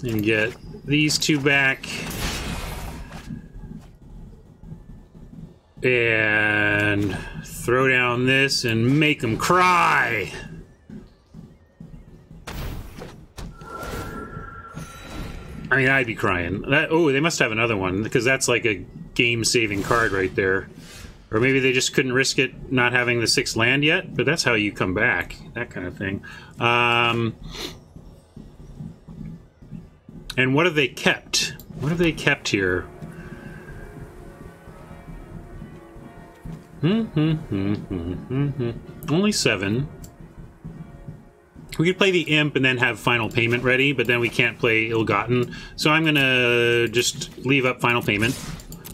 And get these 2 back. And throw down this and make them cry. I mean, I'd be crying. Oh, they must have another one, because that's like a game-saving card right there. Or maybe they just couldn't risk it not having the 6th land yet, but that's how you come back. That kind of thing. And what have they kept? What have they kept here? Only 7. We could play the Imp and then have Final Payment ready, but then we can't play Ill-Gotten. So I'm gonna just leave up Final Payment.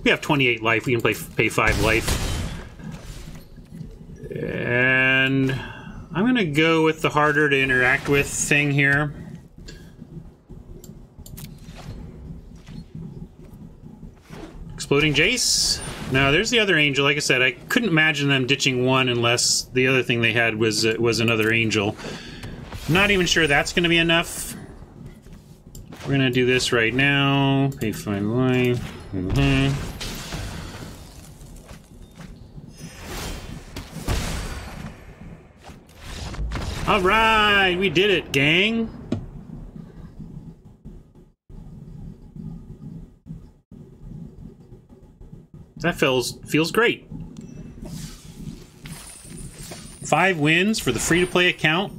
We have 28 life. We can pay 5 life. And I'm gonna go with the harder to interact with thing here. Exploding Jace. Now, there's the other angel. Like I said, I couldn't imagine them ditching one unless the other thing they had was another angel. Not even sure that's going to be enough. We're going to do this right now. Pay 5 life. All right, we did it, gang. That feels great. 5 wins for the free-to-play account.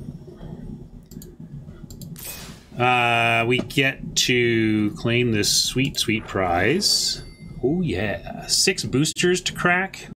We get to claim this sweet, sweet prize. Oh yeah, 6 boosters to crack.